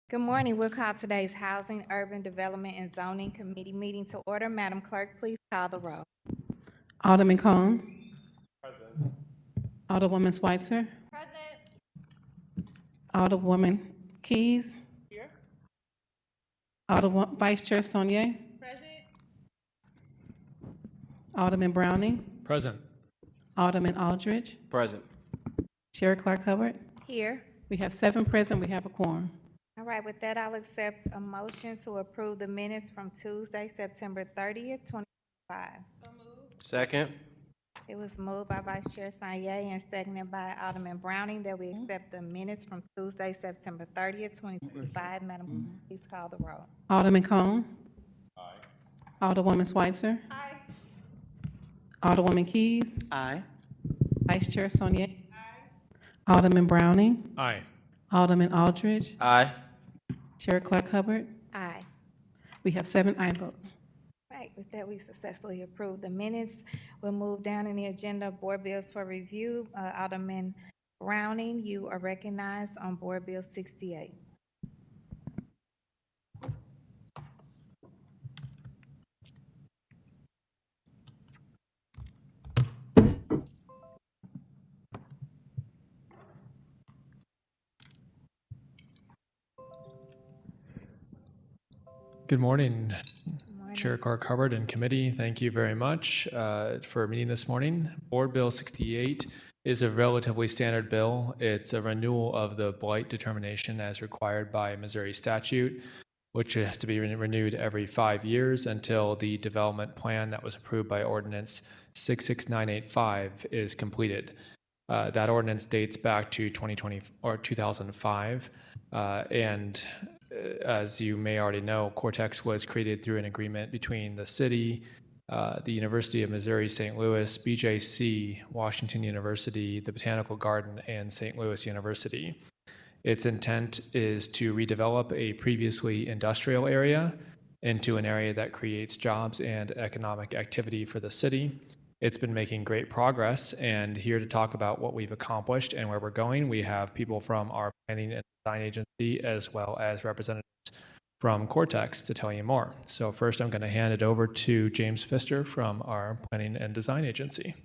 Good morning. We'll call today's Housing, Urban Development, and Zoning Committee meeting to order. Madam Clerk, please call the roll. Alderman Cone. Present. Alderwoman Schweitzer. Present. Alderwoman Keys. Here. Vice Chair Saunier. Present. Alderman Browning. Present. Alderman Aldridge. Present. Chair Clark Hubbard. Here. We have 7 present. We have a quorum. All right, with that, I'll accept a motion to approve the minutes from Tuesday, September 30th, 2025. Second. It was moved by Vice Chair Saunier and seconded by Alderman Browning that we accept the minutes from Tuesday, September 30th, 2025. Madam Clerk, please call the roll. Alderman Cone. Aye. Alderwoman Schweitzer. Aye. Alderwoman Keys. Aye. Vice Chair Saunier. Aye. Alderman Browning. Aye. Alderman Aldridge. Aye. Chair Clark Hubbard. Aye. We have 7 aye votes. Right, with that, we successfully approved the minutes. We'll move down in the agenda, board bills for review. Alderman Browning, you are recognized on Board Bill 68. Good morning, Good morning. Chair Clark Hubbard and committee. Thank you very much for meeting this morning. Board Bill 68 is a relatively standard bill. It's a renewal of the blight determination as required by Missouri statute, which has to be renewed every 5 years until the development plan that was approved by Ordinance 66985 is completed. That ordinance dates back to 2020 or 2005, and as you may already know, Cortex was created through an agreement between the city, the University of Missouri St. Louis, BJC, Washington University, the Botanical Garden, and St. Louis University. Its intent is to redevelop a previously industrial area into an area that creates jobs and economic activity for the city. It's been making great progress, and here to talk about what we've accomplished and where we're going, we have people from our planning and design agency as well as representatives from Cortex to tell you more. So first, I'm going to hand it over to James Pfister from our planning and design agency.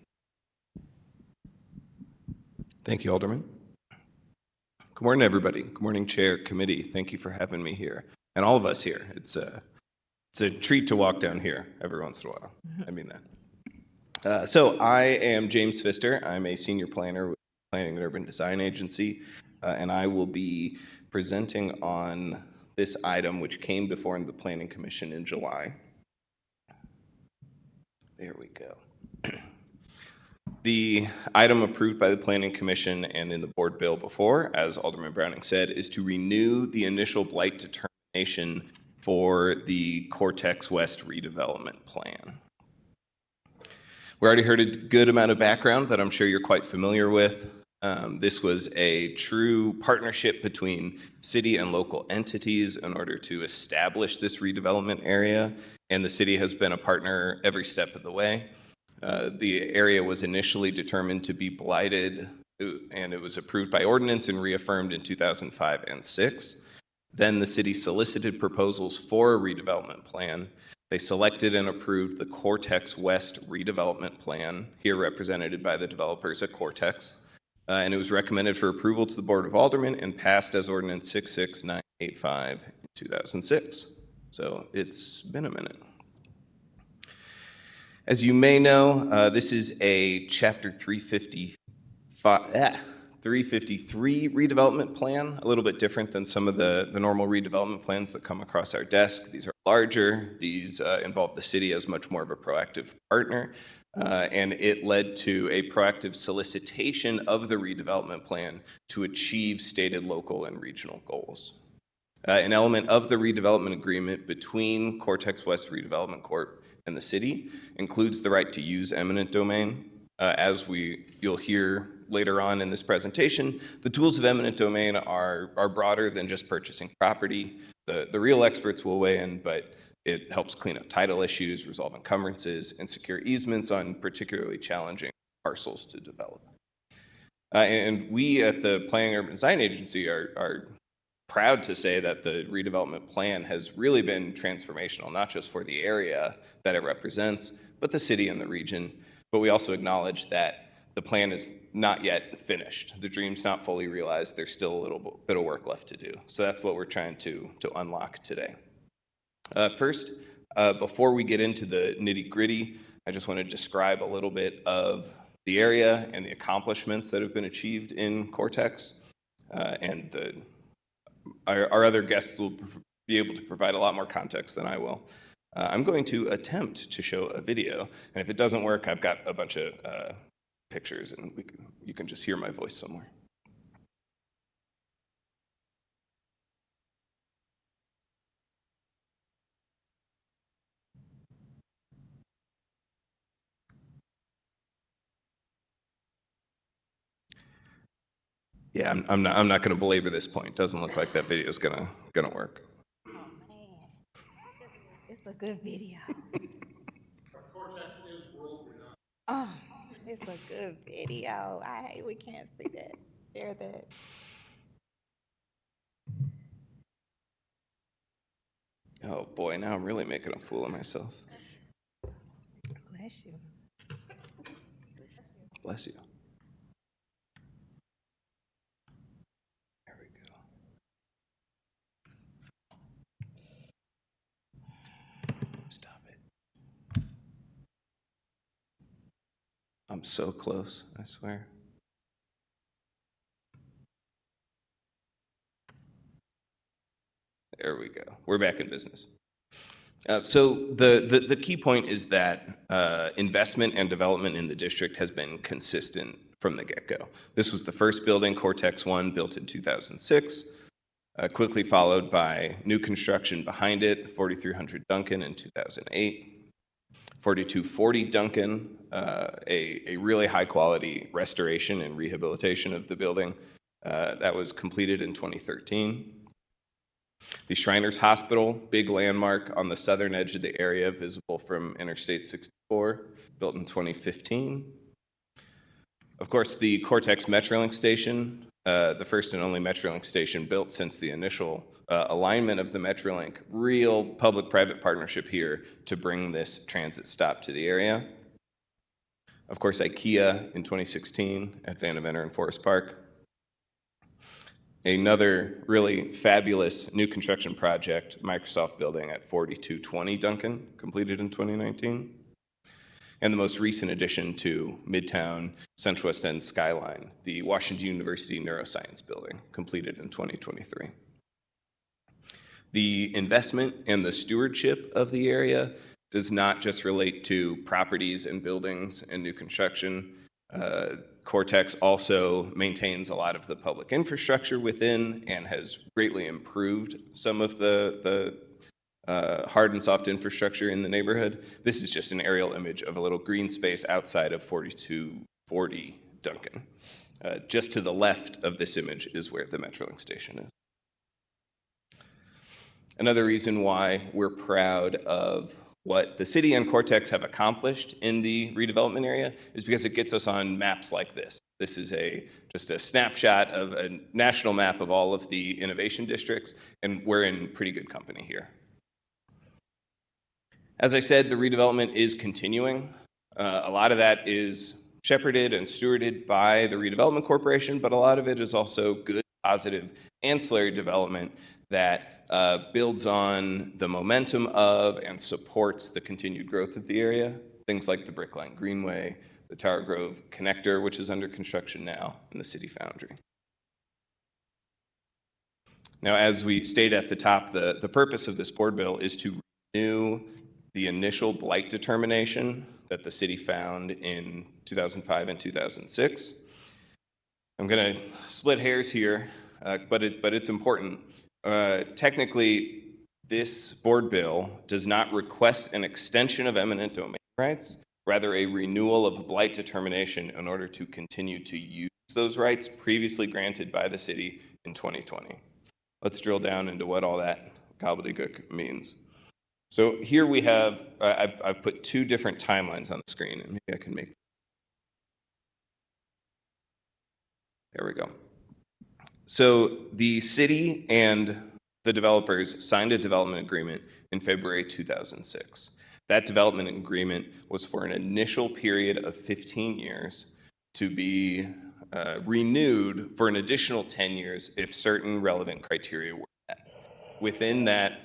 Thank you, Alderman. Good morning, everybody. Good morning, Chair, Committee. Thank you for having me here, and all of us here. It's a treat to walk down here every once in a while. I mean that. So I am James Pfister. I'm a senior planner with Planning and Urban Design Agency, and I will be presenting on this item which came before the Planning Commission in July. There we go. The item approved by the Planning Commission and in the board bill before, as Alderman Browning said, is to renew the initial blight determination for the Cortex West Redevelopment Plan. We already heard a good amount of background that I'm sure you're quite familiar with. This was a true partnership between city and local entities in order to establish this redevelopment area, and the city has been a partner every step of the way. The area was initially determined to be blighted, and it was approved by ordinance and reaffirmed in 2005 and 6. Then the city solicited proposals for a redevelopment plan. They selected and approved the Cortex West Redevelopment Plan, here represented by the developers at Cortex, and it was recommended for approval to the Board of Aldermen and passed as Ordinance 66985 in 2006. So it's been a minute. As you may know, this is a Chapter 353 redevelopment plan, a little bit different than some of the normal redevelopment plans that come across our desk. These are larger. These involve the city as much more of a proactive partner, and it led to a proactive solicitation of the redevelopment plan to achieve stated local and regional goals. An element of the redevelopment agreement between Cortex West Redevelopment Corp and the city includes the right to use eminent domain. As you'll hear later on in this presentation, the tools of eminent domain are broader than just purchasing property. The real experts will weigh in, but it helps clean up title issues, resolve encumbrances, and secure easements on particularly challenging parcels to develop. And we at the Planning and Urban Design Agency are proud to say that the redevelopment plan has really been transformational, not just for the area that it represents, but the city and the region. But we also acknowledge that the plan is not yet finished. The dream's not fully realized. There's still a little bit of work left to do. So that's what we're trying to unlock today. First, before we get into the nitty-gritty, I just want to describe a little bit of the area and the accomplishments that have been achieved in Cortex. Our other guests will be able to provide a lot more context than I will. I'm going to attempt to show a video, and if it doesn't work, I've got a bunch of pictures, and you can just hear my voice somewhere. Yeah, I'm not going to belabor this point. Doesn't look like that video is gonna work. Oh man, it's a good video. Oh, it's a good video. I hate we can't see that. Share that. Oh boy, now I'm really making a fool of myself. Bless you. Bless you. There we go. Stop it. I'm so close, I swear. There we go. We're back in business. So the key point is that investment and development in the district has been consistent from the get-go. This was the first building, Cortex 1, built in 2006, quickly followed by new construction behind it, 4300 Duncan in 2008, 4240 Duncan, a really high-quality restoration and rehabilitation of the building that was completed in 2013. The Shriners Hospital, big landmark on the southern edge of the area, visible from Interstate 64, built in 2015. Of course, the Cortex Metrolink station, the first and only Metrolink station built since the initial alignment of the Metrolink, real public-private partnership here to bring this transit stop to the area. Of course, IKEA in 2016 at Vandeventer and Forest Park. Another really fabulous new construction project, Microsoft building at 4220 Duncan, completed in 2019. And the most recent addition to Midtown Central West End skyline, the Washington University Neuroscience building, completed in 2023. The investment and the stewardship of the area does not just relate to properties and buildings and new construction. Cortex also maintains a lot of the public infrastructure within and has greatly improved some of the hard and soft infrastructure in the neighborhood. This is just an aerial image of a little green space outside of 4240 Duncan. Just to the left of this image is where the Metrolink station is. Another reason why we're proud of what the city and Cortex have accomplished in the redevelopment area is because it gets us on maps like this. This is just a snapshot of a national map of all of the innovation districts, and we're in pretty good company here. As I said, the redevelopment is continuing. A lot of that is shepherded and stewarded by the Redevelopment Corporation, but a lot of it is also good, positive, ancillary development that builds on the momentum of and supports the continued growth of the area. Things like the Brickline Greenway, the Tower Grove Connector, which is under construction now, and the City Foundry. Now, as we stated at the top, the purpose of this board bill is to renew the initial blight determination that the city found in 2005 and 2006. I'm going to split hairs here, but it's important. Technically, this board bill does not request an extension of eminent domain rights, rather a renewal of blight determination in order to continue to use those rights previously granted by the city in 2020. Let's drill down into what all that gobbledygook means. So here we have, I've put two different timelines on the screen, and maybe I can there we go. So the city and the developers signed a development agreement in February 2006. That development agreement was for an initial period of 15 years to be renewed for an additional 10 years if certain relevant criteria were met. Within that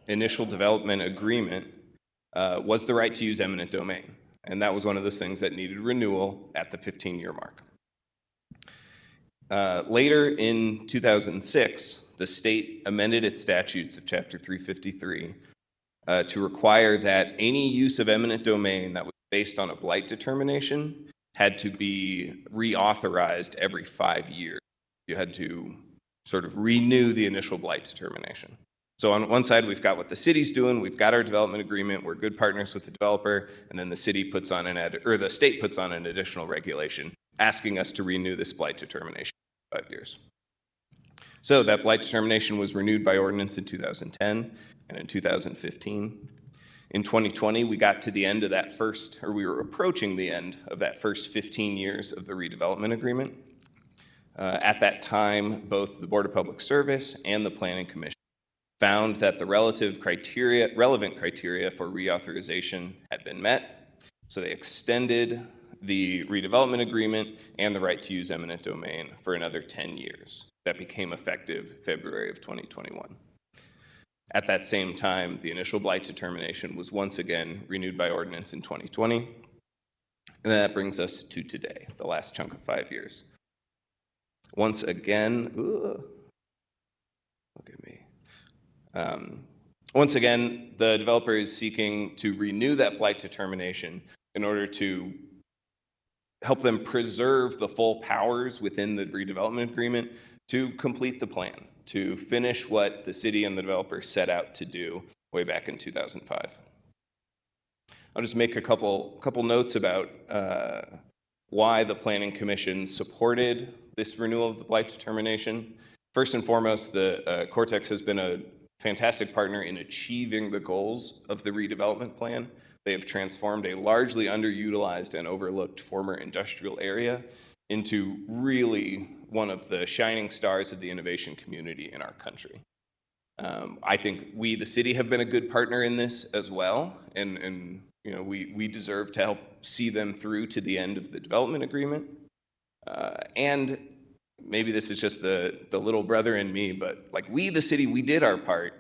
initial development agreement was the right to use eminent domain. And that was one of those things that needed renewal at the 15-year mark. Later in 2006, the state amended its statutes of Chapter 353 to require that any use of eminent domain that was based on a blight determination had to be reauthorized every 5 years. You had to sort of renew the initial blight determination. So on one side, we've got what the city's doing. We've got our development agreement. We're good partners with the developer, and then the city puts on the state puts on an additional regulation asking us to renew this blight determination for 5 years. So that blight determination was renewed by ordinance in 2010 and in 2015. In 2020, we got to the end of that we were approaching the end of that first 15 years of the redevelopment agreement. At that time, both the Board of Public Service and the Planning Commission found that the relevant criteria for reauthorization had been met. So they extended the redevelopment agreement and the right to use eminent domain for another 10 years. That became effective February of 2021. At that same time, the initial blight determination was once again renewed by ordinance in 2020. And that brings us to today, the last chunk of 5 years. Once again, look at me. Once again, the developer is seeking to renew that blight determination in order to help them preserve the full powers within the redevelopment agreement to complete the plan, to finish what the city and the developer set out to do way back in 2005. I'll just make a couple notes about why the Planning Commission supported this renewal of the blight determination. First and foremost, the Cortex has been a fantastic partner in achieving the goals of the redevelopment plan. They have transformed a largely underutilized and overlooked former industrial area into really one of the shining stars of the innovation community in our country. I think we, the city, have been a good partner in this as well, and you know, we deserve to help see them through to the end of the development agreement. And maybe this is just the little brother in me, but like we, the city, we did our part.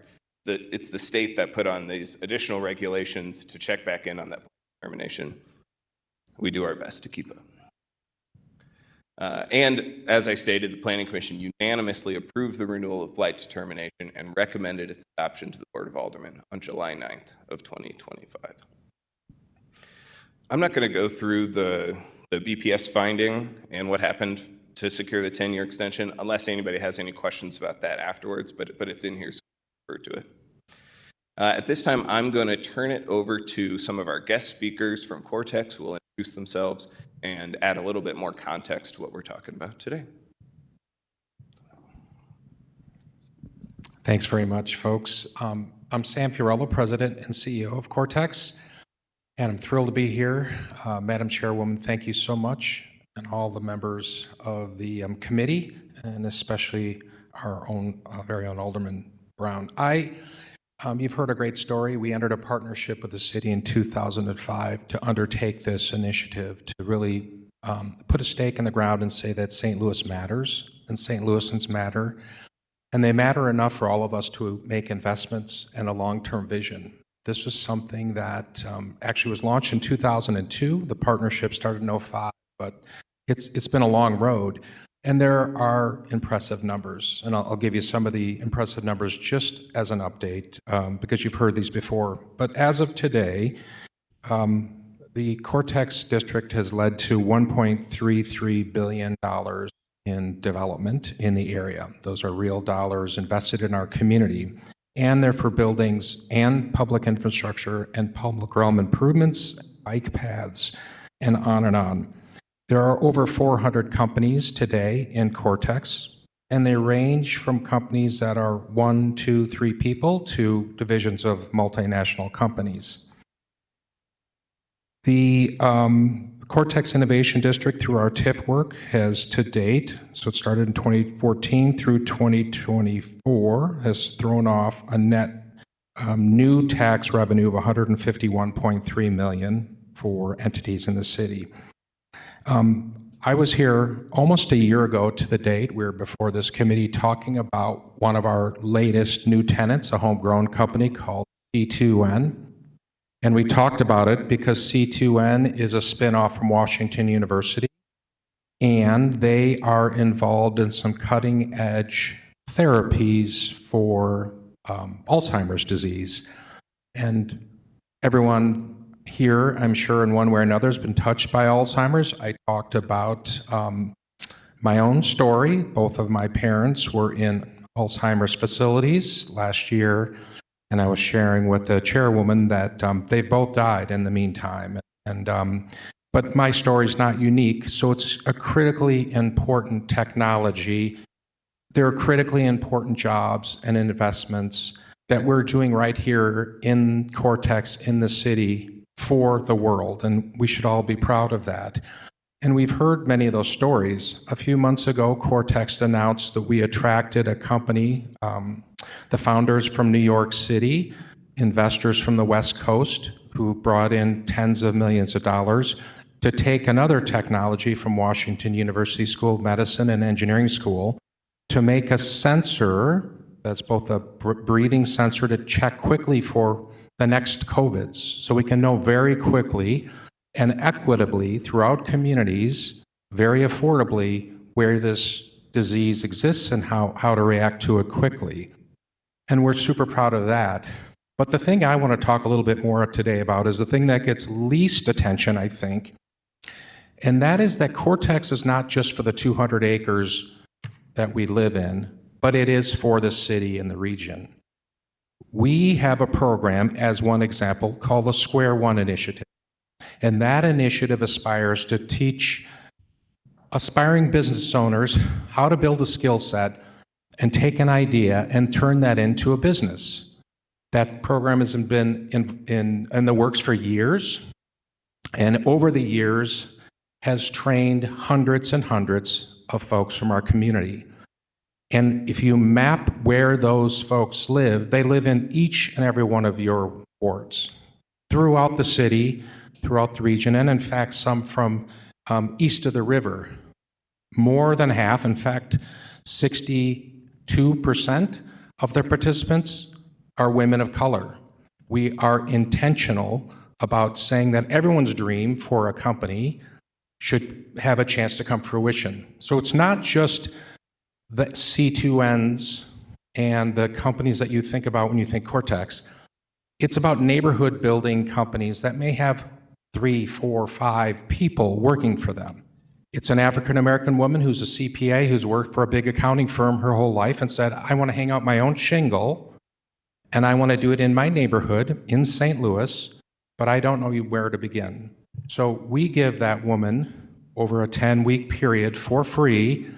It's the state that put on these additional regulations to check back in on that determination. We do our best to keep up. And as I stated, the Planning Commission unanimously approved the renewal of blight determination and recommended its adoption to the Board of Aldermen on July 9th of 2025. I'm not going to go through the BPS finding and what happened to secure the 10-year extension unless anybody has any questions about that afterwards, but it's in here, so I'll refer to it. At this time, I'm going to turn it over to some of our guest speakers from Cortex who will introduce themselves and add a little bit more context to what we're talking about today. Thanks very much, folks. I'm Sam Fiorello, President and CEO of Cortex, and I'm thrilled to be here. Madam Chairwoman, thank you so much, and all the members of the committee, and especially our own very own Alderman Brown. You've heard a great story. We entered a partnership with the city in 2005 to undertake this initiative to really put a stake in the ground and say that St. Louis matters and St. Louisans matter, and they matter enough for all of us to make investments and a long-term vision. This was something that actually was launched in 2002. The partnership started in 2005, but it's been a long road. And there are impressive numbers, and I'll give you some of the impressive numbers just as an update, because you've heard these before. But as of today, the Cortex district has led to $1.33 billion in development in the area. Those are real dollars invested in our community, and they're for buildings and public infrastructure and public realm improvements, bike paths, and on and on. There are over 400 companies today in Cortex, and they range from companies that are 1, 2, 3 people to divisions of multinational companies. The Cortex Innovation District, through our TIF work, has to date, so it started in 2014 through 2024, has thrown off a net new tax revenue of $151.3 million for entities in the city. I was here almost a year ago to the date. We were before this committee talking about one of our latest new tenants, a homegrown company called C2N. And we talked about it because C2N is a spinoff from Washington University, and they are involved in some cutting edge therapies for Alzheimer's disease. And everyone here, I'm sure in one way or another, has been touched by Alzheimer's. I talked about my own story. Both of my parents were in Alzheimer's facilities last year, and I was sharing with the chairwoman that they both died in the meantime. But my story is not unique, so it's a critically important technology. There are critically important jobs and investments that we're doing right here in Cortex, in the city, for the world, and we should all be proud of that. And we've heard many of those stories. A few months ago, Cortex announced that we attracted a company, the founders from New York City, investors from the West Coast, who brought in tens of millions of dollars to take another technology from Washington University School of Medicine and Engineering School to make a sensor that's both a breathing sensor to check quickly for the next COVIDs, so we can know very quickly and equitably throughout communities, very affordably, where this disease exists and how to react to it quickly. And we're super proud of that. But the thing I want to talk a little bit more today about is the thing that gets least attention, I think, and that is that Cortex is not just for the 200 acres that we live in, but it is for the city and the region. We have a program, as one example, called the Square One Initiative. And that initiative aspires to teach aspiring business owners how to build a skill set and take an idea and turn that into a business. That program has been in the works for years, and over the years has trained hundreds and hundreds of folks from our community. And if you map where those folks live, they live in each and every one of your wards, throughout the city, throughout the region, and in fact, some from east of the river. More than half, in fact, 62% of their participants are women of color. We are intentional about saying that everyone's dream for a company should have a chance to come fruition. So it's not just the C2Ns and the companies that you think about when you think Cortex. It's about neighborhood building companies that may have 3, 4, 5 people working for them. It's an African-American woman who's a CPA who's worked for a big accounting firm her whole life and said, I want to hang out my own shingle and I want to do it in my neighborhood in St. Louis, but I don't know where to begin. So we give that woman over a 10-week period for free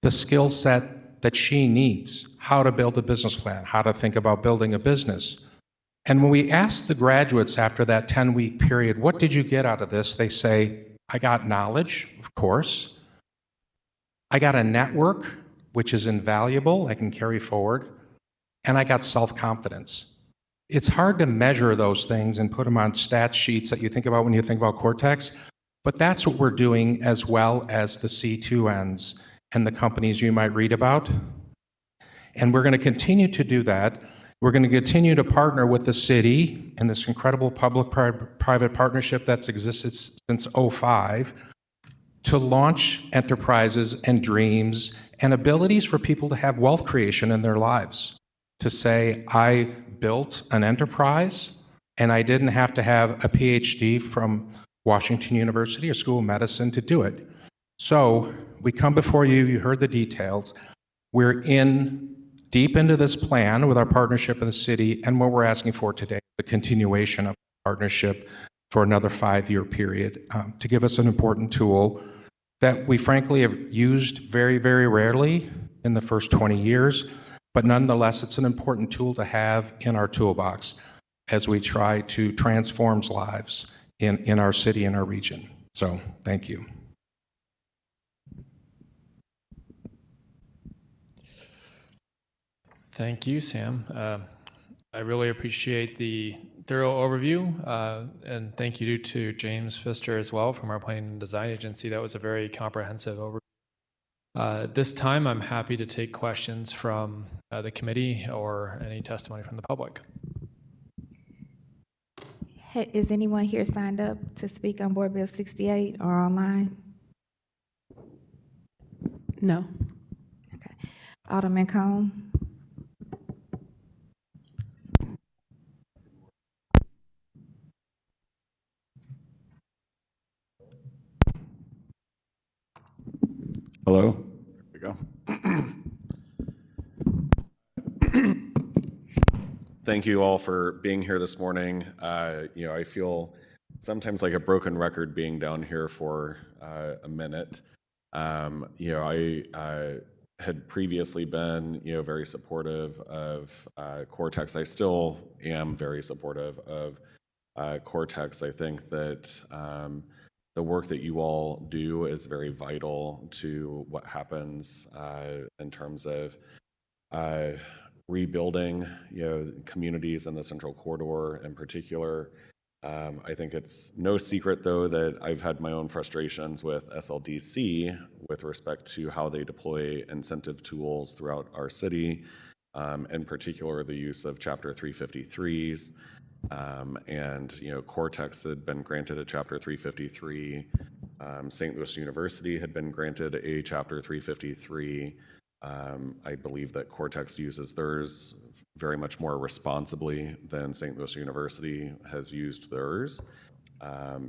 the skill set that she needs, how to build a business plan, how to think about building a business. And when we ask the graduates after that 10-week period, what did you get out of this? They say, I got knowledge, of course. I got a network, which is invaluable, I can carry forward. And I got self-confidence. It's hard to measure those things and put them on stat sheets that you think about when you think about Cortex, but that's what we're doing, as well as the C2Ns and the companies you might read about. And we're going to continue to do that. We're going to continue to partner with the city in this incredible public-private partnership that's existed since 2005 to launch enterprises and dreams and abilities for people to have wealth creation in their lives. To say, I built an enterprise and I didn't have to have a PhD from Washington University or School of Medicine to do it. So we come before you, you heard the details. We're deep into this plan with our partnership in the city, and what we're asking for today is the continuation of the partnership for another 5-year period to give us an important tool that we frankly have used very, very rarely in the first 20 years, but nonetheless, it's an important tool to have in our toolbox as we try to transform lives in our city and our region. So, thank you. Thank you, Sam. I really appreciate the thorough overview, and thank you to James Pfister as well from our Planning and Design Agency. That was a very comprehensive overview. This time, I'm happy to take questions from the committee or any testimony from the public. Is anyone here signed up to speak on Board Bill 68 or online? No. Okay. Alderman Cone? Hello. There we go. Thank you all for being here this morning. I feel sometimes like a broken record being down here for a minute. I had previously been, very supportive of Cortex. I still am very supportive of Cortex. I think that the work that you all do is very vital to what happens in terms of rebuilding, communities in the Central Corridor in particular. I think it's no secret, though, that I've had my own frustrations with SLDC with respect to how they deploy incentive tools throughout our city, in particular the use of Chapter 353s. Cortex had been granted a Chapter 353. St. Louis University had been granted a Chapter 353. I believe that Cortex uses theirs very much more responsibly than St. Louis University has used theirs.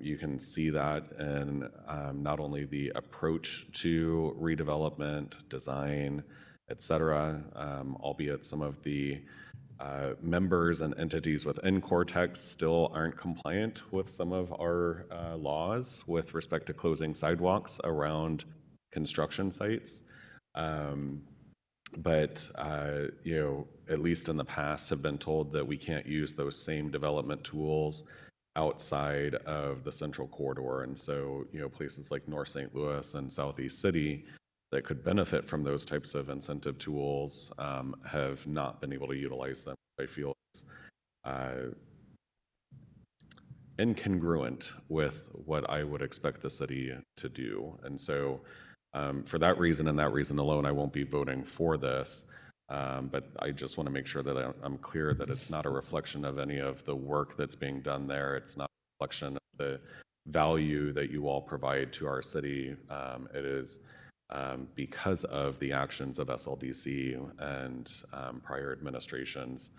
You can see that in not only the approach to redevelopment, design, et cetera, albeit some of the members and entities within Cortex still aren't compliant with some of our laws with respect to closing sidewalks around construction sites. But at least in the past, have been told that we can't use those same development tools outside of the Central Corridor. And so, places like North St. Louis and Southeast City that could benefit from those types of incentive tools have not been able to utilize them. I feel it's incongruent with what I would expect the city to do. And so for that reason and that reason alone, I won't be voting for this. But I just want to make sure that I'm clear that it's not a reflection of any of the work that's being done there. It's not a reflection of the value that you all provide to our city. It is because of the actions of SLDC and prior administrations.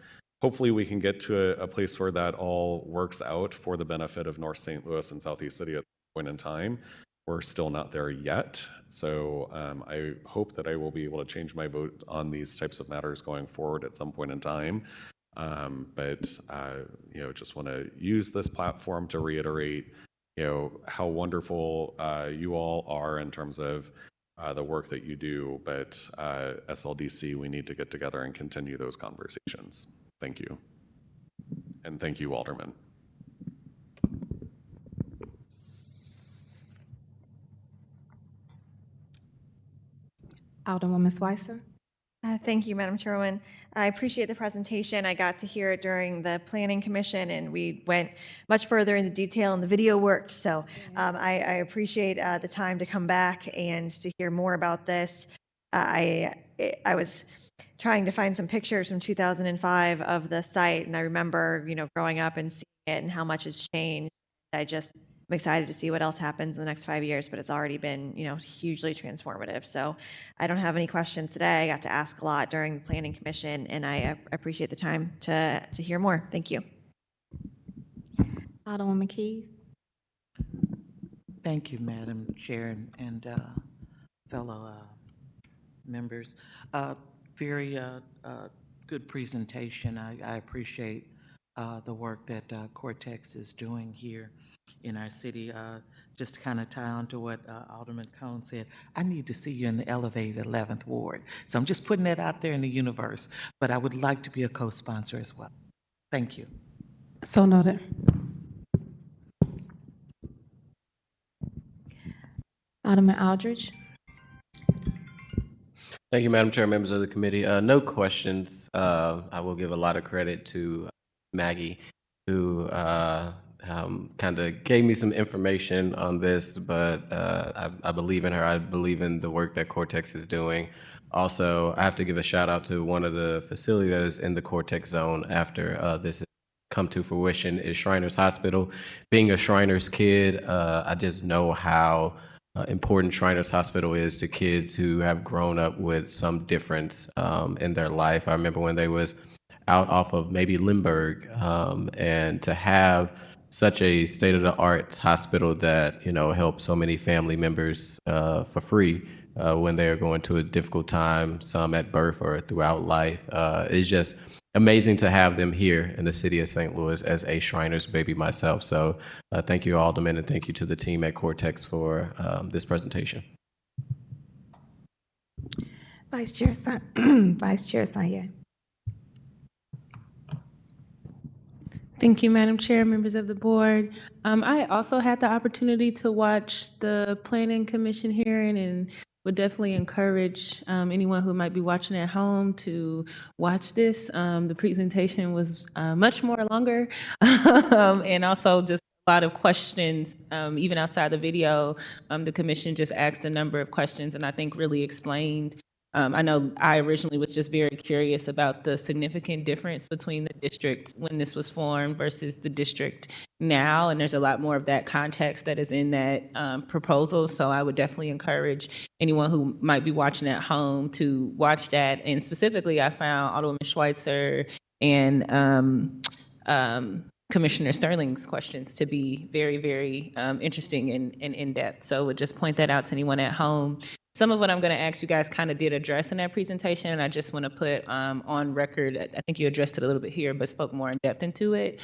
Hopefully we can get to a place where that all works out for the benefit of North St. Louis and Southeast City at this point in time. We're still not there yet. So I hope that I will be able to change my vote on these types of matters going forward at some point in time. But just want to use this platform to reiterate, how wonderful you all are in terms of the work that you do. But SLDC, we need to get together and continue those conversations. Thank you. And thank you, Alderman. Alderwoman Schweitzer? Thank you, Madam Chairwoman. I appreciate the presentation. I got to hear it during the Planning Commission, and we went much further into detail, and the video worked. So I appreciate the time to come back and to hear more about this. I was trying to find some pictures from 2005 of the site, and I remember, growing up and seeing it and how much has changed. I'm excited to see what else happens in the next 5 years, but it's already been, hugely transformative. So I don't have any questions today. I got to ask a lot during the Planning Commission, and I appreciate the time to hear more. Thank you. Alderwoman Keys? Thank you, Madam Chair and fellow members. Very good presentation. I appreciate the work that Cortex is doing here in our city. Just to kind of tie on to what Alderman Cone said, I need to see you in the elevated 11th Ward. So I'm just putting that out there in the universe, but I would like to be a co-sponsor as well. Thank you. So noted. Alderman Aldridge. Thank you, Madam Chair, members of the committee. No questions. I will give a lot of credit to Maggie, who kind of gave me some information on this, but I believe in her. I believe in the work that Cortex is doing. Also, I have to give a shout out to one of the facilities in the Cortex zone after this has come to fruition is Shriners Hospital. Being a Shriners kid, I just know how important Shriners Hospital is to kids who have grown up with some difference in their life. I remember when they was out off of maybe Limburg, and to have such a state-of-the-art hospital that, you know, helps so many family members for free when they're going to a difficult time, some at birth or throughout life. It's just amazing to have them here in the city of St. Louis as a Shriners baby myself. So thank you, Alderman, and thank you to the team at Cortex for this presentation. Vice Chair Sanya. Thank you, Madam Chair, members of the board. I also had the opportunity to watch the Planning Commission hearing and would definitely encourage anyone who might be watching at home to watch this. The presentation was much more longer and also just a lot of questions, even outside the video. The commission just asked a number of questions and I think really explained. I know I originally was just very curious about the significant difference between the district when this was formed versus the district now, and there's a lot more of that context that is in that proposal, so I would definitely encourage anyone who might be watching at home to watch that. And specifically, I found Alderman Schweitzer and Commissioner Sterling's questions to be very, very interesting and in-depth, so I would just point that out to anyone at home. Some of what I'm going to ask you guys kind of did address in that presentation, and I just want to put on record, I think you addressed it a little bit here, but spoke more in depth into it.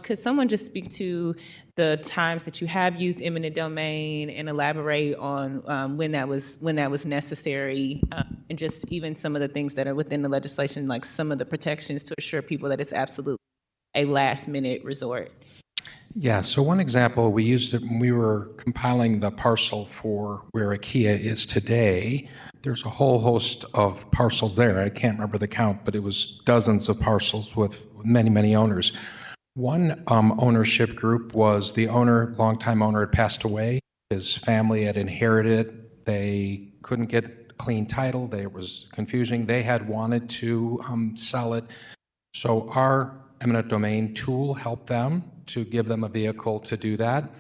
Could someone just speak to the times that you have used eminent domain and elaborate on when that was necessary, and just even some of the things that are within the legislation, like some of the protections to assure people that it's absolutely a last-minute resort? Yeah, so one example, we used it when we were compiling the parcel for where IKEA is today. There's a whole host of parcels there. I can't remember the count, but it was dozens of parcels with many, many owners. One ownership group was the owner, longtime owner, had passed away. His family had inherited. They couldn't get clean title. There was confusing. They had wanted to sell it. So our eminent domain tool helped them to give them a vehicle to do that.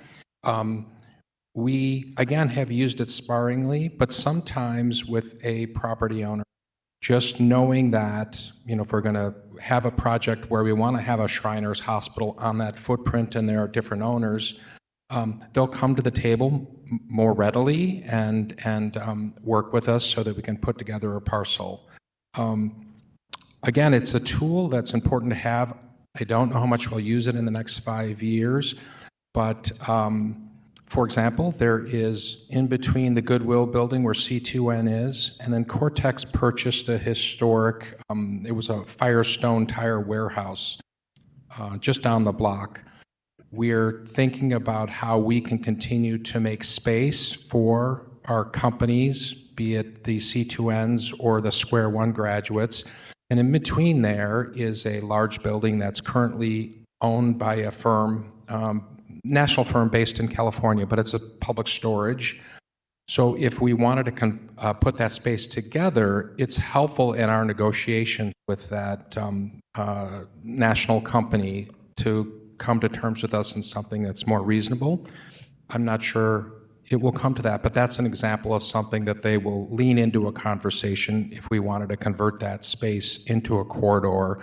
We, again, have used it sparingly, but sometimes with a property owner, just knowing that, you know, if we're going to have a project where we want to have a Shriners Hospital on that footprint and there are different owners, they'll come to the table more readily and work with us so that we can put together a parcel. Again, it's a tool that's important to have. I don't know how much we'll use it in the next 5 years, but for example, there is in between the Goodwill building where C2N is, and then Cortex purchased a historic, it was a Firestone tire warehouse just down the block. We're thinking about how we can continue to make space for our companies, be it the C2Ns or the Square One graduates. And in between there is a large building that's currently owned by a firm, national firm based in California, but it's a public storage. So if we wanted to put that space together, it's helpful in our negotiations with that national company to come to terms with us in something that's more reasonable. I'm not sure it will come to that, but that's an example of something that they will lean into a conversation if we wanted to convert that space into a corridor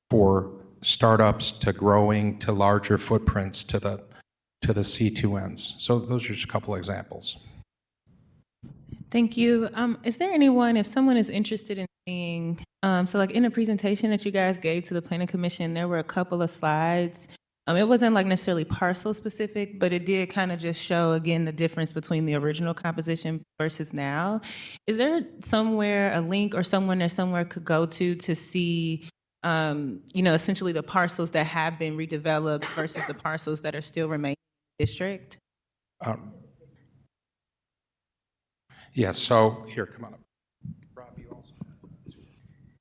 for startups to growing to larger footprints to the C2Ns. So those are just a couple examples. Thank you. Is there anyone, if someone is interested in seeing, so like in the presentation that you guys gave to the Planning Commission, there were a couple of slides. It wasn't like necessarily parcel specific, but it did kind of just show, again, the difference between the original composition versus now. Is there somewhere, a link or someone there somewhere could go to see, you know, essentially the parcels that have been redeveloped versus the parcels that are still remaining in the district? Yes, so here, come on up. Rob, you also.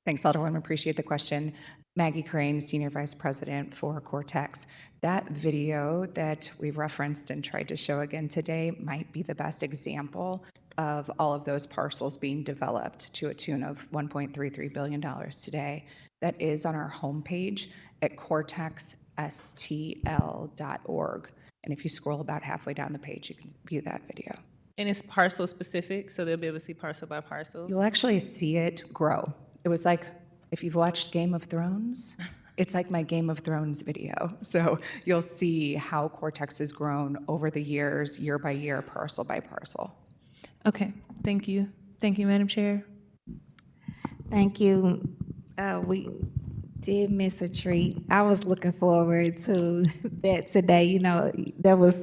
Thanks, Alderman. Appreciate the question. Maggie Crane, Senior Vice President for Cortex. That video that we've referenced and tried to show again today might be the best example of all of those parcels being developed to a tune of $1.33 billion today. That is on our homepage at cortexstl.org. And if you scroll about halfway down the page, you can view that video. And it's parcel specific, so they'll be able to see parcel by parcel? You'll actually see it grow. It was like, if you've watched Game of Thrones, it's like my Game of Thrones video. So you'll see how Cortex has grown over the years, year by year, parcel by parcel. Okay, thank you. Thank you, Madam Chair. Thank you. We did miss a treat. I was looking forward to that today. You know, that was,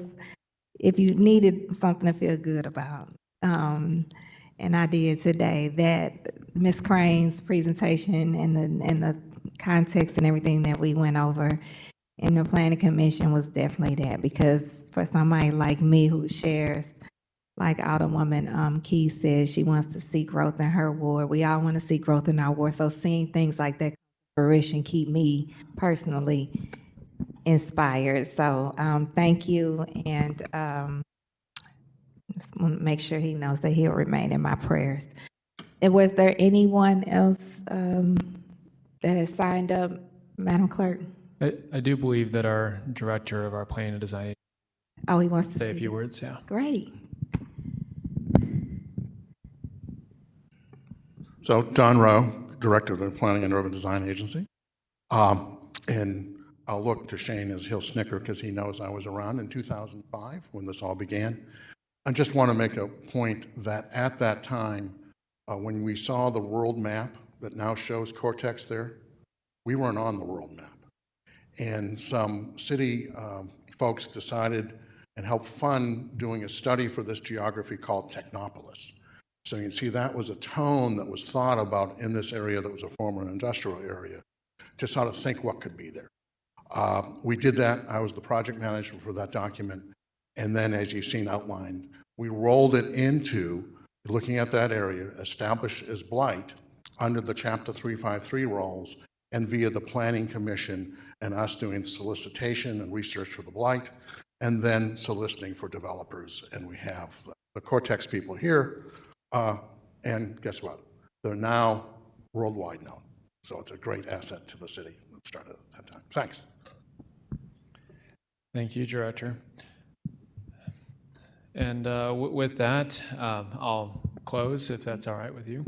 if you needed something to feel good about, and I did today, that Ms. Crane's presentation and the context and everything that we went over in the Planning Commission was definitely that, because for somebody like me who shares, like Alderwoman Key says, she wants to see growth in her ward. We all want to see growth in our ward. So seeing things like that come to fruition keep me personally inspired. So thank you, and just want to make sure he knows that he'll remain in my prayers. And was there anyone else that has signed up, Madam Clerk? I do believe that our director of our planning and design Oh, he wants to say a speak. few words. Yeah. Great. So Don Rowe, Director of the Planning and Urban Design Agency. And I'll look to Shane as he'll snicker because he knows I was around in 2005 when this all began. I just want to make a point that at that time, when we saw the world map that now shows Cortex there, we weren't on the world map. And some city folks decided and helped fund doing a study for this geography called Technopolis. So you can see that was a tone that was thought about in this area that was a former industrial area to sort of think what could be there. We did that. I was the project manager for that document. And then, as you've seen outlined, we rolled it into looking at that area established as blight under the Chapter 353 roles and via the Planning Commission and us doing solicitation and research for the blight and then soliciting for developers. And we have the Cortex people here. And guess what? They're now worldwide known. So it's a great asset to the city that started at that time. Thanks. Thank you, Director. And with that, I'll close if that's all right with you.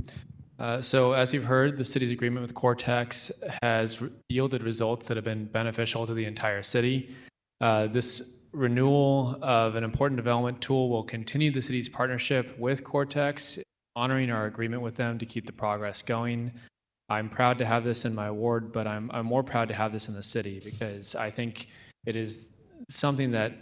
So as you've heard, the city's agreement with Cortex has yielded results that have been beneficial to the entire city. This renewal of an important development tool will continue the city's partnership with Cortex, honoring our agreement with them to keep the progress going. I'm proud to have this in my ward, but I'm more proud to have this in the city because I think it is something that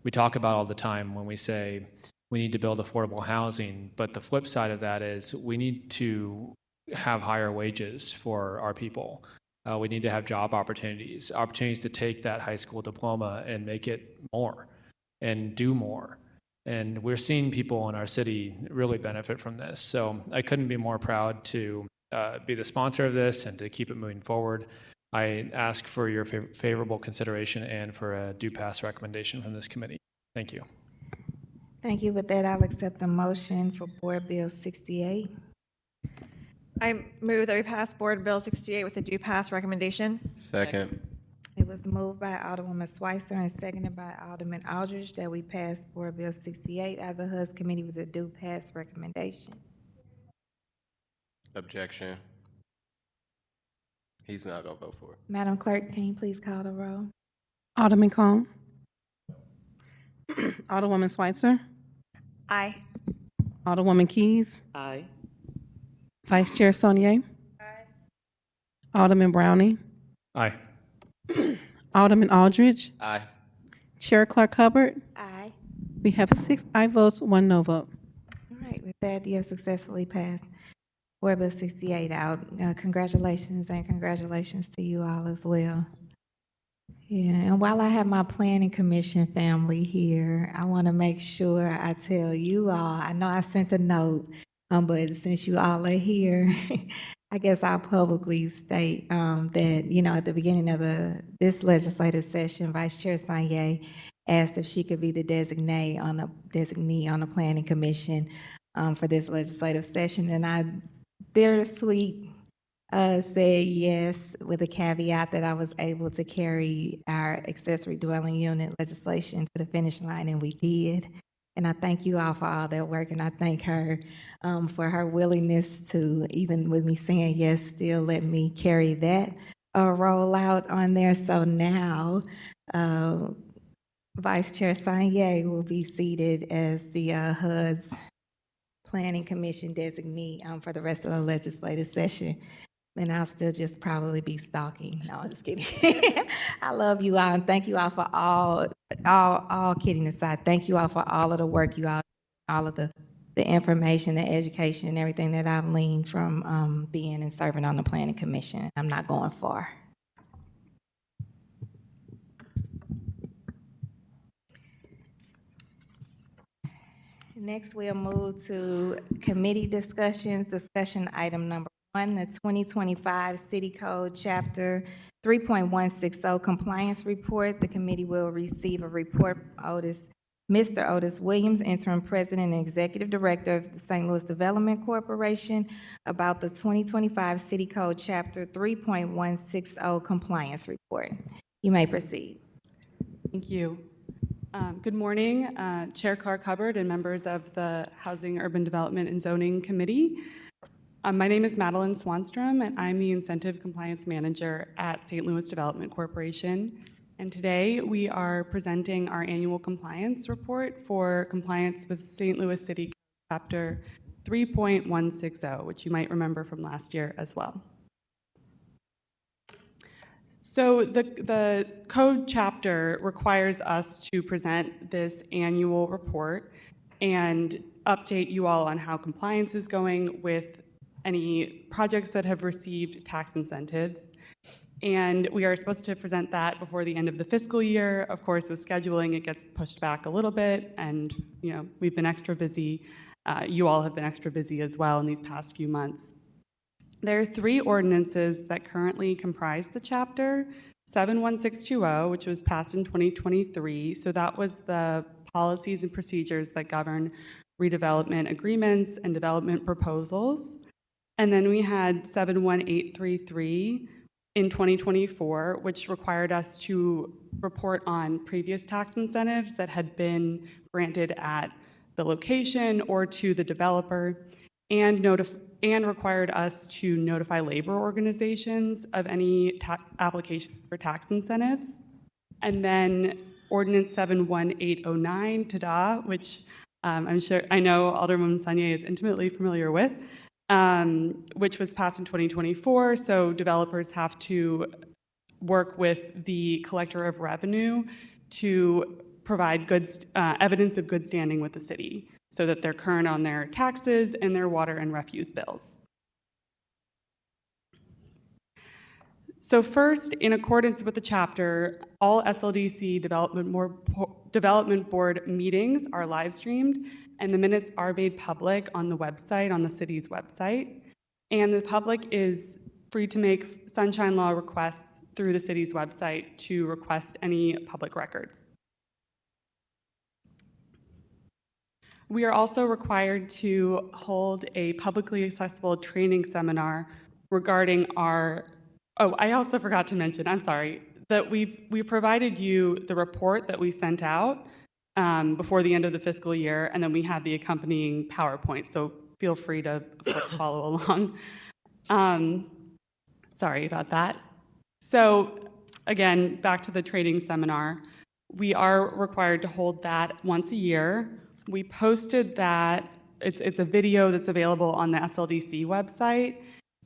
we talk about all the time when we say we need to build affordable housing, but the flip side of that is we need to have higher wages for our people. We need to have job opportunities to take that high school diploma and make it more and do more. And we're seeing people in our city really benefit from this. So I couldn't be more proud to be the sponsor of this and to keep it moving forward. I ask for your favorable consideration and for a due pass recommendation from this committee. Thank you. Thank you. With that, I'll accept a motion for Board Bill 68. I move that we pass Board Bill 68 with a due pass recommendation. Second. It was moved by Alderwoman Schweitzer and seconded by Alderman Aldridge that we pass Board Bill 68 out of the HUD Committee with a due pass recommendation. Objection. He's not going to vote for it. Madam Clerk, can you please call the roll? Alderman Cone. Alderwoman Schweitzer. Aye. Alderwoman Keys. Aye. Vice Chair Saunier. Aye. Alderman Browning. Aye. Alderman Aldridge. Aye. Chair Clark Hubbard. Aye. We have 6 aye votes, 1 no vote. All right, with that, you have successfully passed Board Bill 68 out. Congratulations, and congratulations to you all as well. Yeah, and while I have my planning commission family here, I want to make sure I tell you all, I know I sent a note, but since you all are here, I guess I'll publicly state that, at the beginning of this legislative session, Vice Chair Sanye asked if she could be the designee on the planning commission for this legislative session, and I bittersweet said yes, with a caveat that I was able to carry our accessory dwelling unit legislation to the finish line, and we did. And I thank you all for all that work, and I thank her for her willingness to, even with me saying yes, still let me carry that rollout on there. So now, Vice Chair Sanye will be seated as the HUD's Planning Commission designee for the rest of the legislative session. And I'll still just probably be stalking. No, I'm just kidding. I love you all, and thank you all for all kidding aside. Thank you all for all of the work you all of the information, the education, and everything that I've gleaned from being and serving on the Planning Commission. I'm not going far. Next, we'll move to committee discussions. Discussion item number 1, the 2025 City Code Chapter 3.160 Compliance Report. The committee will receive a report from Mr. Otis Williams, Interim President and Executive Director of the St. Louis Development Corporation, about the 2025 City Code Chapter 3.160 Compliance Report. You may proceed. Thank you. Good morning, Chair Clark Hubbard and members of the Housing, Urban Development, and Zoning Committee. My name is Madeline Swanstrom, and I'm the Incentive Compliance Manager at St. Louis Development Corporation. And today we are presenting our annual compliance report for compliance with St. Louis City Code Chapter 3.160, which you might remember from last year as well. So the code chapter requires us to present this annual report and update you all on how compliance is going with any projects that have received tax incentives. And we are supposed to present that before the end of the fiscal year. Of course, with scheduling, it gets pushed back a little bit, and we've been extra busy. You all have been extra busy as well in these past few months. There are 3 ordinances that currently comprise the chapter. 71620, which was passed in 2023. So that was the policies and procedures that govern redevelopment agreements and development proposals. And then we had 71833 in 2024, which required us to report on previous tax incentives that had been granted at the location or to the developer, and required us to notify labor organizations of any application for tax incentives. And then Ordinance 71809, ta-da, which I know Alderman Sanye is intimately familiar with, which was passed in 2024. So developers have to work with the collector of revenue to provide evidence of good standing with the city, so that they're current on their taxes and their water and refuse bills. So first, in accordance with the chapter, all SLDC Development Board meetings are live streamed, and the minutes are made public on the website, on the city's website. And the public is free to make sunshine law requests through the city's website to request any public records. We are also required to hold a publicly accessible training seminar regarding I also forgot to mention, I'm sorry, that we provided you the report that we sent out before the end of the fiscal year, and then we have the accompanying PowerPoint, so feel free to follow along. Sorry about that. So again, back to the training seminar. We are required to hold that once a year. We posted that, it's a video that's available on the SLDC website,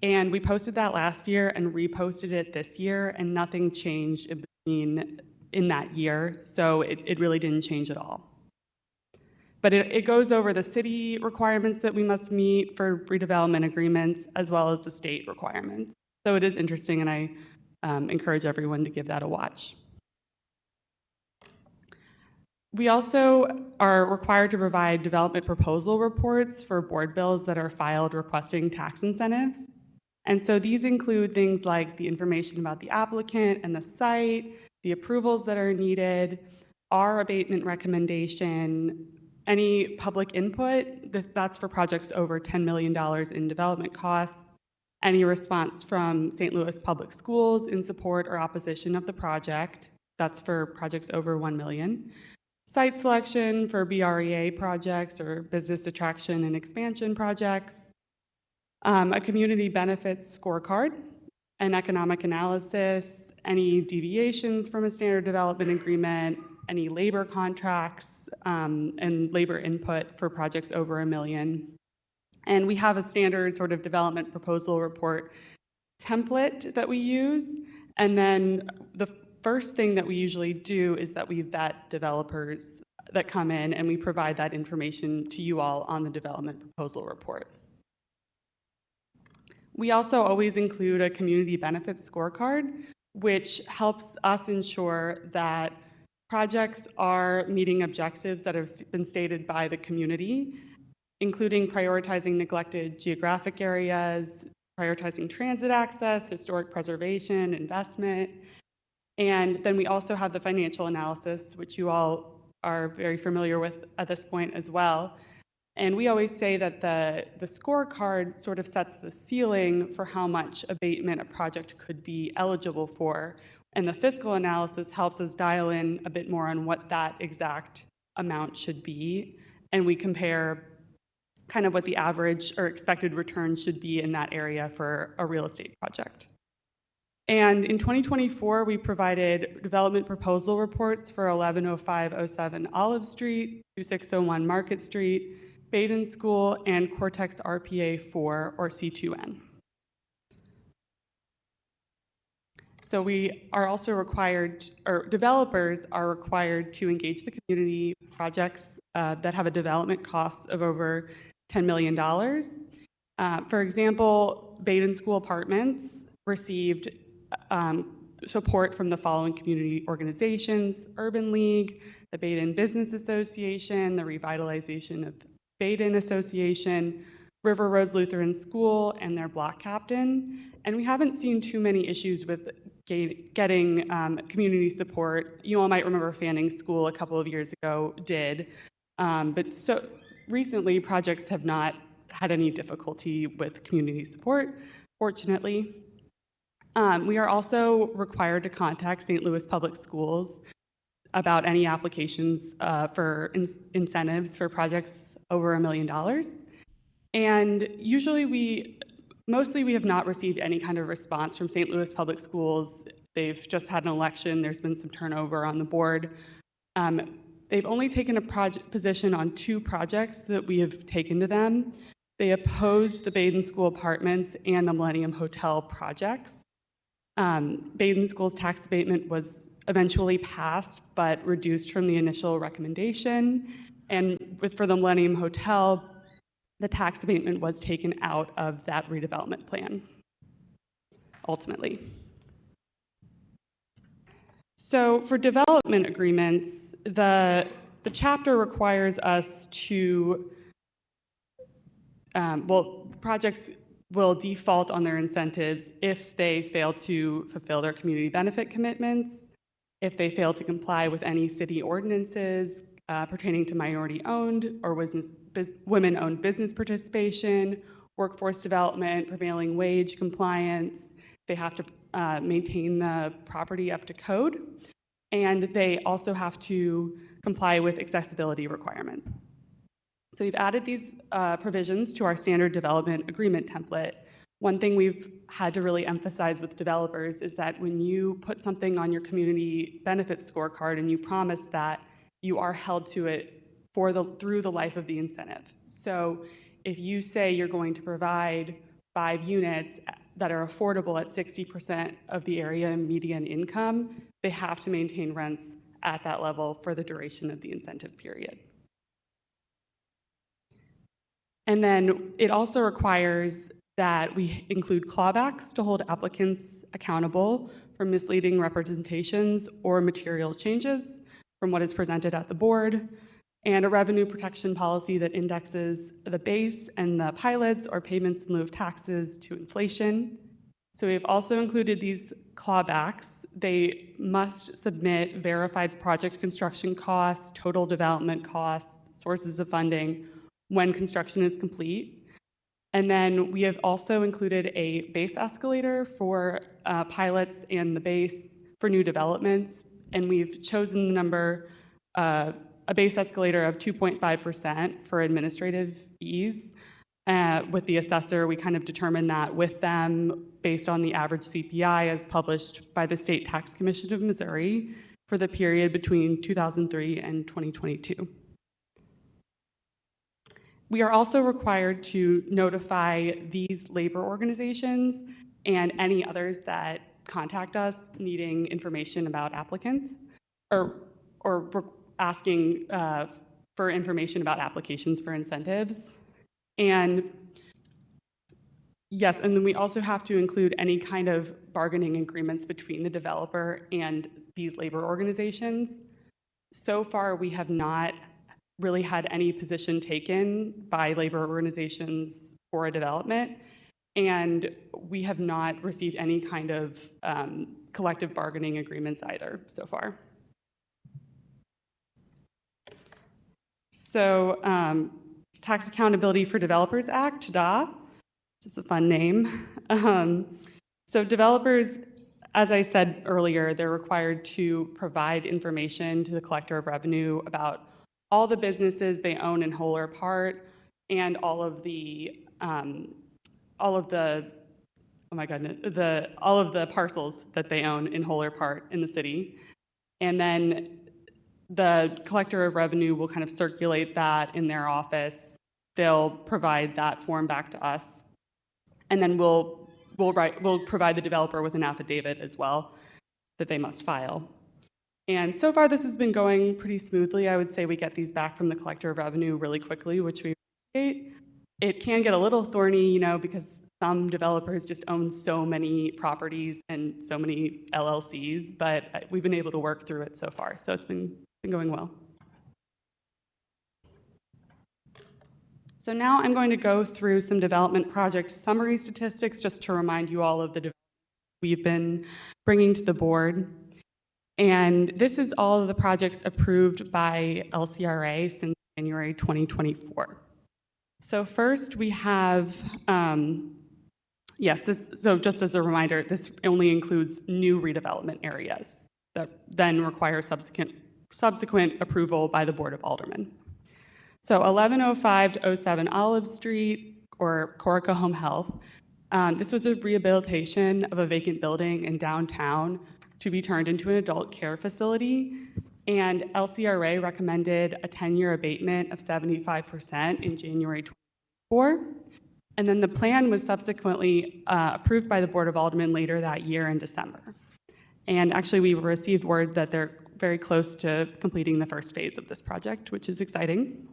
and we posted that last year and reposted it this year, and nothing changed in that year, so it really didn't change at all. But it goes over the city requirements that we must meet for redevelopment agreements, as well as the state requirements. So it is interesting, and I encourage everyone to give that a watch. We also are required to provide development proposal reports for board bills that are filed requesting tax incentives. And so these include things like the information about the applicant and the site, the approvals that are needed, our abatement recommendation, any public input, that's for projects over $10 million in development costs, any response from St. Louis Public Schools in support or opposition of the project, that's for projects over 1 million, site selection for BREA projects or business attraction and expansion projects, a community benefits scorecard, an economic analysis, any deviations from a standard development agreement, any labor contracts, and labor input for projects over 1 million. And we have a standard sort of development proposal report template that we use. And then the first thing that we usually do is that we vet developers that come in, and we provide that information to you all on the development proposal report. We also always include a community benefits scorecard, which helps us ensure that projects are meeting objectives that have been stated by the community, including prioritizing neglected geographic areas, prioritizing transit access, historic preservation, investment. And then we also have the financial analysis, which you all are very familiar with at this point as well. And we always say that the scorecard sort of sets the ceiling for how much abatement a project could be eligible for. And the fiscal analysis helps us dial in a bit more on what that exact amount should be. And we compare kind of what the average or expected return should be in that area for a real estate project. And in 2024, we provided development proposal reports for 110507 Olive Street, 2601 Market Street, Baden School, and Cortex RPA 4 or C2N. So we are also required, or developers are required to engage the community projects that have a development cost of over $10 million. For example, Baden School Apartments received support from the following community organizations: Urban League, the Baden Business Association, the Revitalization of Baden Association, River Roads Lutheran School, and their block captain. And we haven't seen too many issues with getting community support. You all might remember Fanning School a couple of years ago did, but so recently projects have not had any difficulty with community support, fortunately. We are also required to contact St. Louis Public Schools about any applications for incentives for projects over $1 million. And usually mostly we have not received any kind of response from St. Louis Public Schools. They've just had an election. There's been some turnover on the board. They've only taken a position on 2 projects that we have taken to them. They opposed the Baden School Apartments and the Millennium Hotel projects. Baden School's tax abatement was eventually passed, but reduced from the initial recommendation. And for the Millennium Hotel, the tax abatement was taken out of that redevelopment plan, ultimately. So for development agreements, the chapter requires us to, projects will default on their incentives if they fail to fulfill their community benefit commitments, if they fail to comply with any city ordinances pertaining to minority-owned or women-owned business participation, workforce development, prevailing wage compliance. They have to maintain the property up to code, and they also have to comply with accessibility requirements. So we've added these provisions to our standard development agreement template. One thing we've had to really emphasize with developers is that when you put something on your community benefits scorecard and you promise that, you are held to it through the life of the incentive. So if you say you're going to provide 5 units that are affordable at 60% of the area median income, they have to maintain rents at that level for the duration of the incentive period. And then it also requires that we include clawbacks to hold applicants accountable for misleading representations or material changes from what is presented at the board, and a revenue protection policy that indexes the base and the pilots or payments in lieu of taxes to inflation. So we've also included these clawbacks. They must submit verified project construction costs, total development costs, sources of funding when construction is complete. And then we have also included a base escalator for pilots and the base for new developments. And we've chosen the number, a base escalator of 2.5% for administrative ease. With the assessor, we kind of determined that with them based on the average CPI as published by the State Tax Commission of Missouri for the period between 2003 and 2022. We are also required to notify these labor organizations and any others that contact us needing information about applicants or asking for information about applications for incentives. And yes, and then we also have to include any kind of bargaining agreements between the developer and these labor organizations. So far, we have not really had any position taken by labor organizations for a development, and we have not received any kind of collective bargaining agreements either so far. So, Tax Accountability for Developers Act, TADA, just a fun name. So developers, as I said earlier, they're required to provide information to the collector of revenue about all the businesses they own in whole or part, and all of the parcels that they own in whole or part in the city. And then the collector of revenue will kind of circulate that in their office. They'll provide that form back to us, and then we'll provide the developer with an affidavit as well that they must file. And so far, this has been going pretty smoothly. I would say we get these back from the collector of revenue really quickly, which we appreciate. It can get a little thorny, because some developers just own so many properties and so many LLCs, but we've been able to work through it so far. So it's been going well. So now I'm going to go through some development project summary statistics just to remind you all of the developments we've been bringing to the board. And this is all of the projects approved by LCRA since January 2024. So first we have, so just as a reminder, this only includes new redevelopment areas that then require subsequent approval by the Board of Aldermen. So 1105-07 Olive Street, or Corica Home Health. This was a rehabilitation of a vacant building in downtown to be turned into an adult care facility. And LCRA recommended a 10-year abatement of 75% in January 2024. And then the plan was subsequently approved by the Board of Aldermen later that year in December. And actually, we received word that they're very close to completing the first phase of this project, which is exciting.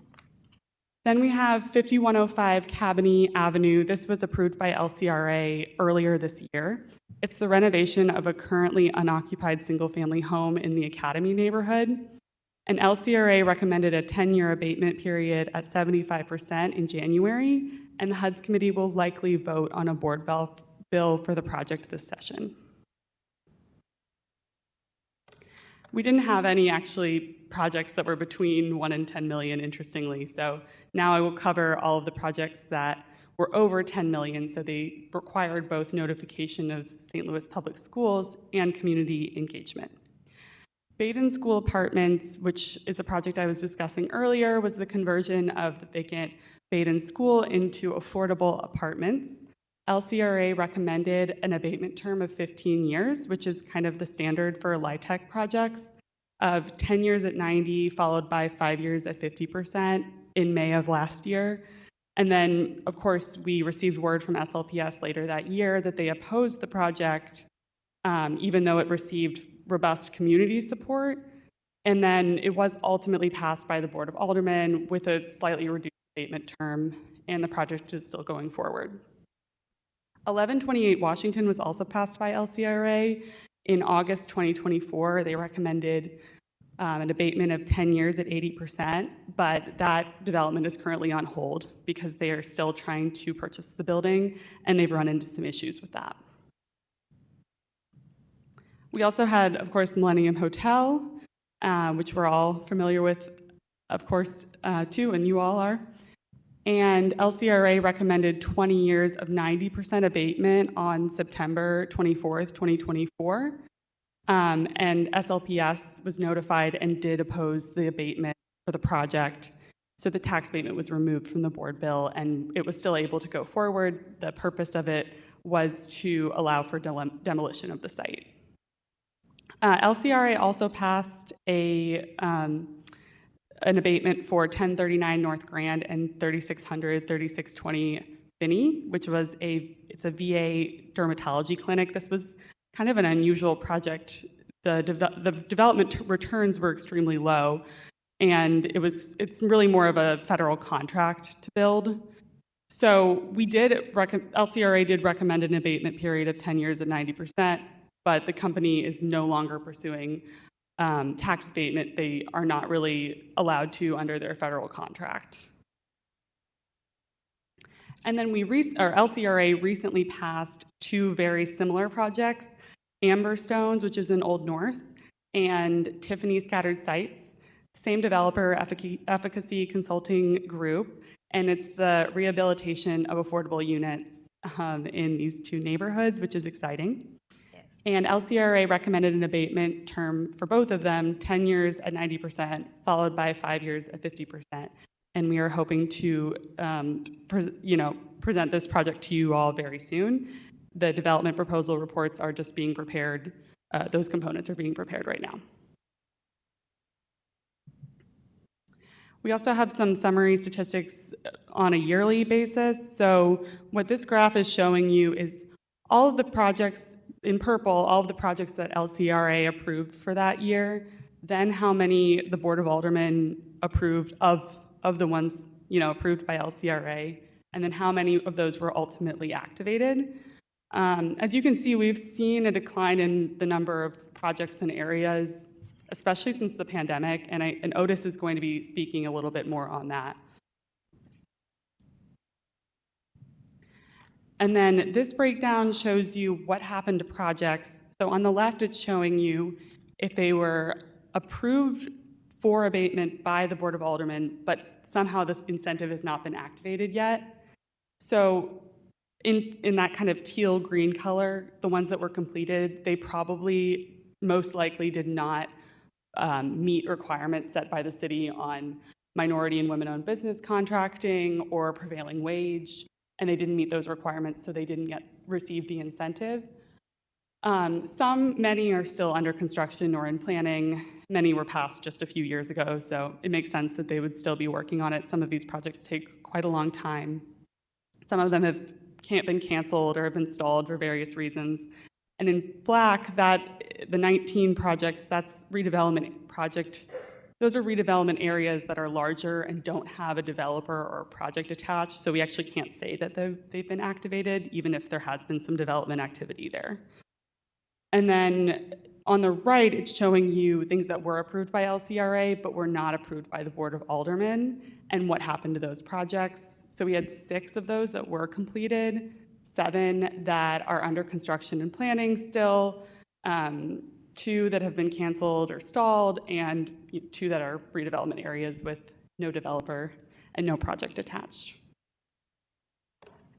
Then we have 5105 Cabanee Avenue. This was approved by LCRA earlier this year. It's the renovation of a currently unoccupied single-family home in the Academy neighborhood. And LCRA recommended a 10-year abatement period at 75% in January, and the HUD's committee will likely vote on a board bill for the project this session. We didn't have any actually projects that were between 1 and 10 million, interestingly. So now I will cover all of the projects that were over 10 million. So they required both notification of St. Louis Public Schools and community engagement. Baden School Apartments, which is a project I was discussing earlier, was the conversion of the vacant Baden School into affordable apartments. LCRA recommended an abatement term of 15 years, which is kind of the standard for LIHTC projects, of 10 years at 90, followed by 5 years at 50% in May of last year. And then, of course, we received word from SLPS later that year that they opposed the project, even though it received robust community support. And then it was ultimately passed by the Board of Aldermen with a slightly reduced abatement term, and the project is still going forward. 1128 Washington was also passed by LCRA in August 2024. They recommended an abatement of 10 years at 80%, but that development is currently on hold because they are still trying to purchase the building, and they've run into some issues with that. We also had, of course, Millennium Hotel, which we're all familiar with, of course, too, and you all are. And LCRA recommended 20 years of 90% abatement on September 24th, 2024. And SLPS was notified and did oppose the abatement for the project. So the tax abatement was removed from the board bill, and it was still able to go forward. The purpose of it was to allow for demolition of the site. LCRA also passed an abatement for 1039 North Grand and 3600, 3620 Finney, which was it's a VA dermatology clinic. This was kind of an unusual project. The development returns were extremely low, and it's really more of a federal contract to build. So LCRA did recommend an abatement period of 10 years at 90%, but the company is no longer pursuing tax abatement. They are not really allowed to under their federal contract. And then LCRA recently passed two very similar projects, Amberstones, which is in Old North, and Tiffany Scattered Sites, same developer efficacy consulting group, and it's the rehabilitation of affordable units in these two neighborhoods, which is exciting. Yes. And LCRA recommended an abatement term for both of them, 10 years at 90%, followed by 5 years at 50%. And we are hoping to present this project to you all very soon. The development proposal reports are just being prepared. Those components are being prepared right now. We also have some summary statistics on a yearly basis. So what this graph is showing you is all of the projects in purple, all of the projects that LCRA approved for that year, then how many the Board of Aldermen approved of the ones approved by LCRA, and then how many of those were ultimately activated. As you can see, we've seen a decline in the number of projects and areas, especially since the pandemic, and Otis is going to be speaking a little bit more on that. And then this breakdown shows you what happened to projects. So on the left, it's showing you if they were approved for abatement by the Board of Aldermen, but somehow this incentive has not been activated yet. So in that kind of teal green color, the ones that were completed, they probably most likely did not meet requirements set by the city on minority and women-owned business contracting or prevailing wage, and they didn't meet those requirements, so they didn't receive the incentive. Many are still under construction or in planning. Many were passed just a few years ago, so it makes sense that they would still be working on it. Some of these projects take quite a long time. Some of them have been canceled or have been stalled for various reasons. And in black, the 19 projects, that's redevelopment project. Those are redevelopment areas that are larger and don't have a developer or project attached, so we actually can't say that they've been activated, even if there has been some development activity there. And then on the right, it's showing you things that were approved by LCRA, but were not approved by the Board of Aldermen, and what happened to those projects. So we had 6 of those that were completed, 7 that are under construction and planning still, 2 that have been canceled or stalled, and 2 that are redevelopment areas with no developer and no project attached.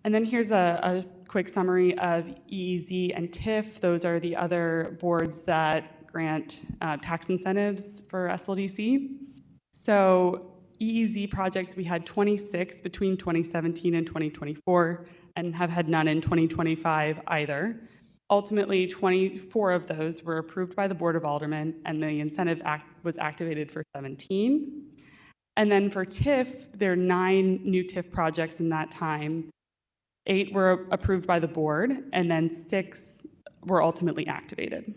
And then here's a quick summary of EEZ and TIF. Those are the other boards that grant tax incentives for SLDC. So EEZ projects, we had 26 between 2017 and 2024, and have had none in 2025 either. Ultimately, 24 of those were approved by the Board of Aldermen, and the incentive was activated for 17. And then for TIF, there are 9 new TIF projects in that time. 8 were approved by the board, and then 6 were ultimately activated.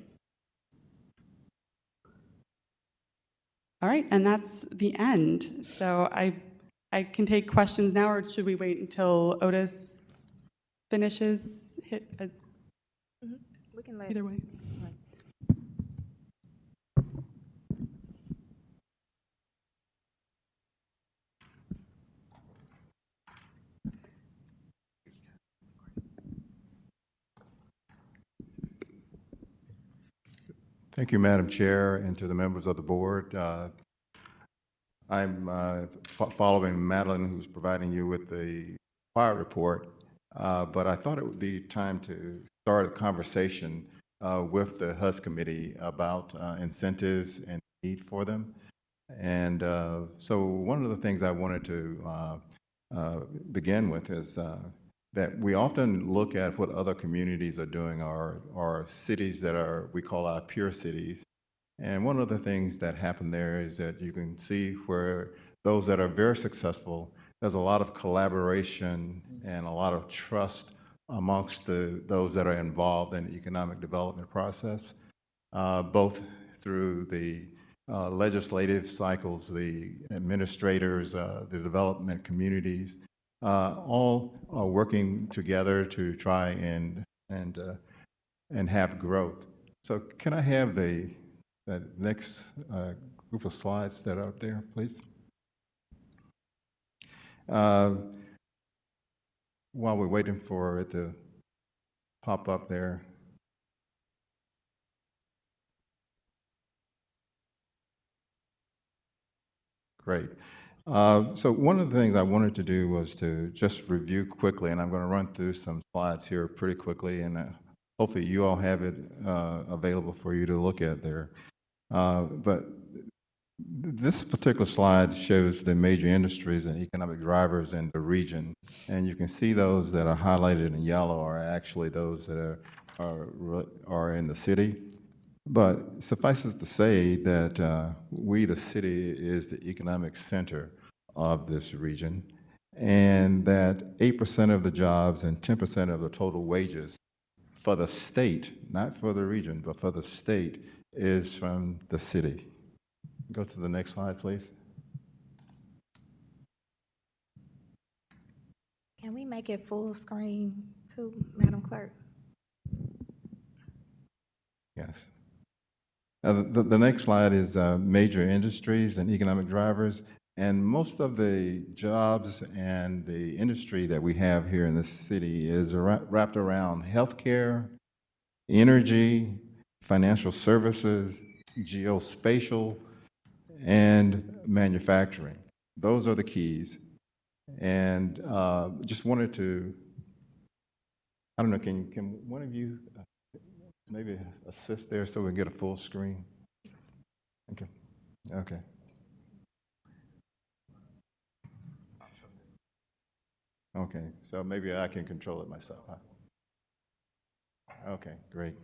All right, and that's the end. So I can take questions now, or should we wait until Otis finishes? We can let Either way. Thank you, Madam Chair, and to the members of the board. I'm following Madeline, who's providing you with the fire report, but I thought it would be time to start a conversation with the HUS committee about incentives and need for them. And so one of the things I wanted to begin with is that we often look at what other communities are doing, or cities that are, we call our peer cities. And one of the things that happened there is that you can see where those that are very successful, there's a lot of collaboration and a lot of trust amongst those that are involved in the economic development process, both through the legislative cycles, the administrators, the development communities, all are working together to try and have growth. So can I have that next group of slides that are up there, please? While we're waiting for it to pop up there. Great. So one of the things I wanted to do was to just review quickly, and I'm going to run through some slides here pretty quickly, and hopefully you all have it available for you to look at there. But this particular slide shows the major industries and economic drivers in the region, and you can see those that are highlighted in yellow are actually those that are in the city. But suffices to say that we, the city, is the economic center of this region, and that 8% of the jobs and 10% of the total wages for the state, not for the region, but for the state, is from the city. Go to the next slide, please. Can we make it full screen too, Madam Clerk? Yes. The next slide is major industries and economic drivers. And most of the jobs and the industry that we have here in this city is wrapped around healthcare, energy, financial services, geospatial, and manufacturing. Those are the keys. And just wanted to, I don't know, can one of you maybe assist there so we can get a full screen? Okay. Okay. Okay, so maybe I can control it myself. Huh? Okay, great.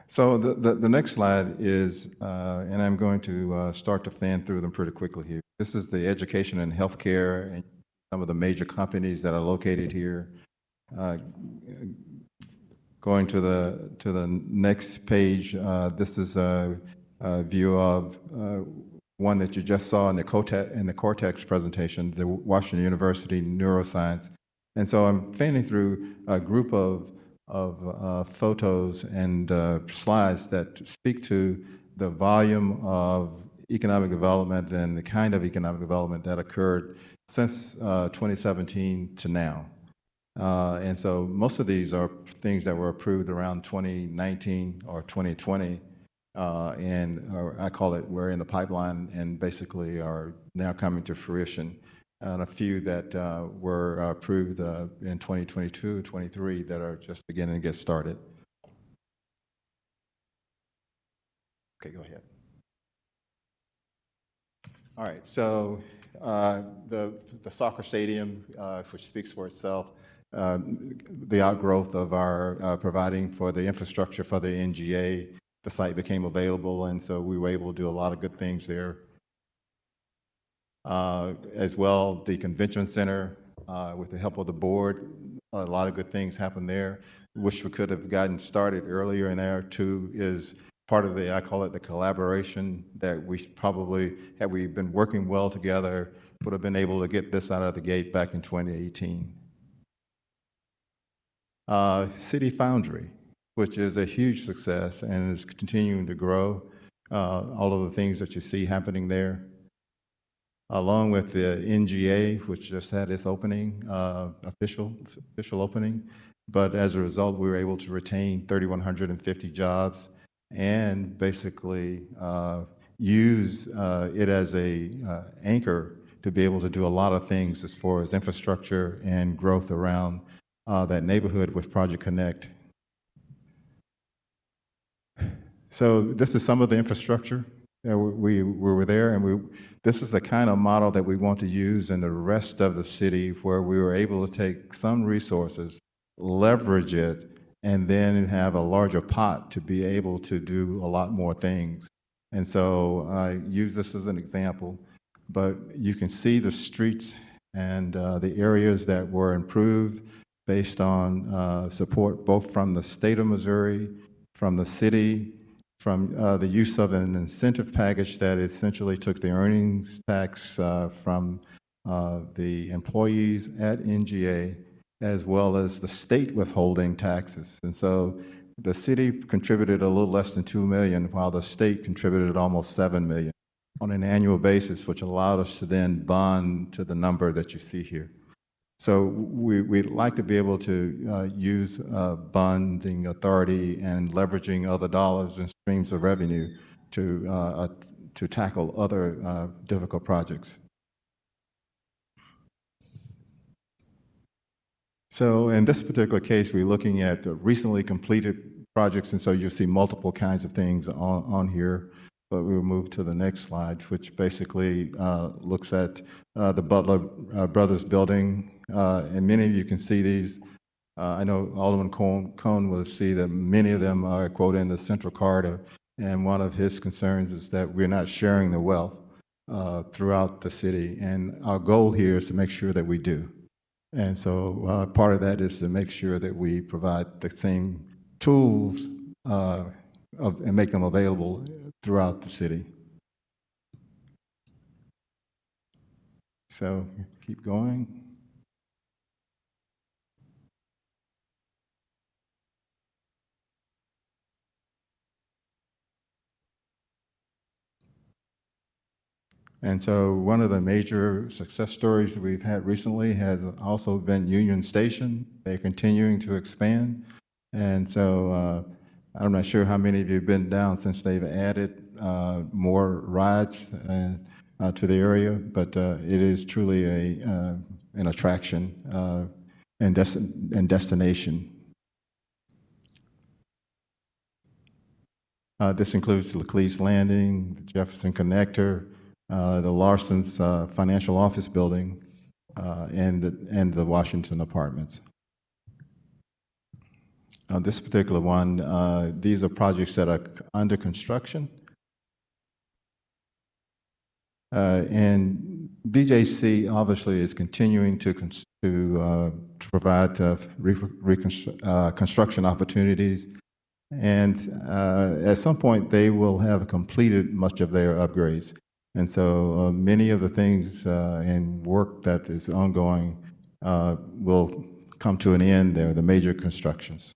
So the next slide is, and I'm going to start to fan through them pretty quickly here. This is the education and healthcare and some of the major companies that are located here. Going to the next page, this is a view of one that you just saw in the Cortex presentation, the Washington University Neuroscience. And so I'm fanning through a group of photos and slides that speak to the volume of economic development and the kind of economic development that occurred since 2017 to now. And so most of these are things that were approved around 2019 or 2020, and I call it we're in the pipeline and basically are now coming to fruition. And a few that were approved in 2022, 23 that are just beginning to get started. Okay, go ahead. All right, so the soccer stadium, which speaks for itself, the outgrowth of our providing for the infrastructure for the NGA, the site became available, and so we were able to do a lot of good things there. As well, the convention center, with the help of the board, a lot of good things happened there. Wish we could have gotten started earlier in there too, is part of the, I call it the collaboration that we probably, had we been working well together, would have been able to get this out of the gate back in 2018. City Foundry, which is a huge success and is continuing to grow. All of the things that you see happening there. Along with the NGA, which just had its opening, official opening, But as a result, we were able to retain 3,150 jobs and basically use it as a anchor to be able to do a lot of things as far as infrastructure and growth around that neighborhood with Project Connect. So this is some of the infrastructure. We were there, and this is the kind of model that we want to use in the rest of the city, where we were able to take some resources, leverage it, and then have a larger pot to be able to do a lot more things. And so I use this as an example, but you can see the streets and the areas that were improved based on support both from the state of Missouri, from the city, from the use of an incentive package that essentially took the earnings tax from the employees at NGA, as well as the state withholding taxes. And so the city contributed a little less than $2 million, while the state contributed almost $7 million on an annual basis, which allowed us to then bond to the number that you see here. So we'd like to be able to use bonding authority and leveraging other dollars and streams of revenue to tackle other difficult projects. So in this particular case, we're looking at recently completed projects, and so you'll see multiple kinds of things on here. But we'll move to the next slide, which basically looks at the Butler Brothers building. And many of you can see these. I know Alderman Cone will see that many of them are, quote, in the central corridor. And one of his concerns is that we're not sharing the wealth throughout the city. And our goal here is to make sure that we do. And so part of that is to make sure that we provide the same tools and make them available throughout the city. So keep going. And so one of the major success stories that we've had recently has also been Union Station. They're continuing to expand. And so I'm not sure how many of you have been down since they've added more rides to the area, but it is truly an attraction and destination. This includes the Laclede Landing, the Jefferson Connector, the Larson's financial office building, and the Washington Apartments. This particular one, these are projects that are under construction. And DJC obviously is continuing to provide construction opportunities. And at some point, they will have completed much of their upgrades. And so many of the things and work that is ongoing will come to an end there, the major constructions.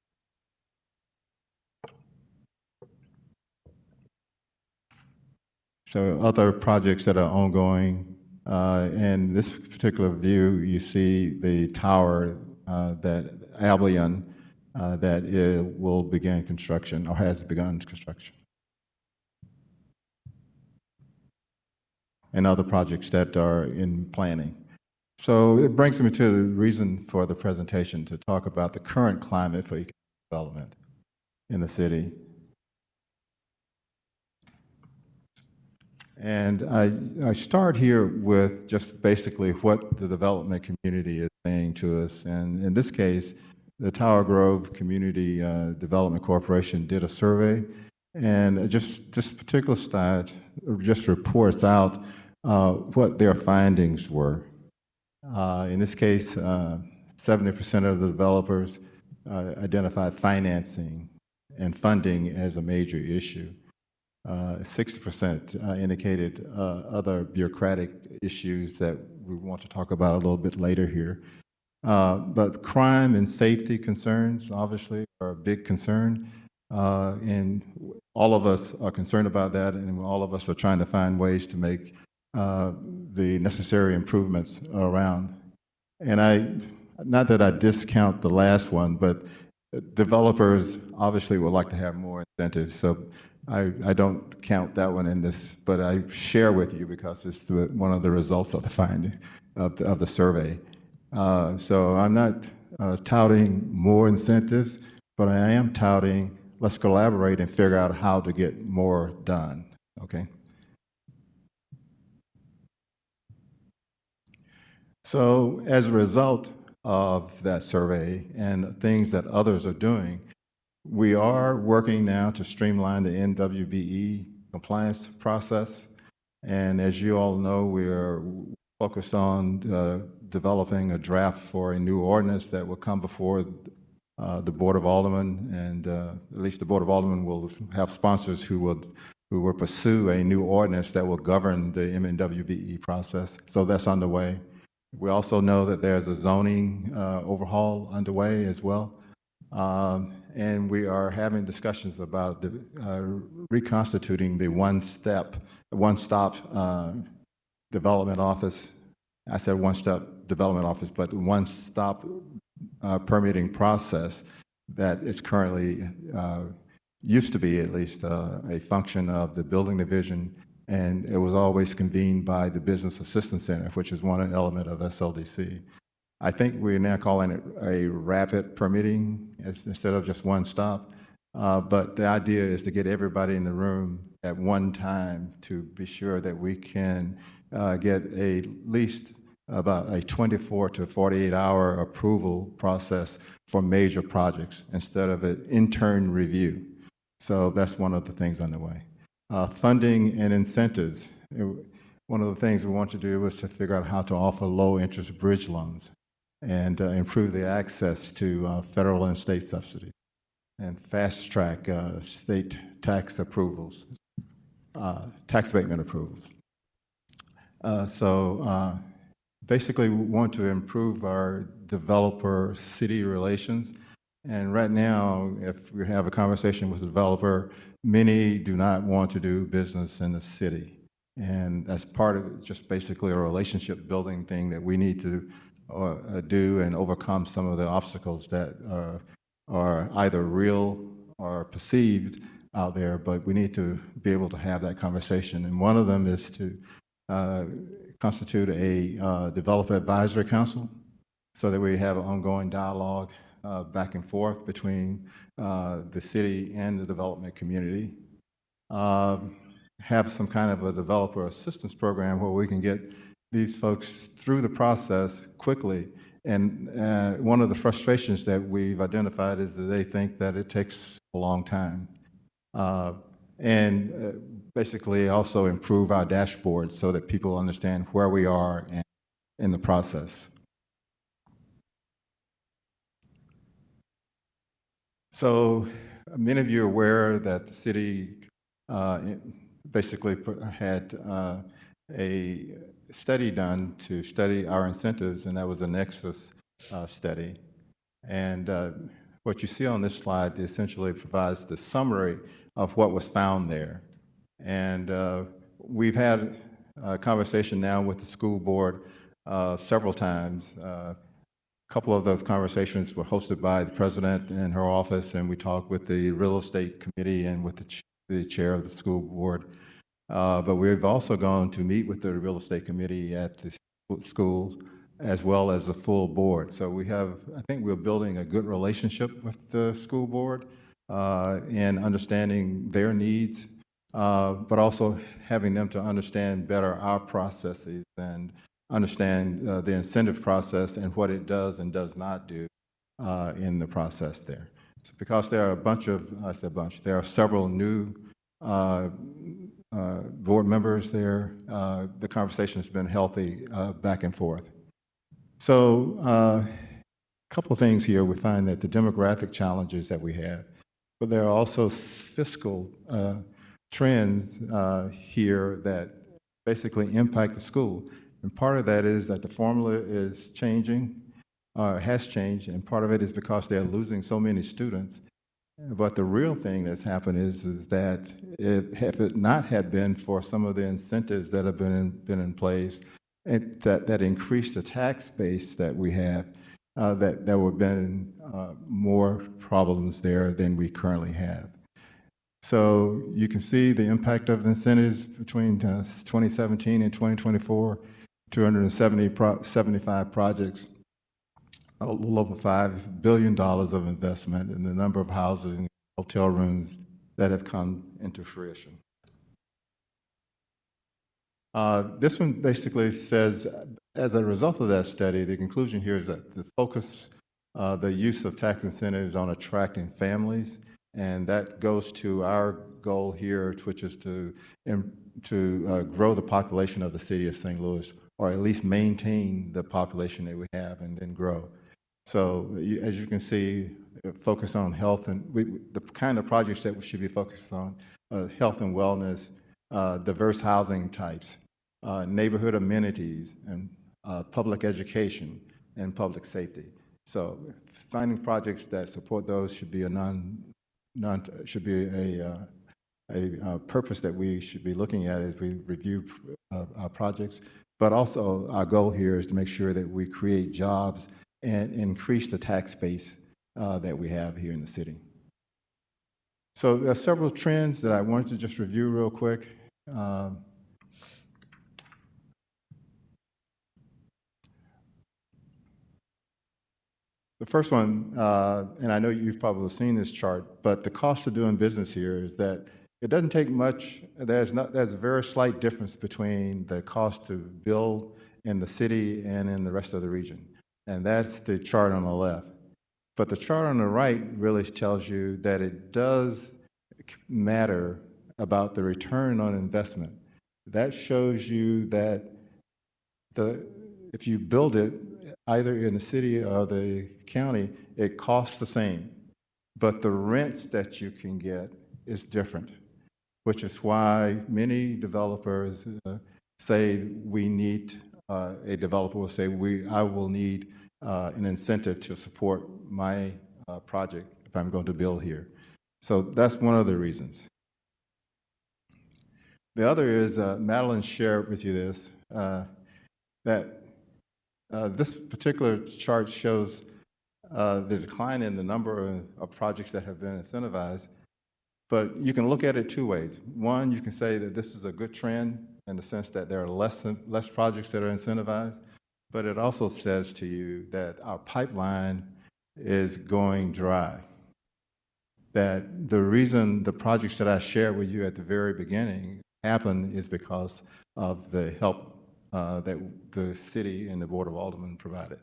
So other projects that are ongoing, in this particular view, you see the tower that Albion that will begin construction or has begun construction. And other projects that are in planning. So it brings me to the reason for the presentation, to talk about the current climate for economic development in the city. And I start here with just basically what the development community is saying to us. And in this case, the Tower Grove Community Development Corporation did a survey. And just this particular slide just reports out what their findings were. In this case, 70% of the developers identified financing and funding as a major issue. 60% indicated other bureaucratic issues that we want to talk about a little bit later here. But crime and safety concerns, obviously, are a big concern. And all of us are concerned about that, and all of us are trying to find ways to make the necessary improvements around. And not that I discount the last one, but developers obviously would like to have more incentives. So I don't count that one in this, but I share with you because it's one of the results of the finding of the survey. So I'm not touting more incentives, but I am touting let's collaborate and figure out how to get more done, okay? So as a result of that survey and things that others are doing, we are working now to streamline the NWBE compliance process. And as you all know, we are focused on developing a draft for a new ordinance that will come before the Board of Aldermen, and at least the Board of Aldermen will have sponsors who will pursue a new ordinance that will govern the MNWBE process. So that's underway. We also know that there's a zoning overhaul underway as well. And we are having discussions about reconstituting the one-stop development office. I said one-stop development office, but one-stop permitting process that is currently, used to be at least, a function of the building division, and it was always convened by the Business Assistance Center, which is one element of SLDC. I think we're now calling it a rapid permitting instead of just one stop. But the idea is to get everybody in the room at one time to be sure that we can get at least about a 24 to 48-hour approval process for major projects instead of an intern review. So that's one of the things underway. Funding and incentives. One of the things we want to do is to figure out how to offer low-interest bridge loans and improve the access to federal and state subsidies and fast-track state tax approvals, tax abatement approvals. Basically, we want to improve our developer-city relations. And right now, if we have a conversation with a developer, many do not want to do business in the city. And that's part of it, just basically a relationship building thing that we need to do and overcome some of the obstacles that are either real or perceived out there, but we need to be able to have that conversation. And one of them is to constitute a developer advisory council so that we have an ongoing dialogue back and forth between the city and the development community. Have some kind of a developer assistance program where we can get these folks through the process quickly. And one of the frustrations that we've identified is that they think that it takes a long time. Basically also improve our dashboard so that people understand where we are in the process. So many of you are aware that the city basically had a study done to study our incentives, and that was a Nexus study. And what you see on this slide essentially provides the summary of what was found there. And we've had a conversation now with the school board several times. A couple of those conversations were hosted by the president and her office, and we talked with the real estate committee and with the chair of the school board. But we've also gone to meet with the real estate committee at the school as well as the full board. So we have, I think we're building a good relationship with the school board in understanding their needs, but also having them to understand better our processes and understand the incentive process and what it does and does not do in the process there. So because there are a bunch of, I said bunch, there are several new board members there, the conversation has been healthy back and forth. So a couple of things here. We find that the demographic challenges that we have, but there are also fiscal trends here that basically impact the school. And part of that is that the formula is changing, has changed, and part of it is because they're losing so many students. But the real thing that's happened is that if it not had been for some of the incentives that have been in place, that increased the tax base that we have, that there would have been more problems there than we currently have. So you can see the impact of the incentives between 2017 and 2024, 275 projects, a little over $5 billion of investment in the number of housing, hotel rooms that have come into fruition. This one basically says, as a result of that study, the conclusion here is that the focus, the use of tax incentives on attracting families, and that goes to our goal here, which is to grow the population of the city of St. Louis, or at least maintain the population that we have and then grow. So as you can see, focus on health and the kind of projects that we should be focused on, health and wellness, diverse housing types, neighborhood amenities, and public education and public safety. So finding projects that support those should be a purpose that we should be looking at as we review our projects. But also our goal here is to make sure that we create jobs and increase the tax base that we have here in the city. So there are several trends that I wanted to just review real quick. The first one, and I know you've probably seen this chart, but the cost of doing business here is that it doesn't take much. There's a very slight difference between the cost to build in the city and in the rest of the region. And that's the chart on the left. But the chart on the right really tells you that it does matter about the return on investment. That shows you that if you build it, either in the city or the county, it costs the same. But the rents that you can get is different, which is why many developers say we need, a developer will say, I will need an incentive to support my project if I'm going to build here. So that's one of the reasons. The other is, Madeline shared with you this, that this particular chart shows the decline in the number of projects that have been incentivized, but you can look at it two ways. One, you can say that this is a good trend in the sense that there are less projects that are incentivized, but it also says to you that our pipeline is going dry. That the reason the projects that I shared with you at the very beginning happened is because of the help that the city and the Board of Aldermen provided.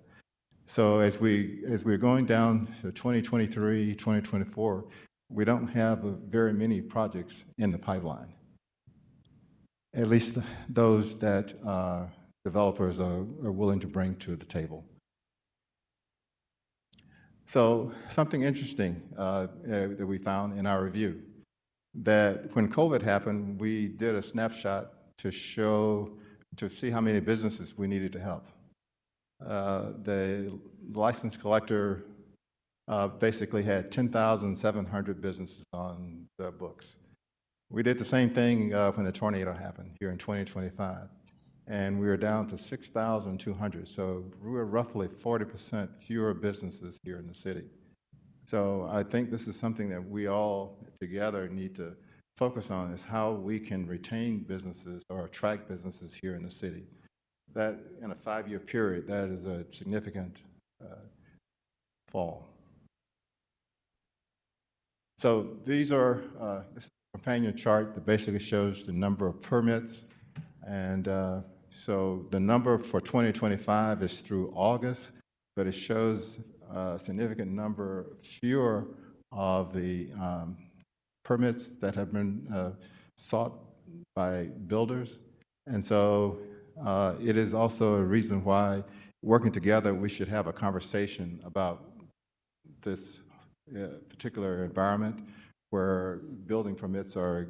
So as we're going down to 2023, 2024, we don't have very many projects in the pipeline. At least those that developers are willing to bring to the table. So something interesting that we found in our review, that when COVID happened, we did a snapshot to see how many businesses we needed to help. The license collector basically had 10,700 businesses on their books. We did the same thing when the tornado happened here in 2025, and we were down to 6,200. So we were roughly 40% fewer businesses here in the city. So I think this is something that we all together need to focus on, is how we can retain businesses or attract businesses here in the city. That in a 5-year period, that is a significant fall. So these are this is a companion chart that basically shows the number of permits. And so the number for 2025 is through August, but it shows a significant number fewer of the permits that have been sought by builders. And so it is also a reason why, working together, we should have a conversation about this particular environment where building permits are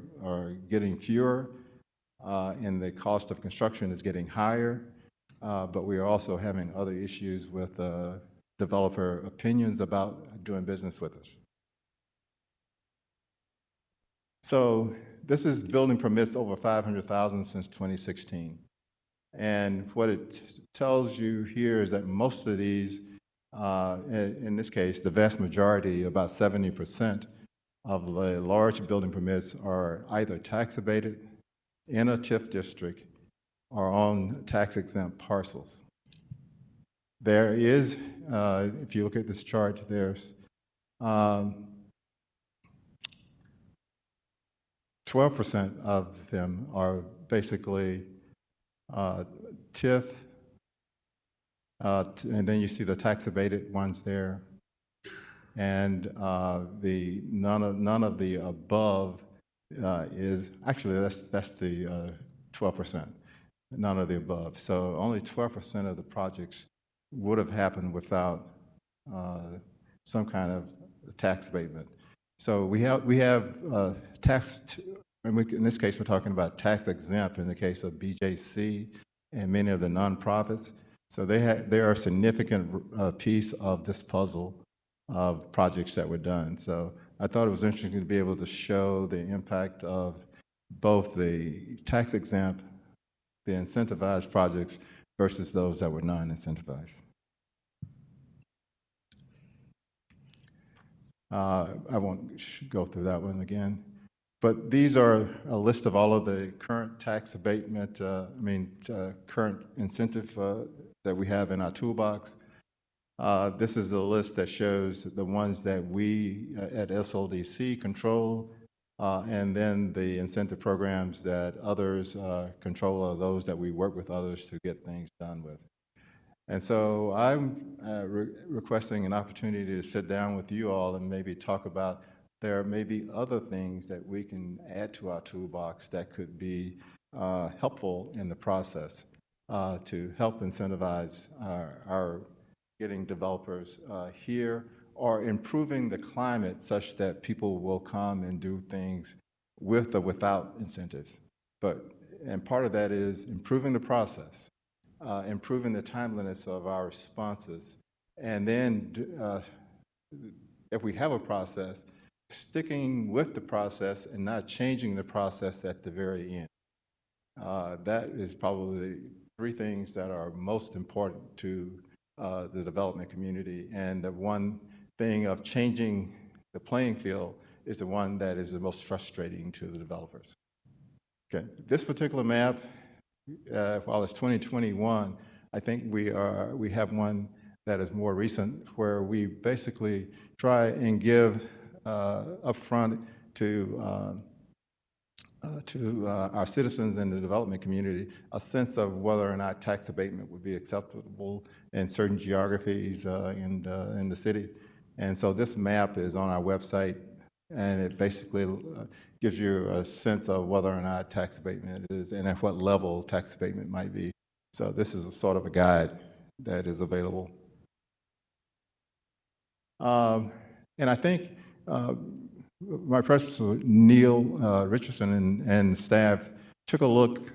getting fewer and the cost of construction is getting higher, but we are also having other issues with developer opinions about doing business with us. So this is building permits over 500,000 since 2016. And what it tells you here is that most of these In this case, the vast majority, about 70% of the large building permits are either tax abated in a TIF district or on tax exempt parcels. There is, if you look at this chart, there's 12% of them are basically TIF, and then you see the tax abated ones there, and the none of the above is actually that's the 12%, none of the above. So only 12% of the projects would have happened without some kind of tax abatement. So we have tax, in this case we're talking about tax exempt in the case of BJC and many of the nonprofits. So they are a significant piece of this puzzle of projects that were done. So I thought it was interesting to be able to show the impact of both the tax exempt, the incentivized projects versus those that were non-incentivized. I won't go through that one again, but these are a list of all of the current tax abatement, current incentive that we have in our toolbox. This is the list that shows the ones that we at SLDC control, and then the incentive programs that others control are those that we work with others to get things done with. And so I'm requesting an opportunity to sit down with you all and maybe talk about there may be other things that we can add to our toolbox that could be helpful in the process to help incentivize our getting developers here, or improving the climate such that people will come and do things with or without incentives. And part of that is improving the process, improving the timeliness of our responses, and then if we have a process, sticking with the process and not changing the process at the very end. That is probably three things that are most important to the development community, and the one thing of changing the playing field is the one that is the most frustrating to the developers. Okay, this particular map, while it's 2021, I think we have one that is more recent, where we basically try and give upfront to our citizens in the development community a sense of whether or not tax abatement would be acceptable in certain geographies in the city. And so this map is on our website, and it basically gives you a sense of whether or not tax abatement is and at what level tax abatement might be. So this is a sort of a guide that is available. And I think my predecessor, Neil Richardson, and staff took a look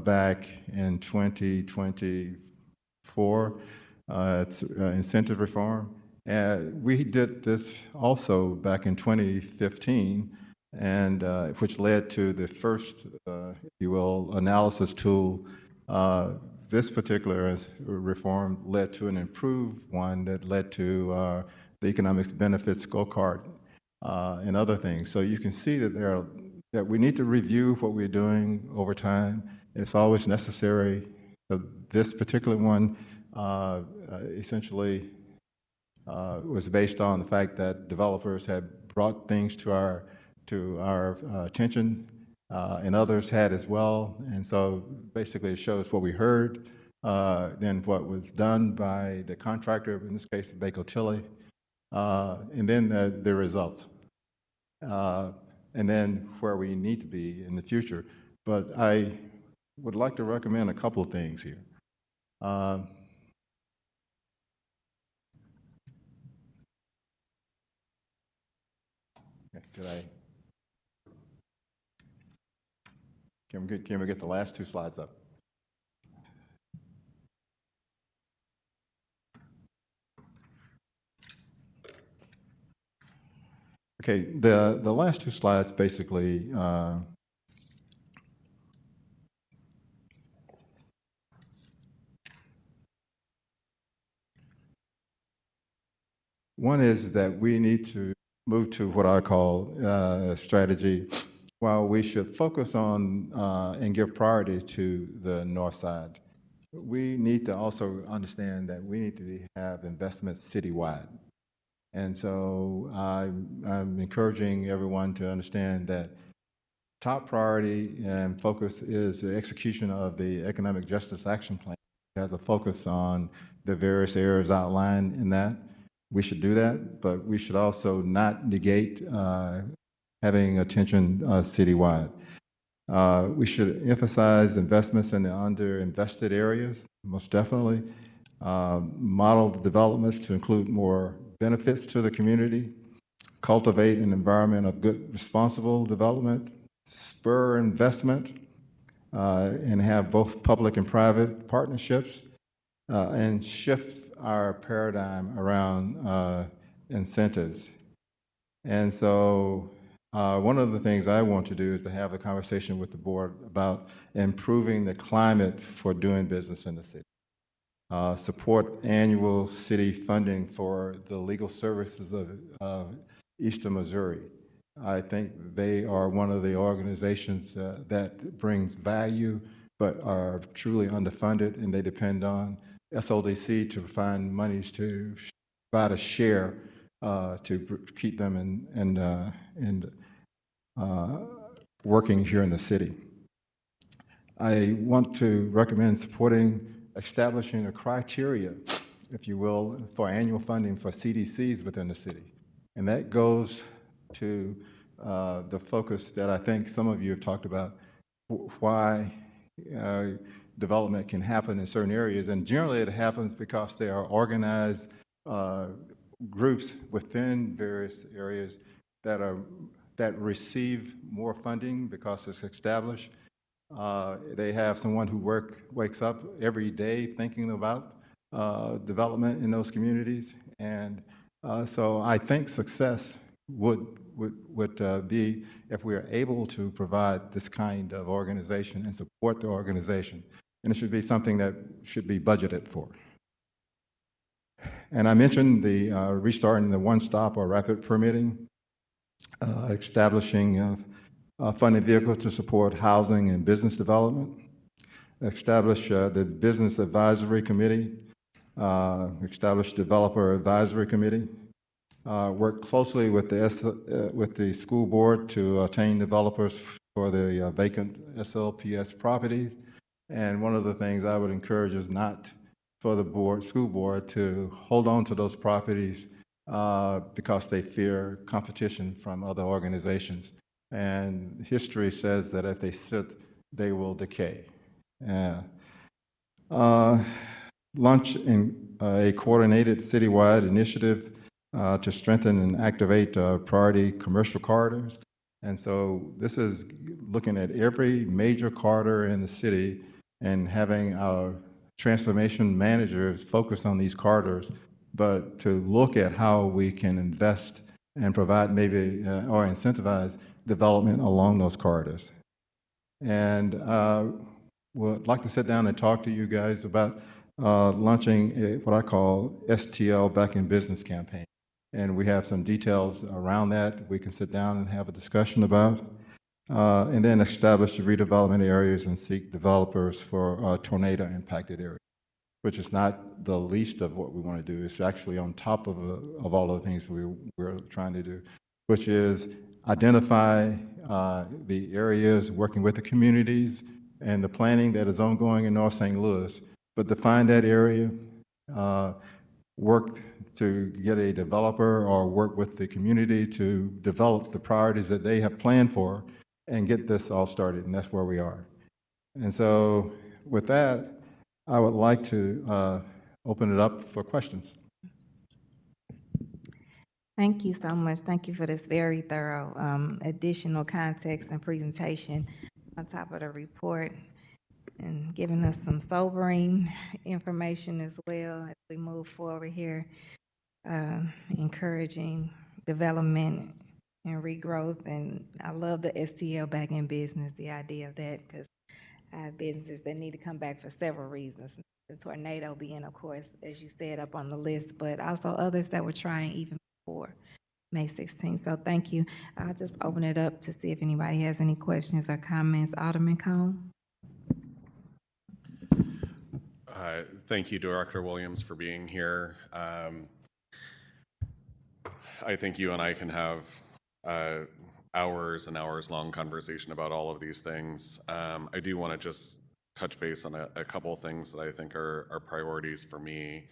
back in 2024 at incentive reform. And we did this also back in 2015, and which led to the first, if you will, analysis tool. This particular reform led to an improved one that led to the economics benefits scorecard and other things. So you can see that that we need to review what we're doing over time. It's always necessary. So this particular one essentially was based on the fact that developers had brought things to our attention, and others had as well. And so basically it shows what we heard, then what was done by the contractor, in this case Baker Tilly, and then the results, and then where we need to be in the future. But I would like to recommend a couple of things here. Can we get the last two slides up? Okay, the last two slides basically One is that we need to move to what I call a strategy, while we should focus on and give priority to the north side. We need to also understand that we need to have investments citywide. And so I'm encouraging everyone to understand that top priority and focus is the execution of the Economic Justice Action Plan. It has a focus on the various areas outlined in that. We should do that, but we should also not negate having attention citywide. We should emphasize investments in the underinvested areas, most definitely. Model developments to include more benefits to the community, cultivate an environment of good, responsible development, spur investment, and have both public and private partnerships, and shift our paradigm around incentives. And so one of the things I want to do is to have a conversation with the board about improving the climate for doing business in the city. Support annual city funding for the legal services of Eastern Missouri. I think they are one of the organizations that brings value, but are truly underfunded, and they depend on SLDC to find monies to provide a share to keep them in working here in the city. I want to recommend supporting establishing a criteria, if you will, for annual funding for CDCs within the city. And that goes to the focus that I think some of you have talked about, why development can happen in certain areas. And generally it happens because there are organized groups within various areas that receive more funding because it's established. They have someone who wakes up every day thinking about development in those communities. And so I think success would be if we are able to provide this kind of organization and support the organization. And it should be something that should be budgeted for. And I mentioned the restarting the one-stop or rapid permitting, establishing a funding vehicle to support housing and business development, establish the Business Advisory Committee, establish Developer Advisory Committee, work closely with the school board to obtain developers for the vacant SLPS properties. And one of the things I would encourage is not for the school board to hold on to those properties because they fear competition from other organizations. And history says that if they sit, they will decay. Launch a coordinated citywide initiative to strengthen and activate priority commercial corridors. And so this is looking at every major corridor in the city and having our transformation managers focus on these corridors, but to look at how we can invest and provide maybe or incentivize development along those corridors. And would like to sit down and talk to you guys about launching what I call STL Back in Business campaign. And we have some details around that we can sit down and have a discussion about. And then establish the redevelopment areas and seek developers for tornado impacted areas, which is not the least of what we want to do. It's actually on top of all of the things we're trying to do, which is identify the areas, working with the communities and the planning that is ongoing in North St. Louis, but define that area, work to get a developer or work with the community to develop the priorities that they have planned for and get this all started, and that's where we are. And so with that, I would like to open it up for questions. Thank you so much. Thank you for this very thorough additional context and presentation on top of the report, and giving us some sobering information as well as we move forward here, encouraging development and regrowth. And I love the STL back in business, the idea of that, because I have businesses that need to come back for several reasons, the tornado being, of course, as you said, up on the list, but also others that were trying even before May 16th. So thank you. I'll just open it up to see if anybody has any questions or comments. Alderman Cone? Thank you, Director Williams, for being here. I think you and I can have hours and hours long conversation about all of these things. I do want to just touch base on a couple of things that I think are priorities for me.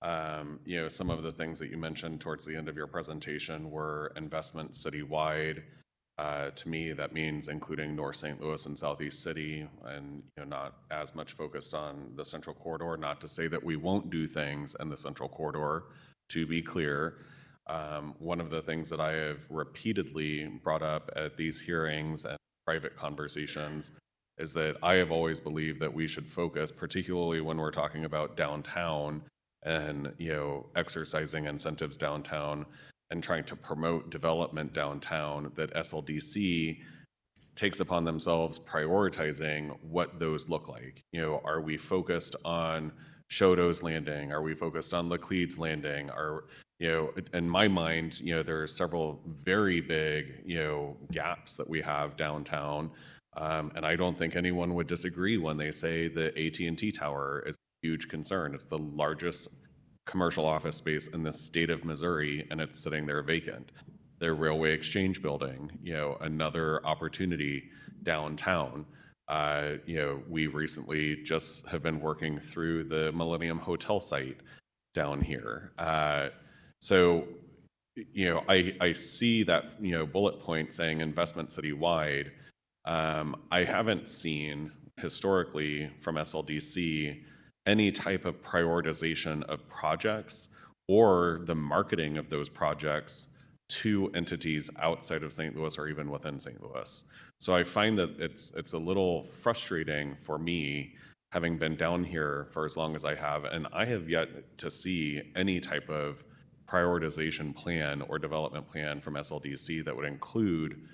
Some of the things that you mentioned towards the end of your presentation were investments citywide. To me, that means including North St. Louis and Southeast City, and not as much focused on the Central Corridor. Not to say that we won't do things in the Central Corridor, to be clear. One of the things that I have repeatedly brought up at these hearings and private conversations is that I have always believed that we should focus, particularly when we're talking about downtown and exercising incentives downtown and trying to promote development downtown, that SLDC takes upon themselves prioritizing what those look like. Are we focused on Shoto's Landing? Are we focused on Laclede's Landing? In my mind, there are several very big, gaps that we have downtown. And I don't think anyone would disagree when they say the AT&T Tower is a huge concern. It's the largest commercial office space in the state of Missouri, and it's sitting there vacant. The Railway Exchange Building, another opportunity downtown. We recently just have been working through the Millennium Hotel site down here. So I see that, bullet point saying investment citywide. I haven't seen historically from SLDC any type of prioritization of projects or the marketing of those projects to entities outside of St. Louis or even within St. Louis. So I find that it's a little frustrating for me, having been down here for as long as I have, and I have yet to see any type of prioritization plan or development plan from SLDC that would include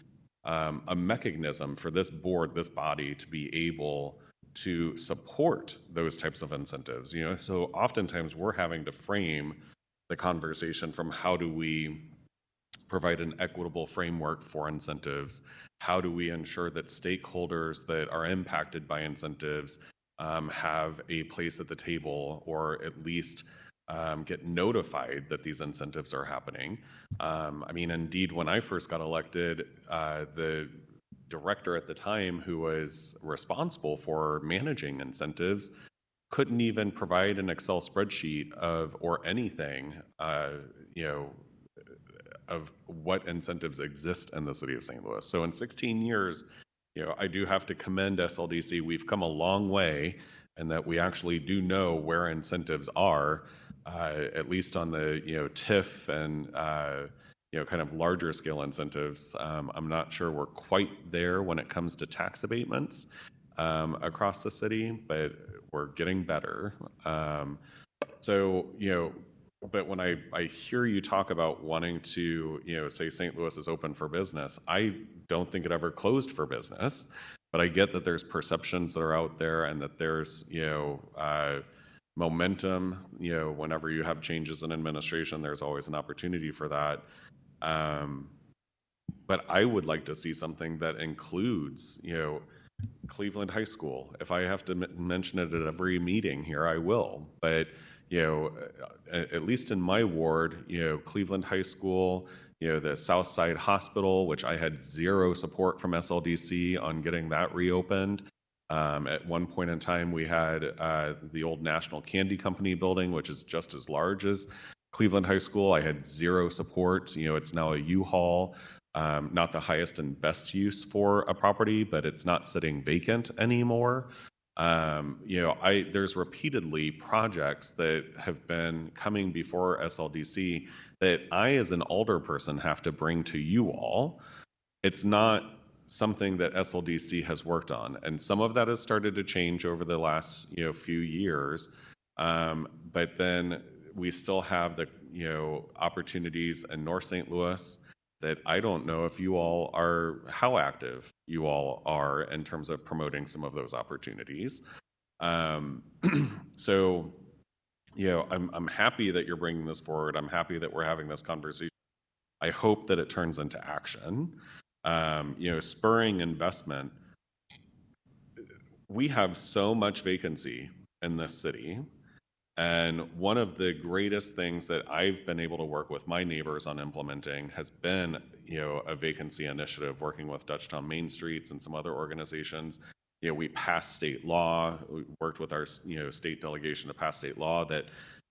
a mechanism for this board, this body, to be able to support those types of incentives. So oftentimes we're having to frame the conversation from how do we provide an equitable framework for incentives? How do we ensure that stakeholders that are impacted by incentives have a place at the table, or at least get notified that these incentives are happening? Indeed, when I first got elected, the director at the time who was responsible for managing incentives couldn't even provide an Excel spreadsheet or anything, of what incentives exist in the city of St. Louis. So in 16 years, I do have to commend SLDC. We've come a long way, and that we actually do know where incentives are, at least on the TIF and kind of larger scale incentives. I'm not sure we're quite there when it comes to tax abatements across the city, but we're getting better. But when I hear you talk about wanting to, say St. Louis is open for business, I don't think it ever closed for business, but I get that there's perceptions that are out there, and that there's, momentum. Whenever you have changes in administration, there's always an opportunity for that. But I would like to see something that includes, Cleveland High School. If I have to mention it at every meeting here, I will. But at least in my ward, Cleveland High School, the South Side Hospital, which I had zero support from SLDC on getting that reopened. At one point in time, we had the old National Candy Company building, which is just as large as Cleveland High School. I had zero support. It's now a U-Haul, not the highest and best use for a property, but it's not sitting vacant anymore. There's repeatedly projects that have been coming before SLDC that I, as an alderperson, have to bring to you all. It's not something that SLDC has worked on, and some of that has started to change over the last few years. But then we still have the opportunities in North St. Louis that I don't know if you all are, how active you all are in terms of promoting some of those opportunities. So, you know, I'm happy that you're bringing this forward. I'm happy that we're having this conversation. I hope that it turns into action. You know, spurring investment. We have so much vacancy in this city. And one of the greatest things that I've been able to work with my neighbors on implementing has been, you know, a vacancy initiative, working with Dutchtown Main Streets and some other organizations. You know, we passed state law, we worked with our, you know, state delegation to pass state law that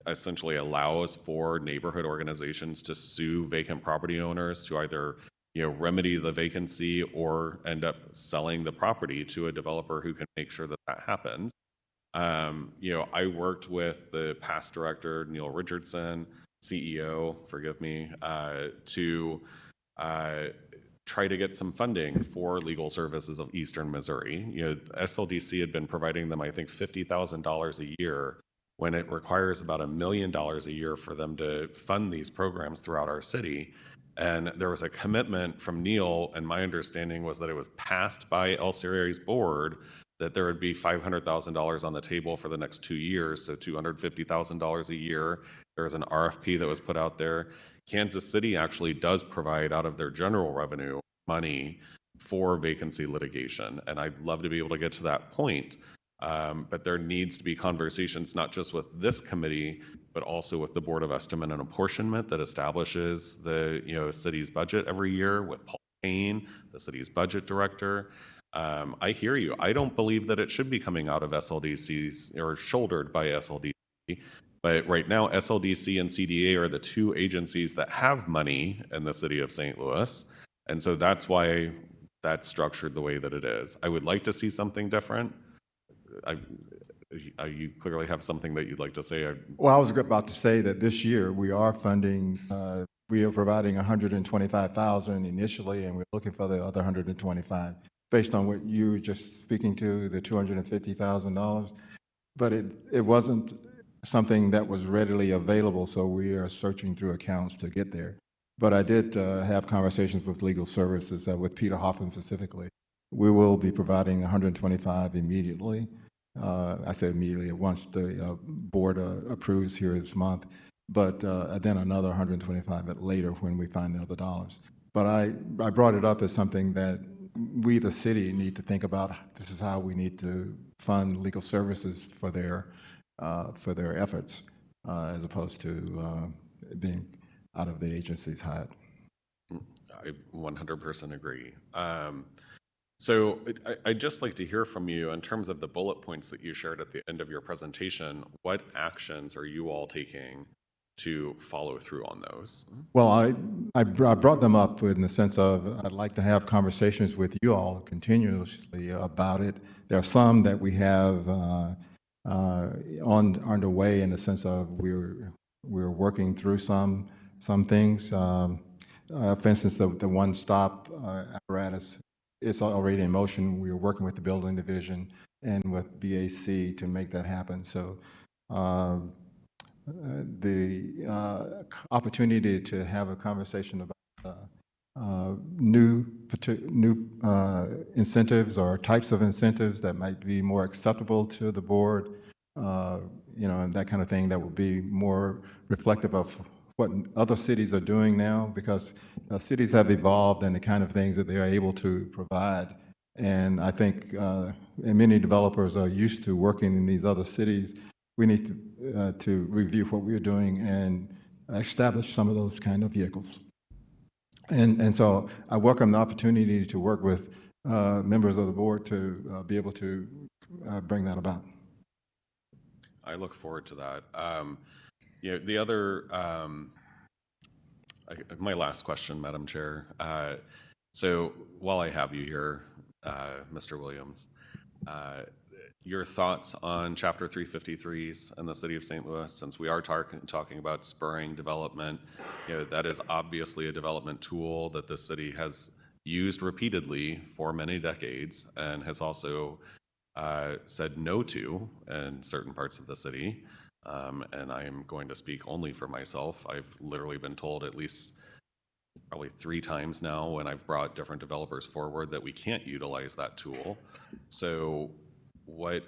essentially allows for neighborhood organizations to sue vacant property owners to either, you know, remedy the vacancy or end up selling the property to a developer who can make sure that that happens. You know, I worked with the past director, Neil Richardson, CEO, forgive me, to try to get some funding for legal services of Eastern Missouri. You know, SLDC had been providing them, I think, $50,000 a year when it requires about $1 million a year for them to fund these programs throughout our city. And there was a commitment from Neil, and my understanding was that it was passed by El Cerre's board that there would be $500,000 on the table for the next 2 years, so $250,000 a year. There was an RFP that was put out there. Kansas City actually does provide out of their general revenue money for vacancy litigation, and I'd love to be able to get to that point. But there needs to be conversations not just with this committee, but also with the Board of Estimate and Apportionment that establishes the, you know, city's budget every year, with Paul Payne, the city's budget director. I hear you. I don't believe that it should be coming out of SLDC's or shouldered by SLDC. But right now, SLDC and CDA are the two agencies that have money in the city of St. Louis. And so that's why that's structured the way that it is. I would like to see something different. You clearly have something that you'd like to say. Well, I was about to say that this year we are funding, we are providing $125,000 initially, and we're looking for the other 125 based on what you were just speaking to, the $250,000. But it wasn't something that was readily available, so we are searching through accounts to get there. But I did have conversations with legal services, with Peter Hoffman specifically. We will be providing 125 immediately. I say immediately once the board approves here this month, but then another 125 later when we find the other dollars. But I brought it up as something that we, the city, need to think about. This is how we need to fund legal services for their efforts, as opposed to being out of the agency's hat. I 100% agree. So I'd just like to hear from you in terms of the bullet points that you shared at the end of your presentation. What actions are you all taking to follow through on those? Well, I brought them up in the sense of I'd like to have conversations with you all continuously about it. There are some that we have underway in the sense of we're working through some things. For instance, the one-stop apparatus is already in motion. We are working with the building division and with BAC to make that happen. So the opportunity to have a conversation about new incentives or types of incentives that might be more acceptable to the board, you know, and that kind of thing that will be more reflective of what other cities are doing now, because cities have evolved and the kind of things that they are able to provide. And I think and many developers are used to working in these other cities. We need to review what we are doing and establish some of those kind of vehicles. And so I welcome the opportunity to work with members of the board to be able to bring that about. I look forward to that. You know, the other, my last question, Madam Chair. So while I have you here, Mr. Williams, your thoughts on Chapter 353s in the city of St. Louis, since we are talking about spurring development. You know, that is obviously a development tool that the city has used repeatedly for many decades and has also said no to in certain parts of the city. And I am going to speak only for myself. I've literally been told at least probably 3 times now when I've brought different developers forward that we can't utilize that tool. So where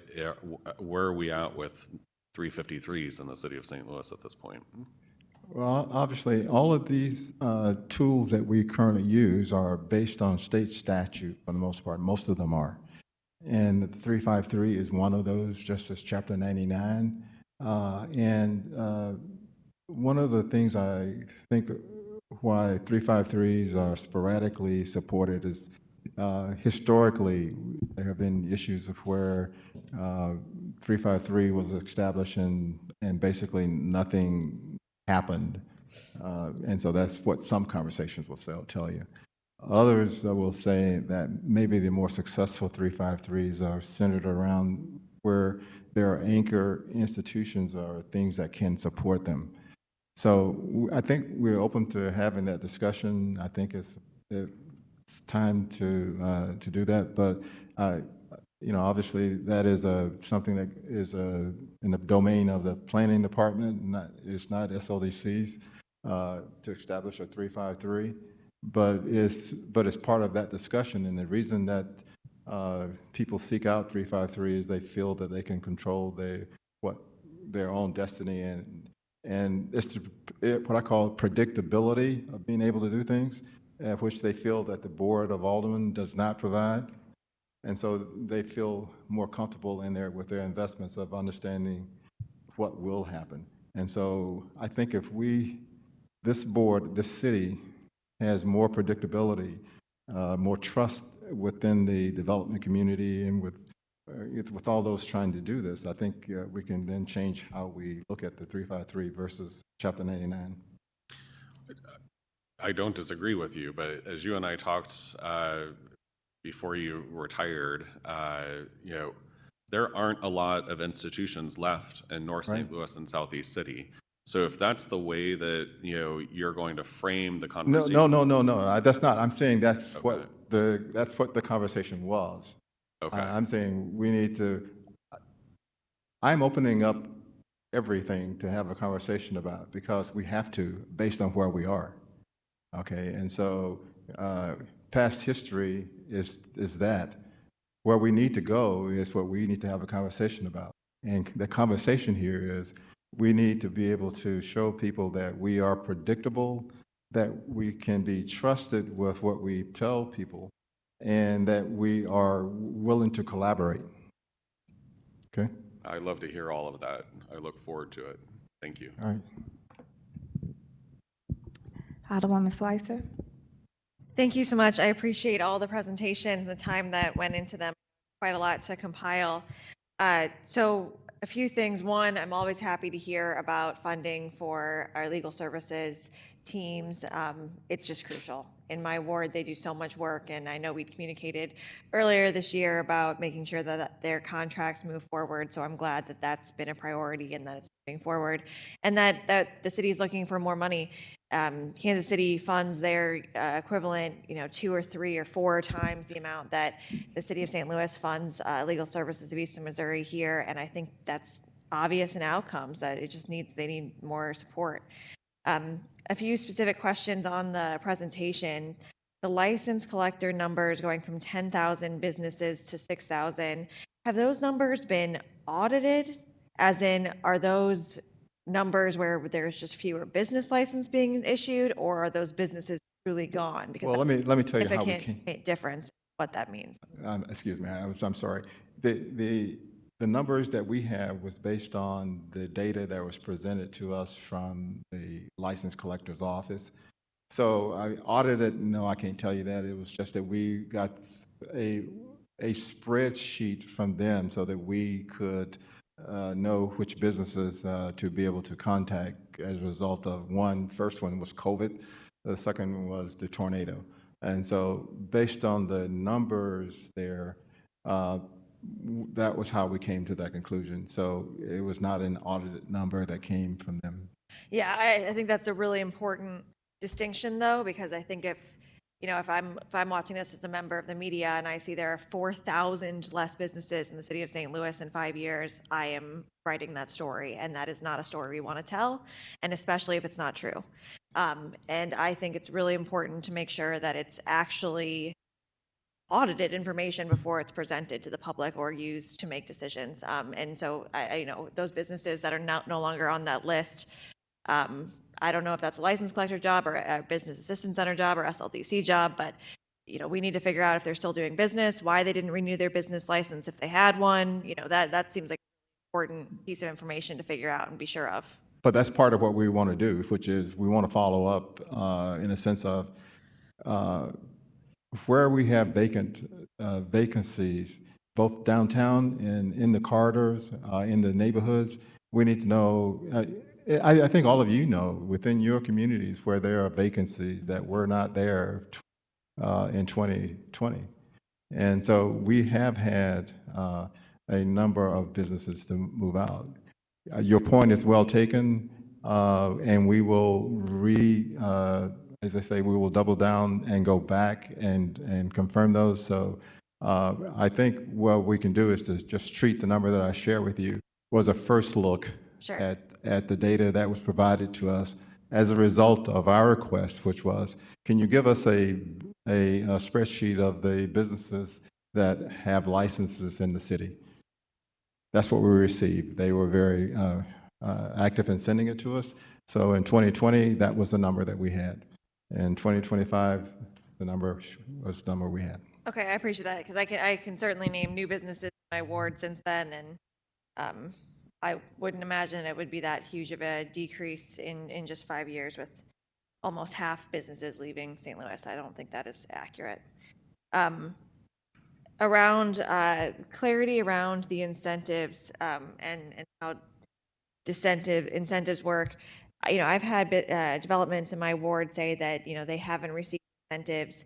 are we at with 353s in the city of St. Louis at this point? Well, obviously, all of these tools that we currently use are based on state statute for the most part. Most of them are. And the 353 is one of those, just as Chapter 99. One of the things I think why 353s are sporadically supported is historically there have been issues of where 353 was established and basically nothing happened. And so that's what some conversations will tell you. Others will say that maybe the more successful 353s are centered around where there are anchor institutions or things that can support them. So I think we're open to having that discussion. I think it's time to do that. But obviously that is something that is in the domain of the planning department. It's not SLDC's to establish a 353, but it's part of that discussion. And the reason that people seek out 353 is they feel that they can control their own destiny, and it's what I call predictability of being able to do things, which they feel that the Board of Aldermen does not provide. And so they feel more comfortable with their investments of understanding what will happen. And so I think if this board, this city, has more predictability, more trust within the development community and with all those trying to do this, I think we can then change how we look at the 353 versus Chapter 99. I don't disagree with you, but as you and I talked before you retired, there aren't a lot of institutions left in North St. Louis and Southeast City. So if that's the way that you're going to frame the conversation, no, that's not. I'm saying that's what the conversation was. Okay. I'm saying we need to. I'm opening up everything to have a conversation about because we have to, based on where we are. Okay, and so past history is that. Where we need to go is what we need to have a conversation about. And the conversation here is we need to be able to show people that we are predictable, that we can be trusted with what we tell people, and that we are willing to collaborate. Okay? I love to hear all of that. I look forward to it. Thank you. All right. Alderwoman Slicer. Thank you so much. I appreciate all the presentations and the time that went into them. Quite a lot to compile. So a few things. One, I'm always happy to hear about funding for our legal services teams. It's just crucial. In my ward, they do so much work, and I know we communicated earlier this year about making sure that their contracts move forward. So I'm glad that that's been a priority and that it's moving forward, and that the city is looking for more money. Kansas City funds their equivalent, 2 or 3 or 4 times the amount that the city of St. Louis funds legal services of Eastern Missouri here, and I think that's obvious in outcomes that they need more support. A few specific questions on the presentation. The license collector numbers going from 10,000 businesses to 6,000. Have those numbers been audited? As in, are those numbers where there's just fewer business licenses being issued, or are those businesses truly gone? Because well, let me tell you how we can difference what that means. Excuse me, I'm sorry. The numbers that we have was based on the data that was presented to us from the license collector's office. So I audited, no, I can't tell you that. It was just that we got a spreadsheet from them so that we could know which businesses to be able to contact as a result of first one was COVID, the second one was the tornado. And so based on the numbers there, that was how we came to that conclusion. So it was not an audited number that came from them. Yeah, I think that's a really important distinction, though, because I think if I'm watching this as a member of the media and I see there are 4,000 less businesses in the city of St. Louis in 5 years, I am writing that story, and that is not a story we want to tell, and especially if it's not true. And I think it's really important to make sure that it's actually audited information before it's presented to the public or used to make decisions. And so those businesses that are no longer on that list, I don't know if that's a license collector job or a business assistance center job or SLDC job, but we need to figure out if they're still doing business, why they didn't renew their business license if they had one. That seems like an important piece of information to figure out and be sure of. But that's part of what we want to do, which is we want to follow up in a sense of where we have vacancies, both downtown and in the corridors, in the neighborhoods. We need to know, I think all of you know, within your communities where there are vacancies that were not there in 2020. And so we have had a number of businesses to move out. Your point is well taken, and we will as I say, we will double down and go back and confirm those. So I think what we can do is to just treat the number that I share with you was a first look at the data that was provided to us as a result of our request, which was, can you give us a spreadsheet of the businesses that have licenses in the city? That's what we received. They were very active in sending it to us. So in 2020, that was the number that we had. In 2025, the number was the number we had. Okay, I appreciate that, because I can certainly name new businesses in my ward since then, and I wouldn't imagine it would be that huge of a decrease in just 5 years with almost half businesses leaving St. Louis. I don't think that is accurate. Around clarity around the incentives and how incentives work. I've had developments in my ward say that they haven't received incentives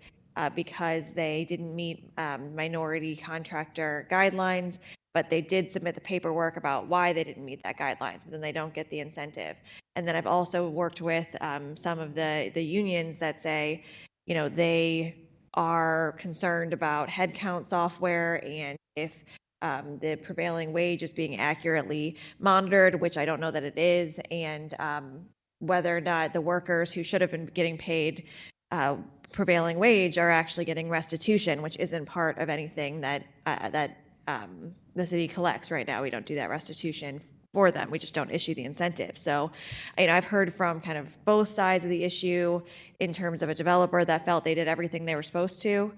because they didn't meet minority contractor guidelines, but they did submit the paperwork about why they didn't meet that guidelines, but then they don't get the incentive. And then I've also worked with some of the unions that say, they are concerned about headcount software and if the prevailing wage is being accurately monitored, which I don't know that it is, and whether or not the workers who should have been getting paid prevailing wage are actually getting restitution, which isn't part of anything that the city collects right now. We don't do that restitution for them. We just don't issue the incentive. So, I've heard from kind of both sides of the issue in terms of a developer that felt they did everything they were supposed to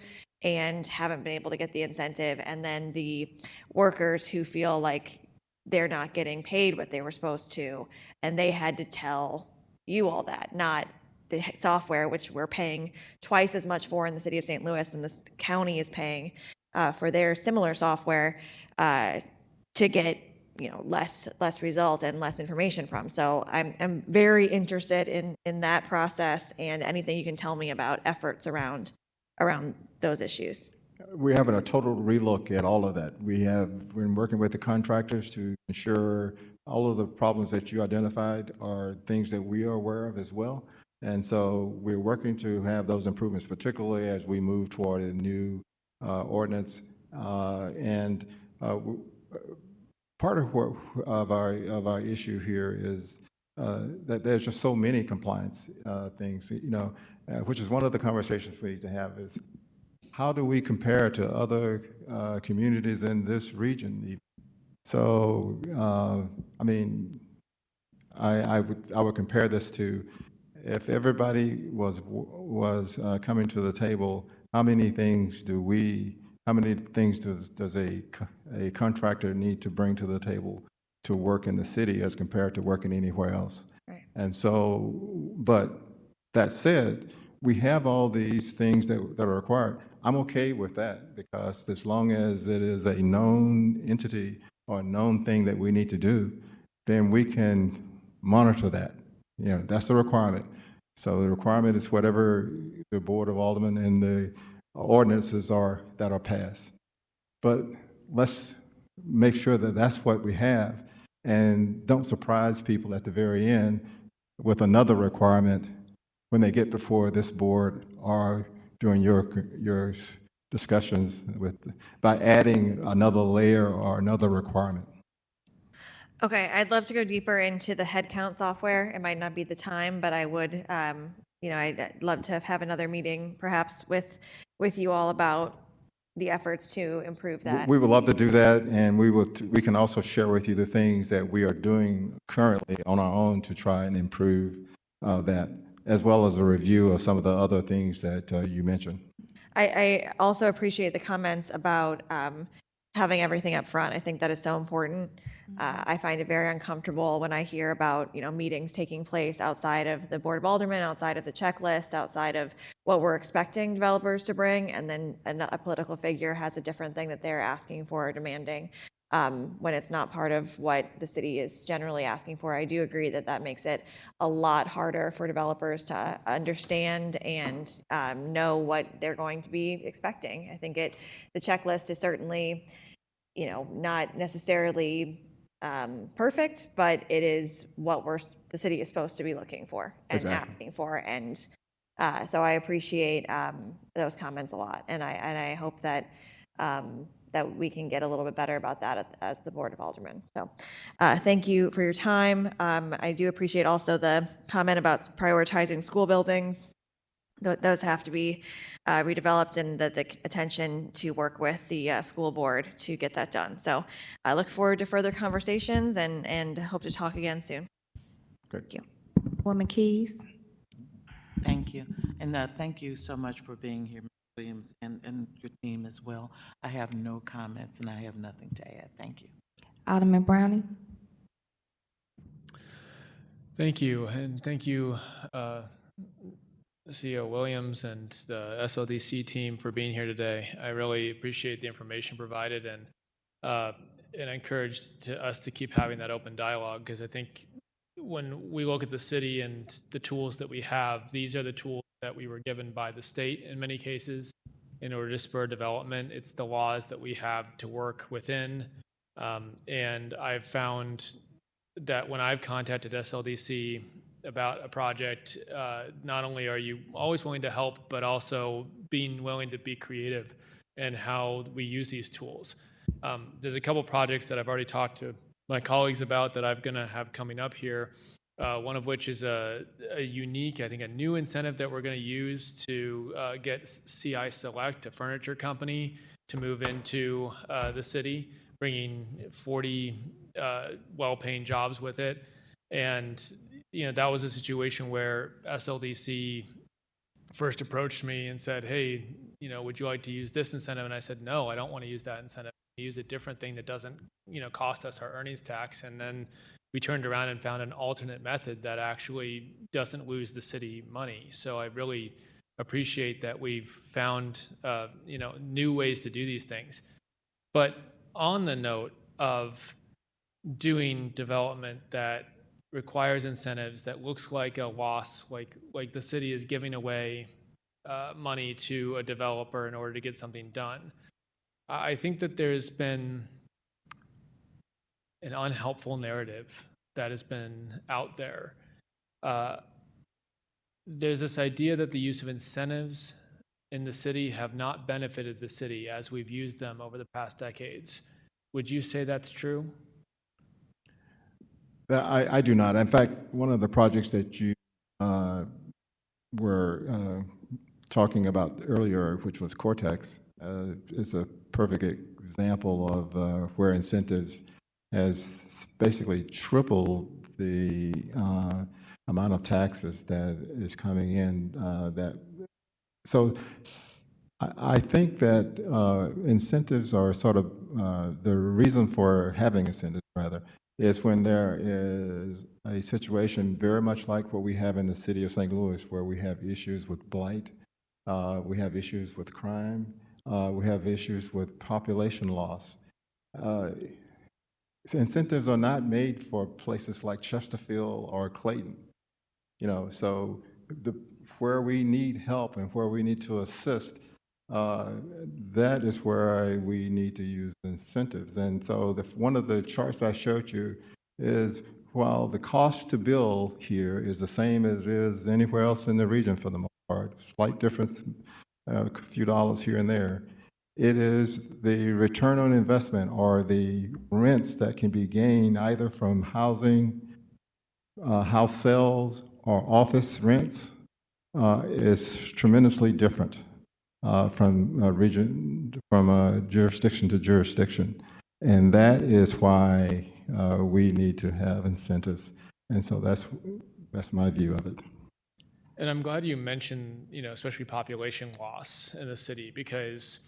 and haven't been able to get the incentive, and then the workers who feel like they're not getting paid what they were supposed to, and they had to tell you all that, not the software, which we're paying twice as much for in the city of St. Louis, and this county is paying for their similar software to get less result and less information from. So I'm very interested in that process and anything you can tell me about efforts around those issues. We're having a total relook at all of that. We have been working with the contractors to ensure all of the problems that you identified are things that we are aware of as well. And so we're working to have those improvements, particularly as we move toward a new ordinance. Part of our issue here is that there's just so many compliance things, which is one of the conversations we need to have is how do we compare to other communities in this region? So, I would compare this to if everybody was coming to the table, how many things does a contractor need to bring to the table to work in the city as compared to working anywhere else? Right. And so, but that said, we have all these things that are required. I'm okay with that because as long as it is a known entity or a known thing that we need to do, then we can monitor that. That's the requirement. So the requirement is whatever the Board of Aldermen and the ordinances are that are passed. But let's make sure that that's what we have and don't surprise people at the very end with another requirement when they get before this board or during your discussions by adding another layer or another requirement. Okay, I'd love to go deeper into the headcount software. It might not be the time, but I would, I'd love to have another meeting perhaps with you all about the efforts to improve that. We would love to do that, and we can also share with you the things that we are doing currently on our own to try and improve that, as well as a review of some of the other things that you mentioned. I also appreciate the comments about having everything up front. I think that is so important. I find it very uncomfortable when I hear about, meetings taking place outside of the Board of Aldermen, outside of the checklist, outside of what we're expecting developers to bring, and then a political figure has a different thing that they're asking for or demanding when it's not part of what the city is generally asking for. I do agree that that makes it a lot harder for developers to understand and know what they're going to be expecting. I think the checklist is certainly, not necessarily perfect, but it is what the city is supposed to be looking for and asking for. And so I appreciate those comments a lot. And I hope that that we can get a little bit better about that as the Board of Aldermen. So thank you for your time. I do appreciate also the comment about prioritizing school buildings. Those have to be redeveloped, and the attention to work with the school board to get that done. So I look forward to further conversations and hope to talk again soon. Great. Thank you. Woman Keys. Thank you. And thank you so much for being here, Ms. Williams, and your team as well. I have no comments and I have nothing to add. Thank you. Alderman Browning. Thank you. And thank you, CEO Williams and the SLDC team for being here today. I really appreciate the information provided and encourage us to keep having that open dialogue, because I think when we look at the city and the tools that we have, these are the tools that we were given by the state in many cases in order to spur development. It's the laws that we have to work within. And I've found that when I've contacted SLDC about a project, not only are you always willing to help, but also being willing to be creative in how we use these tools. There's a couple projects that I've already talked to my colleagues about that I'm going to have coming up here, one of which is a unique, I think a new incentive that we're going to use to get CI Select, a furniture company, to move into the city, bringing 40 well-paying jobs with it. And that was a situation where SLDC first approached me and said, hey, would you like to use this incentive? And I said, no, I don't want to use that incentive. Use a different thing that doesn't, cost us our earnings tax. And then we turned around and found an alternate method that actually doesn't lose the city money. So I really appreciate that we've found, new ways to do these things. But on the note of doing development that requires incentives, that looks like a loss, like the city is giving away money to a developer in order to get something done. I think that there's been an unhelpful narrative that has been out there. There's this idea that the use of incentives in the city have not benefited the city as we've used them over the past decades. Would you say that's true? I do not. In fact, one of the projects that you were talking about earlier, which was Cortex, is a perfect example of where incentives has basically tripled the amount of taxes that is coming in. So I think that incentives are sort of the reason for having incentives, rather, is when there is a situation very much like what we have in the city of St. Louis, where we have issues with blight, we have issues with crime, we have issues with population loss. Incentives are not made for places like Chesterfield or Clayton, so where we need help and where we need to assist, that is where we need to use incentives. And so one of the charts I showed you is, while the cost to build here is the same as it is anywhere else in the region for the most part, slight difference, a few dollars here and there, it is the return on investment or the rents that can be gained either from housing, house sales, or office rents is tremendously different. from jurisdiction to jurisdiction. And that is why we need to have incentives. And so that's my view of it. And I'm glad you mentioned, especially population loss in the city, because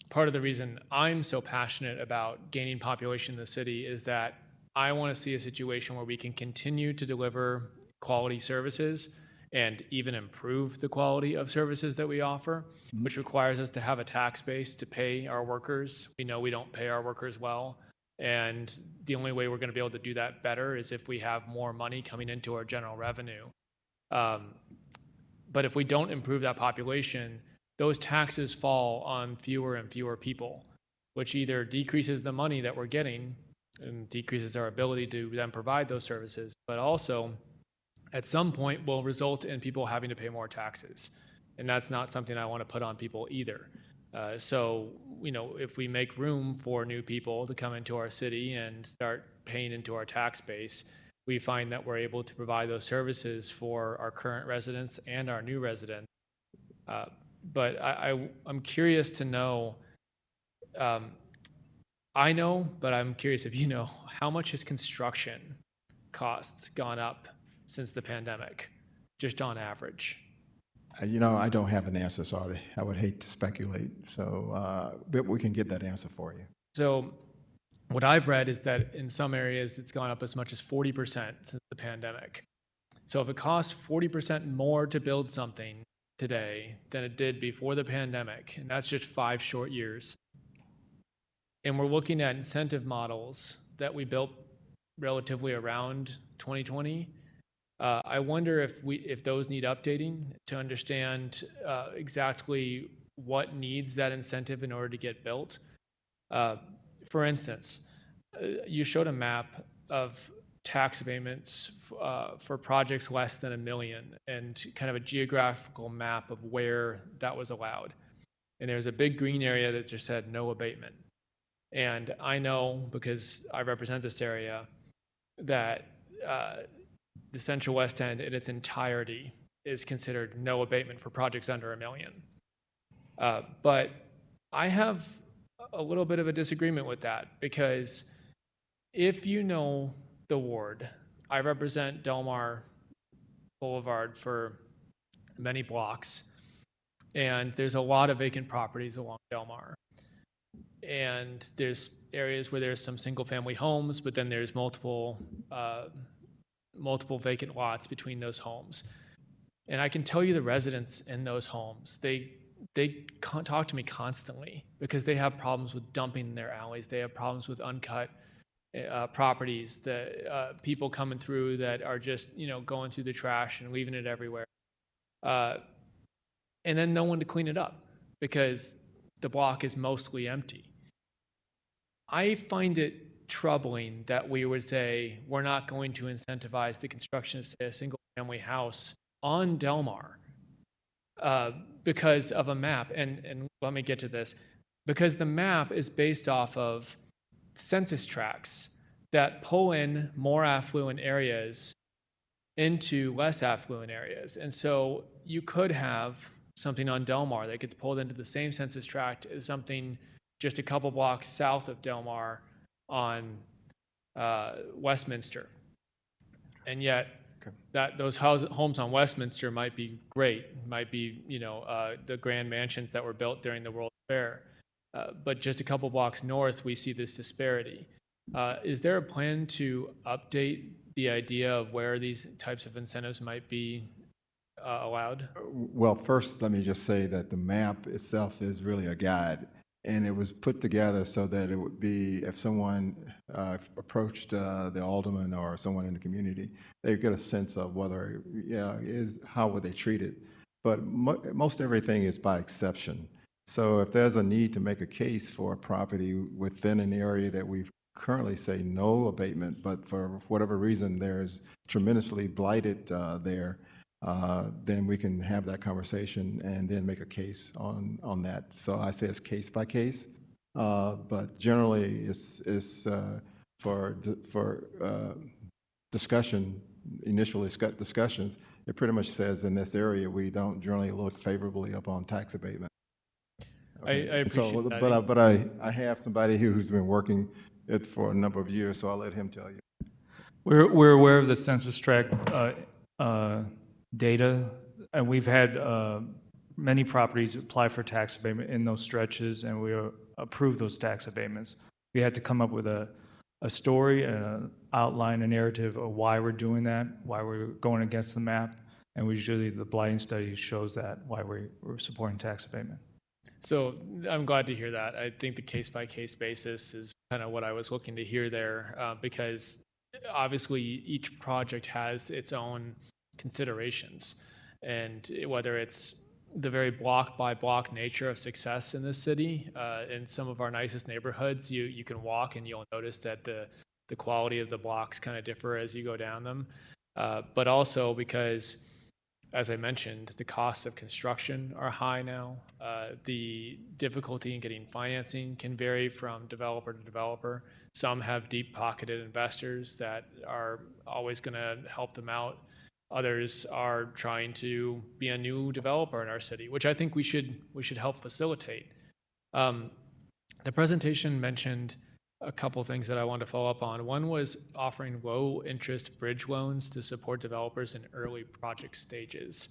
part of the reason I'm so passionate about gaining population in the city is that I want to see a situation where we can continue to deliver quality services and even improve the quality of services that we offer, which requires us to have a tax base to pay our workers. We know we don't pay our workers well. And the only way we're going to be able to do that better is if we have more money coming into our general revenue. But if we don't improve that population, those taxes fall on fewer and fewer people, which either decreases the money that we're getting and decreases our ability to then provide those services, but also at some point will result in people having to pay more taxes. And that's not something I want to put on people either. So, if we make room for new people to come into our city and start paying into our tax base, we find that we're able to provide those services for our current residents and our new residents. But I'm curious to know, I know, but I'm curious if you know, how much has construction costs gone up since the pandemic, just on average? I don't have an answer, so I would hate to speculate. So, but we can get that answer for you. So what I've read is that in some areas it's gone up as much as 40% since the pandemic. So if it costs 40% more to build something today than it did before the pandemic, and that's just 5 short years, and we're looking at incentive models that we built relatively around 2020, I wonder if those need updating to understand exactly what needs that incentive in order to get built. For instance, you showed a map of tax abatements for projects less than $1 million and kind of a geographical map of where that was allowed. And there's a big green area that just said no abatement. And I know, because I represent this area, that the Central West End in its entirety is considered no abatement for projects under $1 million. But I have a little bit of a disagreement with that, because if you know the ward, I represent Delmar Boulevard for many blocks, and there's a lot of vacant properties along Delmar. And there's areas where there's some single family homes, but then there's multiple vacant lots between those homes. And I can tell you the residents in those homes, they talk to me constantly because they have problems with dumping in their alleys. They have problems with uncut properties, that people coming through that are just, going through the trash and leaving it everywhere. And then no one to clean it up because the block is mostly empty. I find it troubling that we would say we're not going to incentivize the construction of, say, a single family house on Delmar because of a map. And let me get to this. Because the map is based off of census tracts that pull in more affluent areas into less affluent areas. And so you could have something on Delmar that gets pulled into the same census tract as something just a couple blocks south of Delmar on Westminster. And yet that those homes on Westminster might be great, might be, the grand mansions that were built during the World's Fair. But just a couple blocks north, we see this disparity. Is there a plan to update the idea of where these types of incentives might be allowed? Well, first, let me just say that the map itself is really a guide, and it was put together so that it would be, if someone approached the alderman or someone in the community, they get a sense of whether, how would they treat it. But most everything is by exception. So if there's a need to make a case for a property within an area that we currently say no abatement, but for whatever reason there's tremendously blighted there, then we can have that conversation and then make a case on that. So I say it's case by case, but generally it's for discussion, initial discussions. It pretty much says in this area we don't generally look favorably upon tax abatement. I appreciate that. But I have somebody here who's been working it for a number of years, so I'll let him tell you. We're aware of the census tract data, and we've had many properties apply for tax abatement in those stretches, and we approve those tax abatements. We had to come up with a story, an outline, a narrative of why we're doing that, why we're going against the map, and usually the blighting study shows that, why we're supporting tax abatement. So I'm glad to hear that. I think the case-by-case basis is kind of what I was looking to hear there, because obviously each project has its own considerations, and whether it's the very block-by-block nature of success in this city, in some of our nicest neighborhoods, you can walk and you'll notice that the quality of the blocks kind of differ as you go down them, but also because, as I mentioned, the costs of construction are high now. The difficulty in getting financing can vary from developer to developer. Some have deep-pocketed investors that are always going to help them out. Others are trying to be a new developer in our city, which I think we should help facilitate. The presentation mentioned a couple things that I wanted to follow up on. One was offering low-interest bridge loans to support developers in early project stages.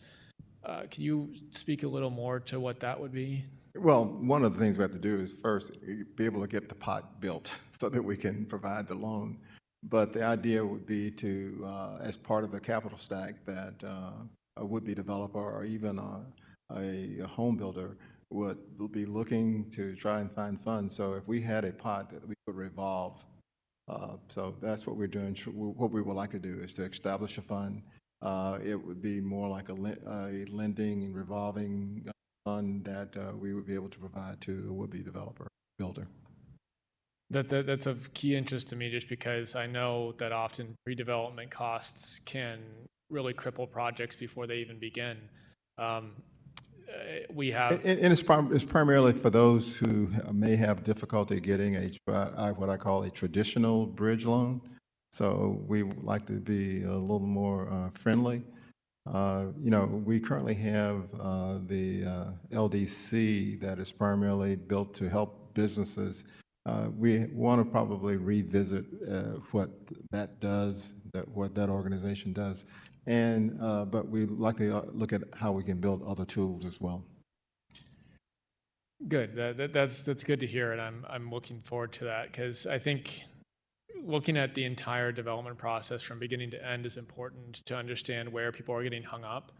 Can you speak a little more to what that would be? Well, one of the things we have to do is first be able to get the pot built so that we can provide the loan. But the idea would be to, as part of the capital stack, that a would-be developer or even a home builder would be looking to try and find funds. So if we had a pot that we could revolve, so that's what we're doing. What we would like to do is to establish a fund. It would be more like a lending and revolving fund that we would be able to provide to a would-be developer builder. That's of key interest to me, just because I know that often pre-development costs can really cripple projects before they even begin. We have, and it's primarily for those who may have difficulty getting what I call a traditional bridge loan. So we would like to be a little more friendly. We currently have the LDC that is primarily built to help businesses. We want to probably revisit what that does, what that organization does, and but we'd like to look at how we can build other tools as well. Good. That's good to hear, and I'm looking forward to that, because I think looking at the entire development process from beginning to end is important to understand where people are getting hung up.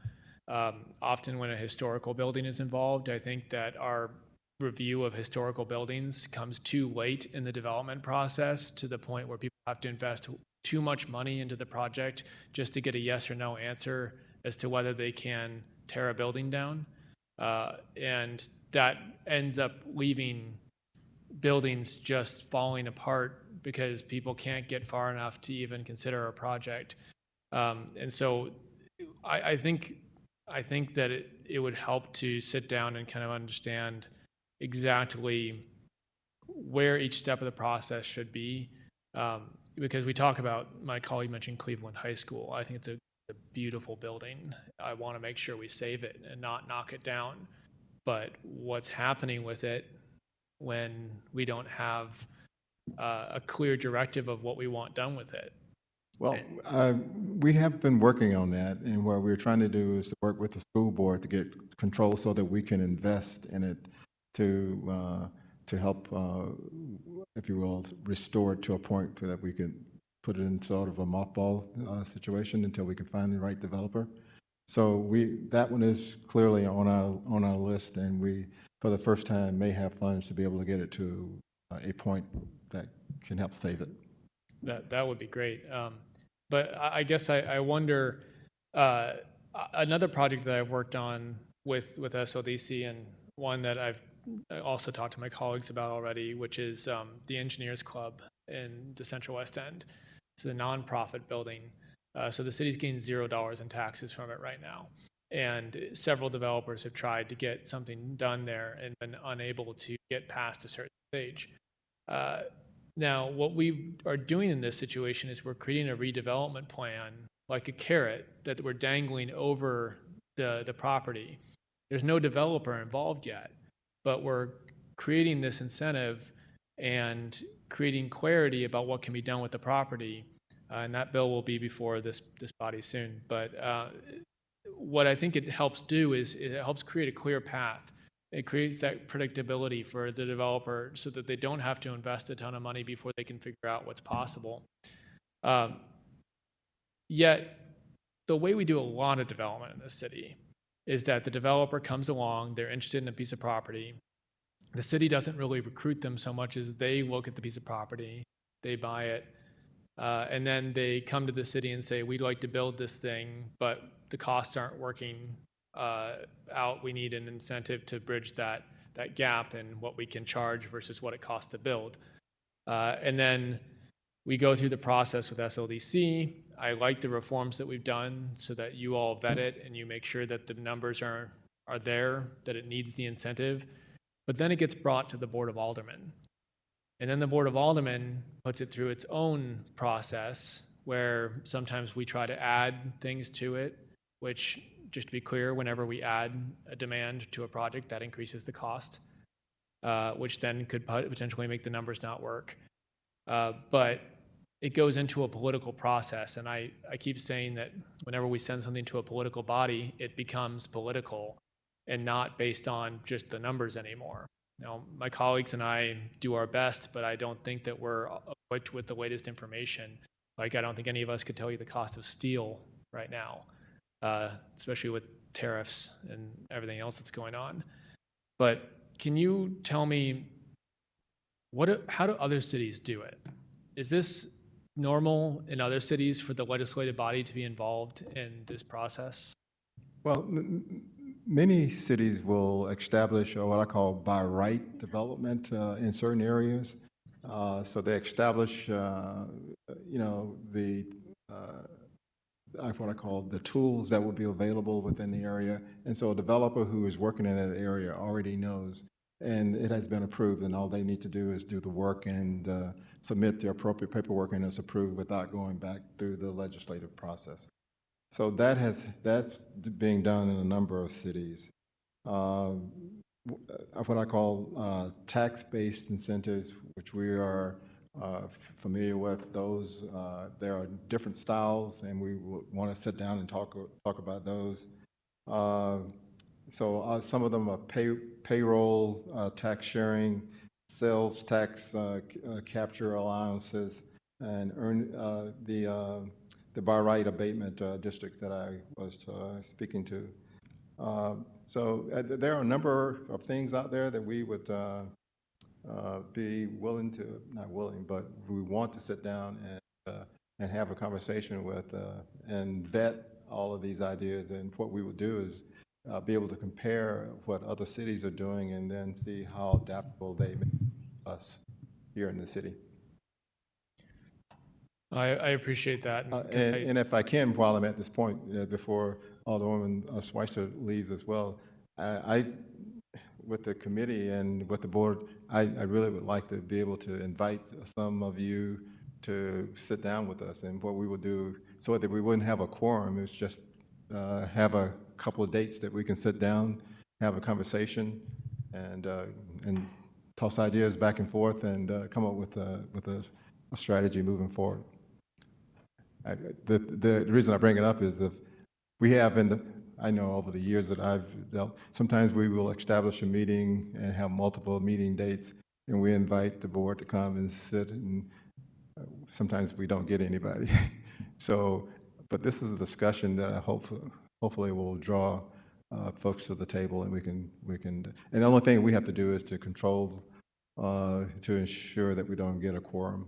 Often when a historical building is involved, I think that our review of historical buildings comes too late in the development process, to the point where people have to invest too much money into the project just to get a yes or no answer as to whether they can tear a building down. And that ends up leaving buildings just falling apart because people can't get far enough to even consider a project. And so I think that it would help to sit down and kind of understand exactly where each step of the process should be, because we talk about, my colleague mentioned Cleveland High School. I think it's a beautiful building. I want to make sure we save it and not knock it down. But what's happening with it when we don't have a clear directive of what we want done with it? Well, we have been working on that, and what we're trying to do is to work with the school board to get control so that we can invest in it to help, if you will, restore it to a point that we can put it in sort of a mothball situation until we can find the right developer. So that one is clearly on our list, and we, for the first time, may have funds to be able to get it to a point that can help save it. That would be great. But I guess I wonder, another project that I've worked on with SLDC, and one that I've also talked to my colleagues about already, which is the Engineers Club in the Central West End. It's a nonprofit building. So the city's getting $0 in taxes from it right now. And several developers have tried to get something done there and been unable to get past a certain stage. Now, what we are doing in this situation is we're creating a redevelopment plan, like a carrot that we're dangling over the property. There's no developer involved yet. but we're creating this incentive and creating clarity about what can be done with the property. And that bill will be before this body soon. But what I think it helps do is it helps create a clear path. It creates that predictability for the developer so that they don't have to invest a ton of money before they can figure out what's possible. Yet, the way we do a lot of development in this city is that the developer comes along, they're interested in a piece of property. The city doesn't really recruit them so much as they look at the piece of property, they buy it, and then they come to the city and say, we'd like to build this thing, but the costs aren't working out. We need an incentive to bridge that gap in what we can charge versus what it costs to build. And then we go through the process with SLDC. I like the reforms that we've done so that you all vet it and you make sure that the numbers are there, that it needs the incentive. But then it gets brought to the Board of Aldermen. And then the Board of Aldermen puts it through its own process where sometimes we try to add things to it, which, just to be clear, whenever we add a demand to a project, that increases the cost, which then could potentially make the numbers not work. But it goes into a political process, and I keep saying that whenever we send something to a political body, it becomes political and not based on just the numbers anymore. Now, my colleagues and I do our best, but I don't think that we're equipped with the latest information. Like, I don't think any of us could tell you the cost of steel right now, especially with tariffs and everything else that's going on. But can you tell me, how do other cities do it? Is this normal in other cities for the legislative body to be involved in this process? Well, many cities will establish what I call by right development in certain areas. So they establish, what I call the tools that will be available within the area. And so a developer who is working in that area already knows, and it has been approved, and all they need to do is do the work and submit the appropriate paperwork, and it's approved without going back through the legislative process. So that's being done in a number of cities. What I call tax-based incentives, which we are familiar with, those there are different styles, and we want to sit down and talk about those. So some of them are payroll tax sharing, sales tax capture allowances, and the by right abatement district that I was speaking to. So there are a number of things out there that we would be willing to, not willing, but we want to sit down and have a conversation with and vet all of these ideas. And what we would do is be able to compare what other cities are doing and then see how adaptable they make us here in the city. I appreciate that. And if I can, while I'm at this point, before Alderwoman Schweitzer leaves as well, I, with the committee and with the board, I really would like to be able to invite some of you to sit down with us. And what we will do, so that we wouldn't have a quorum, is just have a couple of dates that we can sit down, have a conversation, and toss ideas back and forth, and come up with a strategy moving forward. The reason I bring it up is if we have I know over the years that I've dealt, sometimes we will establish a meeting and have multiple meeting dates, and we invite the board to come and sit, and sometimes we don't get anybody. So, but this is a discussion that I hopefully will draw folks to the table, and we can, and the only thing we have to do is to control, to ensure that we don't get a quorum.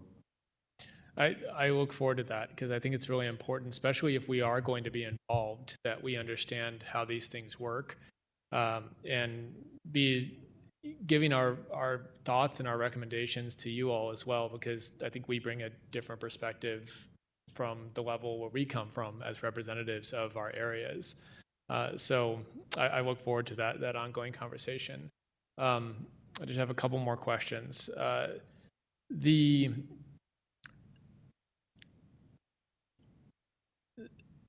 I look forward to that because I think it's really important, especially if we are going to be involved, that we understand how these things work and be giving our thoughts and our recommendations to you all as well, because I think we bring a different perspective from the level where we come from as representatives of our areas. So I look forward to that ongoing conversation. I just have a couple more questions.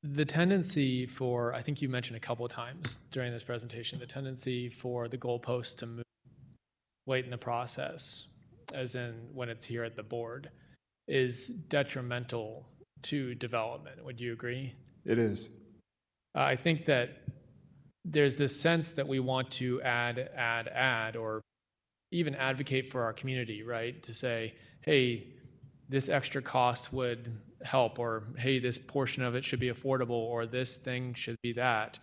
The tendency for, I think you mentioned a couple of times during this presentation, the tendency for the goalposts to move late in the process, as in when it's here at the board, is detrimental to development. Would you agree? It is. I think that there's this sense that we want to add, or even advocate for our community, right? To say, hey, this extra cost would help, or hey, this portion of it should be affordable, or this thing should be that.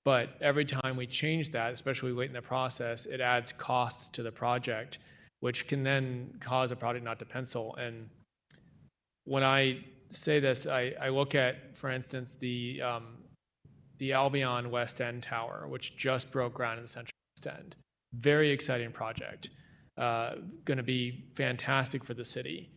But every time we change that, especially late in the process, it adds costs to the project, which can then cause a project not to pencil. And when I say this, I look at, for instance, the Albion West End Tower, which just broke ground in the Central West End. Very exciting project. Going to be fantastic for the city.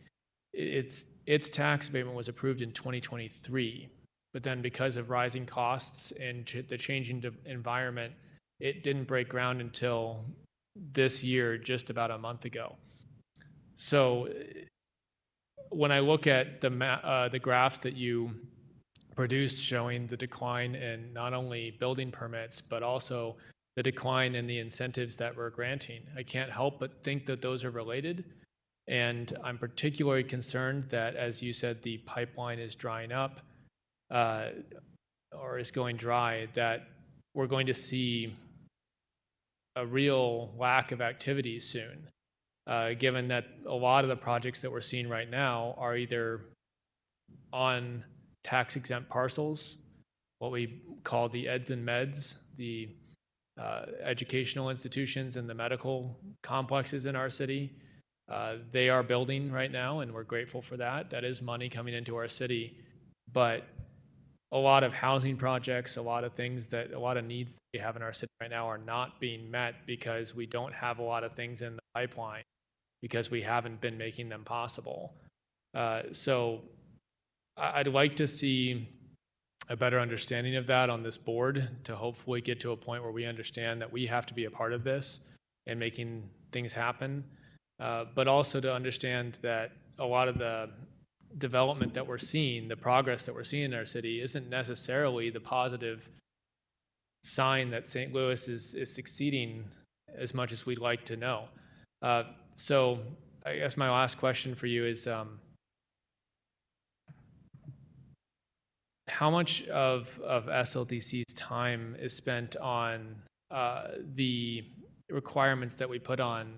Its tax abatement was approved in 2023, but then because of rising costs and the changing environment, it didn't break ground until this year, just about a month ago. So when I look at the graphs that you produced showing the decline in not only building permits, but also the decline in the incentives that we're granting, I can't help but think that those are related. And I'm particularly concerned that, as you said, the pipeline is drying up, or is going dry, that we're going to see a real lack of activity soon, given that a lot of the projects that we're seeing right now are either on tax-exempt parcels, what we call the eds and meds, the educational institutions and the medical complexes in our city. They are building right now, and we're grateful for that. That is money coming into our city. But a lot of housing projects, a lot of needs that we have in our city right now are not being met because we don't have a lot of things in the pipeline, because we haven't been making them possible. So I'd like to see a better understanding of that on this board, to hopefully get to a point where we understand that we have to be a part of this and making things happen, but also to understand that a lot of the development that we're seeing, the progress that we're seeing in our city, isn't necessarily the positive sign that St. Louis is succeeding as much as we'd like to know. So I guess my last question for you is, how much of SLDC's time is spent on the requirements that we put on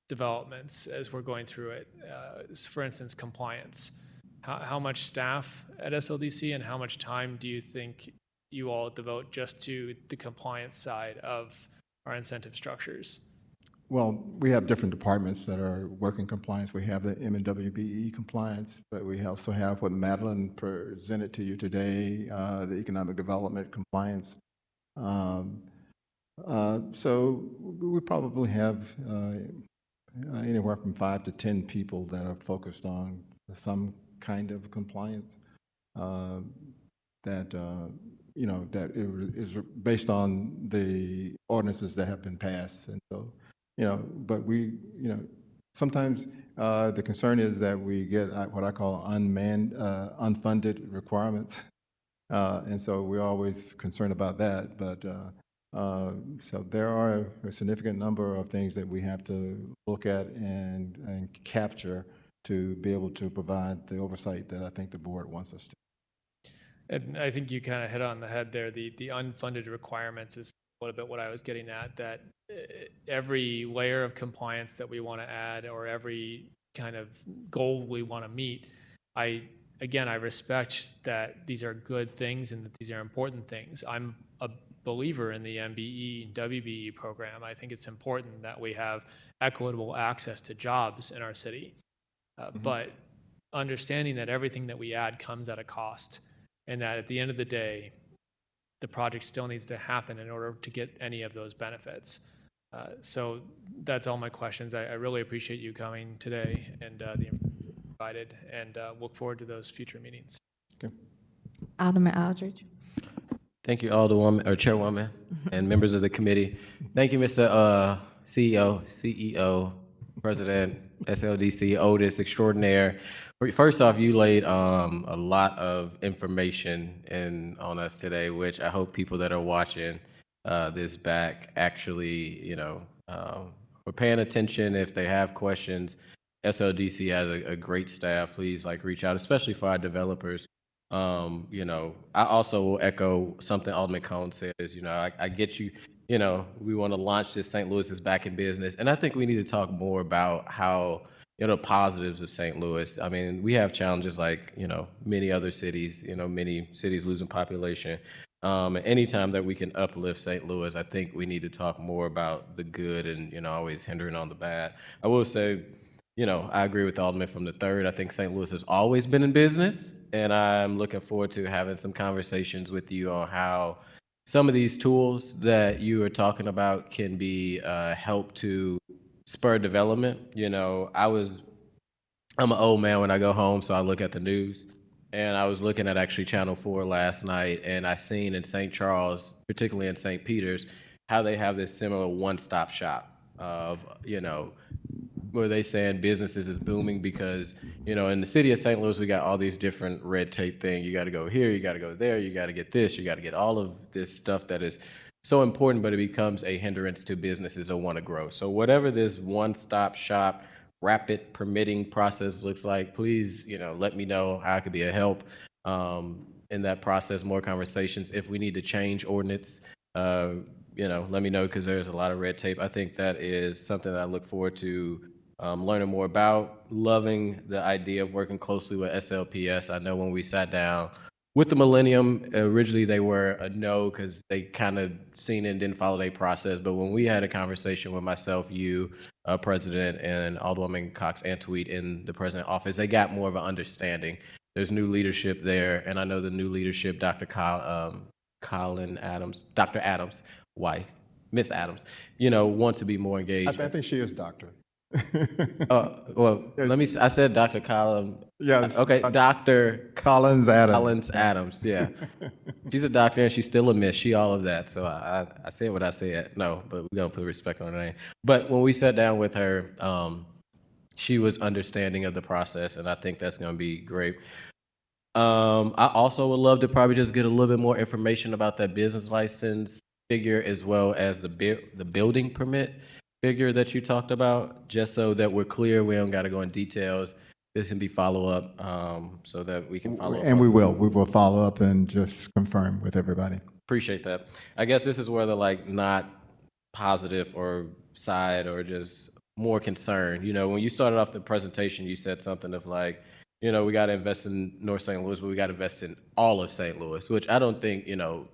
developments as we're going through it? For instance, compliance. How much staff at SLDC, and how much time do you think you all devote just to the compliance side of our incentive structures? Well, we have different departments that are working compliance. We have the MNWBE compliance, but we also have what Madeline presented to you today, the economic development compliance. So we probably have anywhere from 5 to 10 people that are focused on some kind of compliance that that is based on the ordinances that have been passed. And so, but we, sometimes the concern is that we get what I call unfunded requirements. And so we're always concerned about that. But so there are a significant number of things that we have to look at and capture to be able to provide the oversight that I think the board wants us to. And I think you kind of hit on the head there. The unfunded requirements is a little bit what I was getting at, that every layer of compliance that we want to add, or every kind of goal we want to meet, I respect that these are good things and that these are important things. I'm a believer in the MBE, WBE program. I think it's important that we have equitable access to jobs in our city. But understanding that everything that we add comes at a cost, and that at the end of the day, the project still needs to happen in order to get any of those benefits. So that's all my questions. I really appreciate you coming today and the information provided, and look forward to those future meetings. Okay. Alderman Aldridge. Thank you, Alderwoman, or Chairwoman, and members of the committee. Thank you, Mr. CEO, President, SLDC, Otis Extraordinaire. First off, you laid a lot of information on us today, which I hope people that are watching this back actually, we're paying attention. If they have questions, SLDC has a great staff. Please reach out, especially for our developers. I also will echo something Alderman Cone says. I get you. We want to launch this. St. Louis is back in business, and I think we need to talk more about how positives of St. Louis. I mean, we have challenges like many other cities. Many cities losing population. Anytime that we can uplift St. Louis, I think we need to talk more about the good and always hindering on the bad. I will say, I agree with Alderman from the 3rd. I think St. Louis has always been in business, and I'm looking forward to having some conversations with you on how some of these tools that you are talking about can be help to spur development. I'm an old man when I go home, so I look at the news. And I was looking at actually Channel 4 last night, and I seen in St. Charles, particularly in St. Peter's, how they have this similar one-stop shop of, where they saying businesses is booming because, in the city of St. Louis, we got all these different red tape things. You got to go here, you got to go there, you got to get this, you got to get all of this stuff that is so important, but it becomes a hindrance to businesses that want to grow. So whatever this one-stop shop, rapid permitting process looks like, please, let me know how I could be a help in that process, more conversations. If we need to change ordinance, let me know because there's a lot of red tape. I think that is something that I look forward to learning more about. Loving the idea of working closely with SLPS. I know when we sat down with the Millennium, originally they were a no because they kind of seen it and didn't follow their process. But when we had a conversation with myself, you, President, and Alderwoman Cox Antweet in the President's office, they got more of an understanding. There's new leadership there, and I know the new leadership, Dr. Colin Adams, Dr. Adams' wife, Miss Adams, want to be more engaged. I think she is doctor. I said Dr. Colin. Yeah. Okay, Dr. Collins Adams. Collins Adams, yeah. She's a doctor and she's still a miss. She all of that. So I said what I said. No, but we're going to put respect on her name. But when we sat down with her, she was understanding of the process, and I think that's going to be great. I also would love to probably just get a little bit more information about that business license figure as well as the building permit figure that you talked about, just so that we're clear. We don't got to go in details. This can be follow-up so that we can follow up. And we will follow up and just confirm with everybody. Appreciate that. I guess this is where the not positive or side or just more concern. When you started off the presentation, you said something of we got to invest in North St. Louis, but we got to invest in all of St. Louis, which I don't think,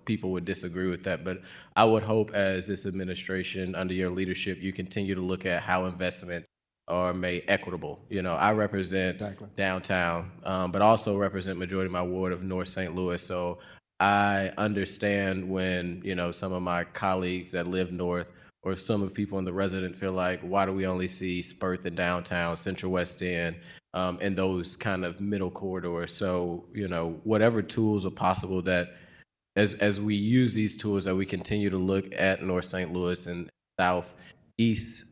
people would disagree with that. But I would hope as this administration, under your leadership, you continue to look at how investments are made equitable. I represent downtown, but also represent majority of my ward of North St. Louis. So I understand when, some of my colleagues that live north or some of people in the resident feel like, why do we only see Spurth in downtown, Central West End, and those kind of middle corridors? So, whatever tools are possible that as we use these tools, that we continue to look at North St. Louis and southeast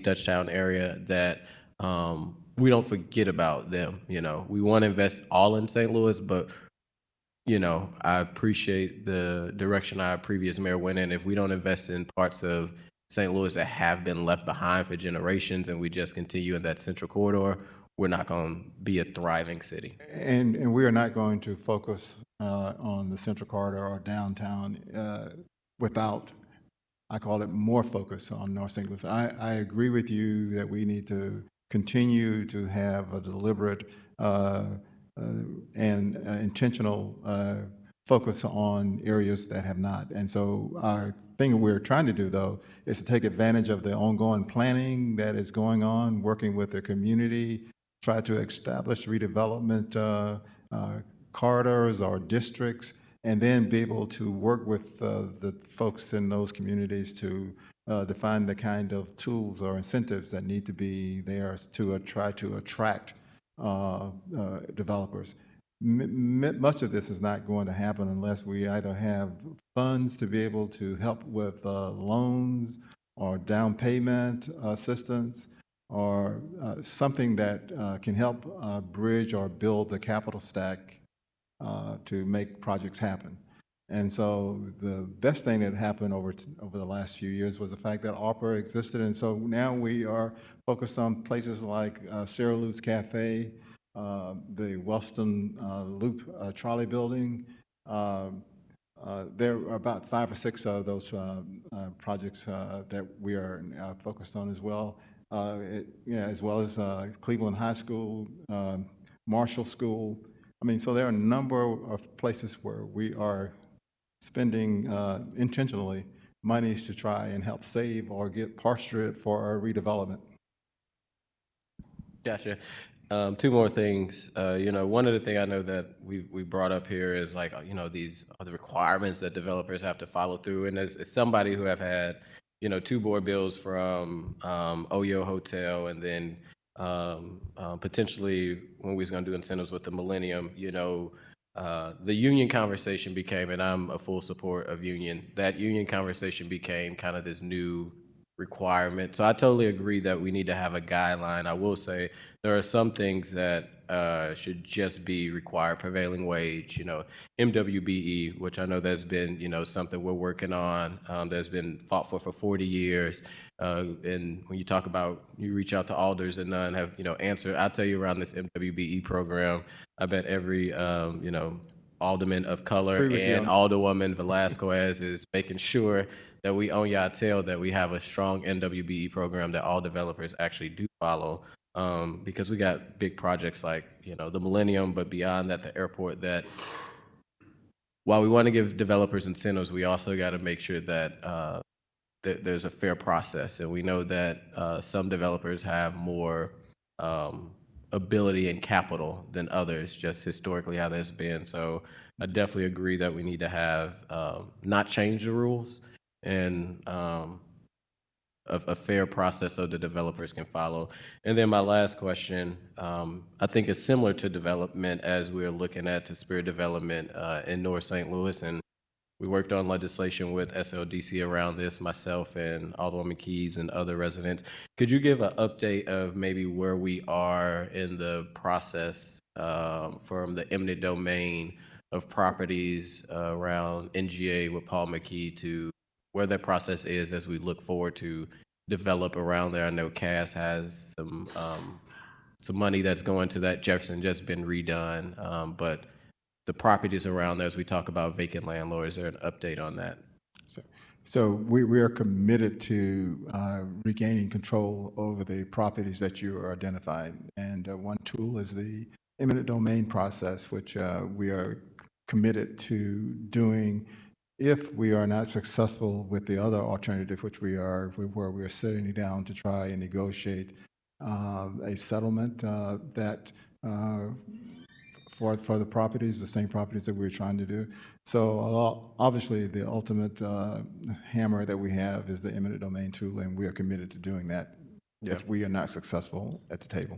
Dutchtown area, that we don't forget about them. We want to invest all in St. Louis, but I appreciate the direction our previous mayor went in. If we don't invest in parts of St. Louis that have been left behind for generations and we just continue in that central corridor, we're not going to be a thriving city. And we are not going to focus on the central corridor or downtown without, I call it, more focus on North St. Louis. I agree with you that we need to continue to have a deliberate and intentional focus on areas that have not. And so our thing we're trying to do, though, is to take advantage of the ongoing planning that is going on, working with the community, try to establish redevelopment corridors or districts, and then be able to work with the folks in those communities to define the kind of tools or incentives that need to be there to try to attract developers. Much of this is not going to happen unless we either have funds to be able to help with loans or down payment assistance, or something that can help bridge or build the capital stack to make projects happen. And so the best thing that happened over the last few years was the fact that ARPA existed. And so now we are focused on places like Sarah Lou's Cafe, the Wellston Loop Trolley Building. There are about 5 or 6 of those projects that we are focused on as well. As well as Cleveland High School, Marshall School. I mean, so there are a number of places where we are spending intentionally monies to try and help save or get partial for our redevelopment. Gotcha. 2 more things. One of the things I know that we brought up here is like, these are the requirements that developers have to follow through. And as somebody who have had, 2 board bills from Oyo Hotel, and then potentially when we was going to do incentives with the Millennium, the union conversation became, and I'm a full support of union, that union conversation became kind of this new requirement. So I totally agree that we need to have a guideline. I will say there are some things that should just be required, prevailing wage, MWBE, which I know that's been, something we're working on, that's been fought for 40 years. And when you talk about, you reach out to alders and none have, answered. I'll tell you around this MWBE program, I bet every, alderman of color and alderwoman Velasquez is making sure that we own y'all tail, that we have a strong MWBE program that all developers actually do follow. Because we got big projects like, the Millennium, but beyond that, the airport, that while we want to give developers incentives, we also got to make sure that, that there's a fair process. And we know that some developers have more ability and capital than others, just historically how that's been. So I definitely agree that we need to have, not change the rules, and a fair process so the developers can follow. And then my last question, I think is similar to development as we're looking at to spirit development in North St. Louis. And we worked on legislation with SLDC around this, myself and Alderman Keys and other residents. Could you give an update of maybe where we are in the process from the eminent domain of properties around NGA with Paul McKee to where that process is as we look forward to develop around there? I know Cass has some money that's going to that. Jefferson just been redone, but the properties around there, as we talk about vacant landlords, is there an update on that? So we are committed to regaining control over the properties that you are identifying. And one tool is the eminent domain process, which we are committed to doing if we are not successful with the other alternative, which we are, where we are sitting down to try and negotiate a settlement that for the properties, the same properties that we're trying to do. So obviously the ultimate hammer that we have is the eminent domain tool, and we are committed to doing that if we are not successful at the table.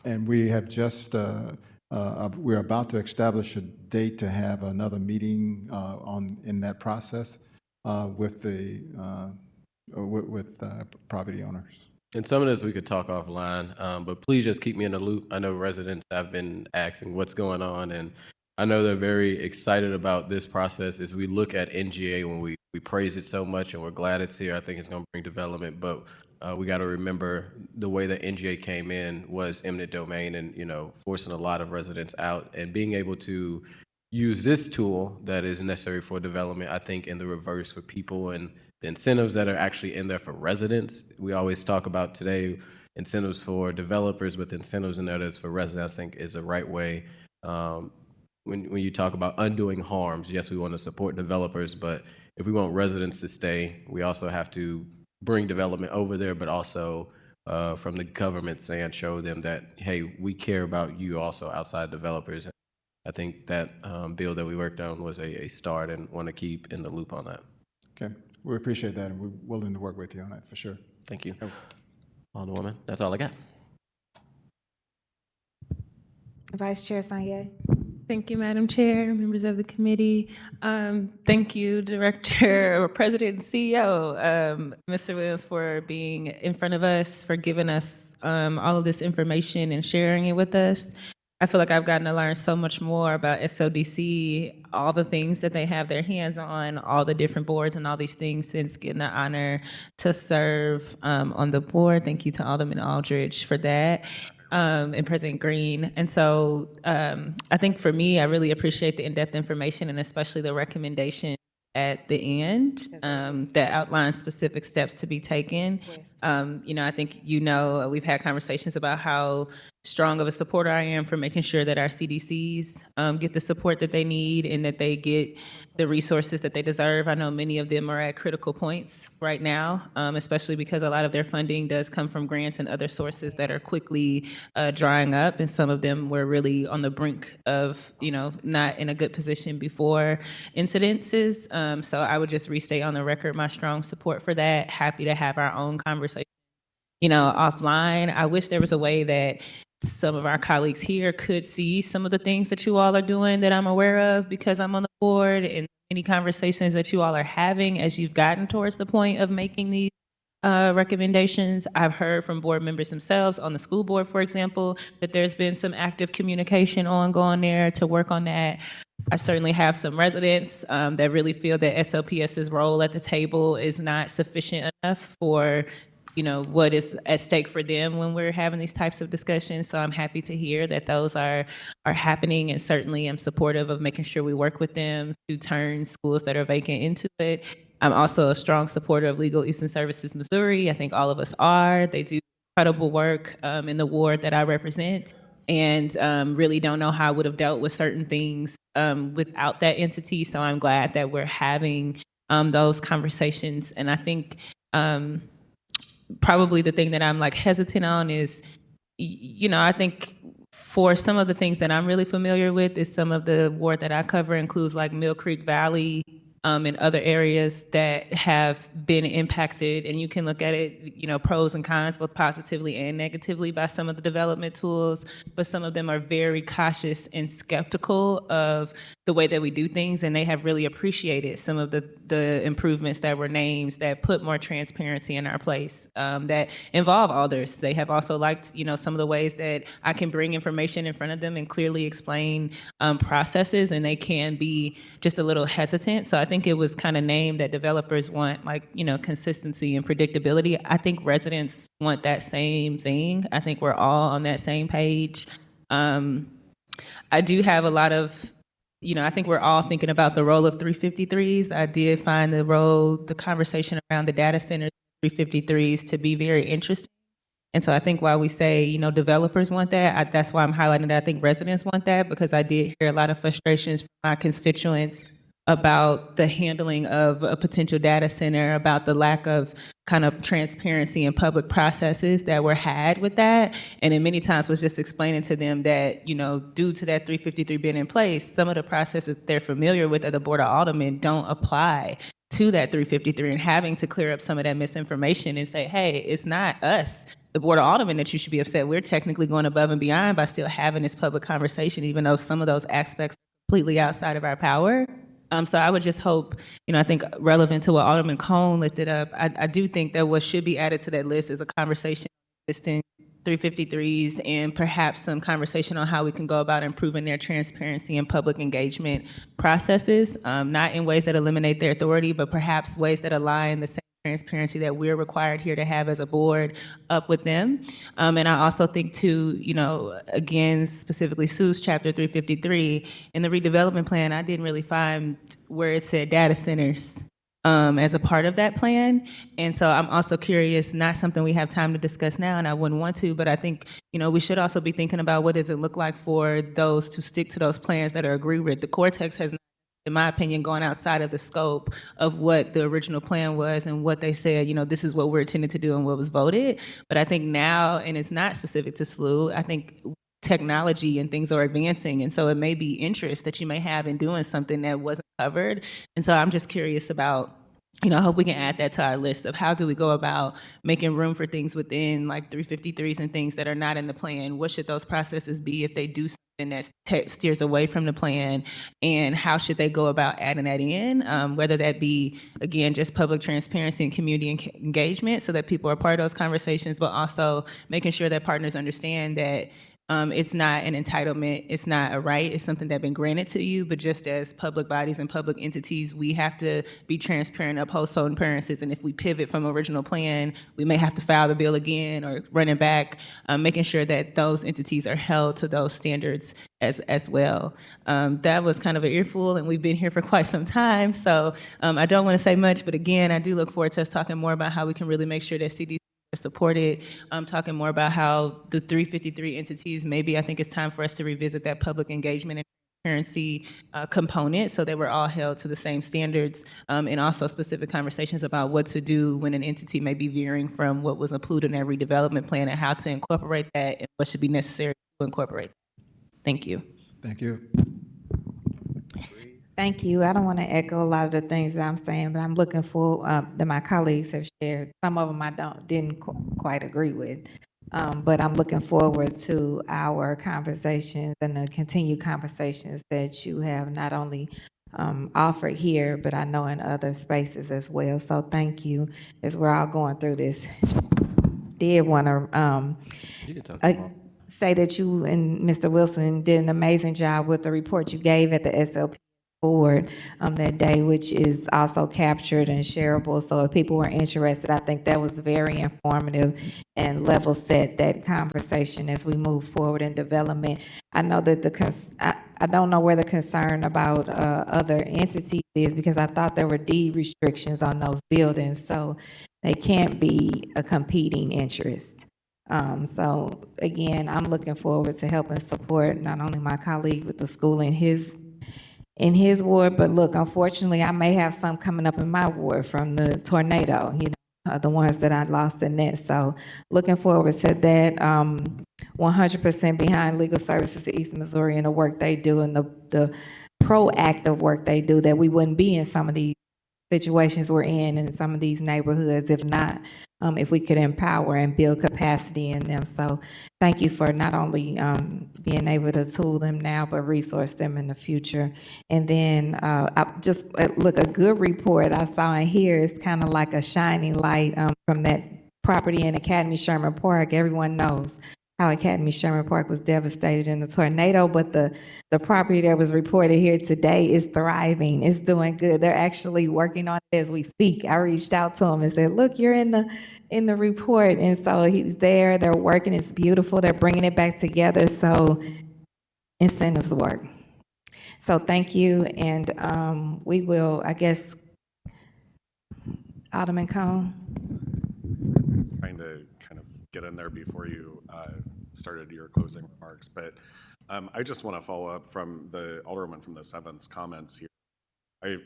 And we have just, we're about to establish a date to have another meeting in that process with the property owners. And some of this we could talk offline, but please just keep me in the loop. I know residents have been asking what's going on, and I know they're very excited about this process. As we look at NGA, when we praise it so much and we're glad it's here, I think it's going to bring development, but we got to remember the way that NGA came in was eminent domain, and forcing a lot of residents out, and being able to use this tool that is necessary for development, I think in the reverse for people, and the incentives that are actually in there for residents. We always talk about today incentives for developers, but the incentives in there that's for residents, I think is the right way. When you talk about undoing harms, yes, we want to support developers, but if we want residents to stay, we also have to bring development over there, but also from the government saying, show them that, hey, we care about you also outside developers. I think that bill that we worked on was a start, and want to keep in the loop on that. Okay, we appreciate that, and we're willing to work with you on that for sure. Thank you. Alderwoman, that's all I got. Vice Chair Sanye. Thank you, Madam Chair, members of the committee. Thank you, Director, or President and CEO, Mr. Williams, for being in front of us, for giving us all of this information and sharing it with us. I feel like I've gotten to learn so much more about SODC, all the things that they have their hands on, all the different boards and all these things since getting the honor to serve on the board. Thank you to Alderman Aldridge for that. And President Green. And so I think for me, I really appreciate the in-depth information and especially the recommendation at the end that outlines specific steps to be taken. I think we've had conversations about how strong of a supporter I am for making sure that our CDCs get the support that they need and that they get the resources that they deserve. I know many of them are at critical points right now, especially because a lot of their funding does come from grants and other sources that are quickly drying up, and some of them were really on the brink of, not in a good position before incidences. So I would just restate on the record my strong support for that. Happy to have our own conversation, offline. I wish there was a way that some of our colleagues here could see some of the things that you all are doing that I'm aware of because I'm on the board, and any conversations that you all are having as you've gotten towards the point of making these recommendations. I've heard from board members themselves on the school board, for example, that there's been some active communication ongoing there to work on that. I certainly have some residents that really feel that SLPS's role at the table is not sufficient enough for what is at stake for them when we're having these types of discussions. So I'm happy to hear that those are happening, and certainly I'm supportive of making sure we work with them to turn schools that are vacant into it. I'm also a strong supporter of Legal Eastern Services Missouri. I think all of us are. They do incredible work in the ward that I represent, and really don't know how I would have dealt with certain things without that entity. So I'm glad that we're having those conversations. And I think probably the thing that I'm hesitant on is, I think for some of the things that I'm really familiar with is some of the ward that I cover includes Mill Creek Valley and other areas that have been impacted. And you can look at it, pros and cons, both positively and negatively by some of the development tools, but some of them are very cautious and skeptical of the way that we do things. And they have really appreciated some of the improvements that were named that put more transparency in our place, that involve alders. They have also liked, some of the ways that I can bring information in front of them and clearly explain processes, and they can be just a little hesitant. So I think it was kind of named that developers want consistency and predictability. I think residents want that same thing. I think we're all on that same page. I do have a lot of, I think we're all thinking about the role of 353s. I did find the conversation around the data centers, 353s, to be very interesting. And so I think while we say, developers want that, that's why I'm highlighting that I think residents want that, because I did hear a lot of frustrations from my constituents about the handling of a potential data center, about the lack of kind of transparency and public processes that were had with that. And it many times was just explaining to them that, due to that 353 being in place, some of the processes they're familiar with at the Board of Aldermen don't apply to that 353, and having to clear up some of that misinformation and say, hey, it's not us, the Board of Aldermen, that you should be upset. We're technically going above and beyond by still having this public conversation, even though some of those aspects are completely outside of our power. So I would just hope, I think relevant to what Alderman Cone lifted up, I do think that what should be added to that list is a conversation on existing 353s and perhaps some conversation on how we can go about improving their transparency and public engagement processes, not in ways that eliminate their authority, but perhaps ways that align the same transparency that we're required here to have as a board up with them. And I also think too, again, specifically Sue's chapter 353, in the redevelopment plan, I didn't really find where it said data centers as a part of that plan. And so I'm also curious, not something we have time to discuss now, and I wouldn't want to, but I think, we should also be thinking about what does it look like for those to stick to those plans that are agreed with. The Cortex has, in my opinion, gone outside of the scope of what the original plan was and what they said, this is what we're intended to do and what was voted. But I think now, and it's not specific to SLU, I think technology and things are advancing. And so it may be interest that you may have in doing something that wasn't covered. And so I'm just curious about, I hope we can add that to our list of how do we go about making room for things within 353s and things that are not in the plan. What should those processes be if they do something that steers away from the plan, and how should they go about adding that in, whether that be, again, just public transparency and community engagement so that people are part of those conversations, but also making sure that partners understand that It's not an entitlement. It's not a right. It's something that's been granted to you. But just as public bodies and public entities, we have to be transparent, uphold certain appearances. And if we pivot from original plan, we may have to file the bill again or run it back, making sure that those entities are held to those standards as well. That was kind of an earful, and we've been here for quite some time. So I don't want to say much, but again, I do look forward to us talking more about how we can really make sure that CDC supported. Talking more about how the 353 entities, maybe I think it's time for us to revisit that public engagement and transparency component so that we're all held to the same standards, and also specific conversations about what to do when an entity may be veering from what was included in that redevelopment plan and how to incorporate that and what should be necessary to incorporate. Thank you. Thank you. Thank you. I don't want to echo a lot of the things that I'm saying, but I'm looking for that my colleagues have shared. Some of them I didn't quite agree with, but I'm looking forward to our conversations and the continued conversations that you have not only offered here, but I know in other spaces as well. So thank you as we're all going through this. Did want to say that you and Mr. Wilson did an amazing job with the report you gave at the SLP board that day, which is also captured and shareable. So if people were interested, I think that was very informative and level set that conversation as we move forward in development. I know that I don't know where the concern about other entities is, because I thought there were deed restrictions on those buildings, so they can't be a competing interest. So again, I'm looking forward to helping support not only my colleague with the school in his ward, but look, unfortunately, I may have some coming up in my ward from the tornado, the ones that I lost in that. So looking forward to that. 100% behind Legal Services of East Missouri and the work they do and the proactive work they do, that we wouldn't be in some of these situations we're in some of these neighborhoods, if not, if we could empower and build capacity in them. So thank you for not only being able to tool them now, but resource them in the future. And then look, a good report I saw in here is kind of like a shining light from that property in Academy Sherman Park. Everyone knows how Academy Sherman Park was devastated in the tornado, but the property that was reported here today is thriving. It's doing good. They're actually working on it as we speak. I reached out to him and said, look, you're in the report. And so he's there. They're working. It's beautiful. They're bringing it back together. So incentives work. So thank you. And we will, I guess, Alderman Cone. Trying to kind of get in there before you started your closing remarks, but I just want to follow up from the Alderman from the 7th comments here.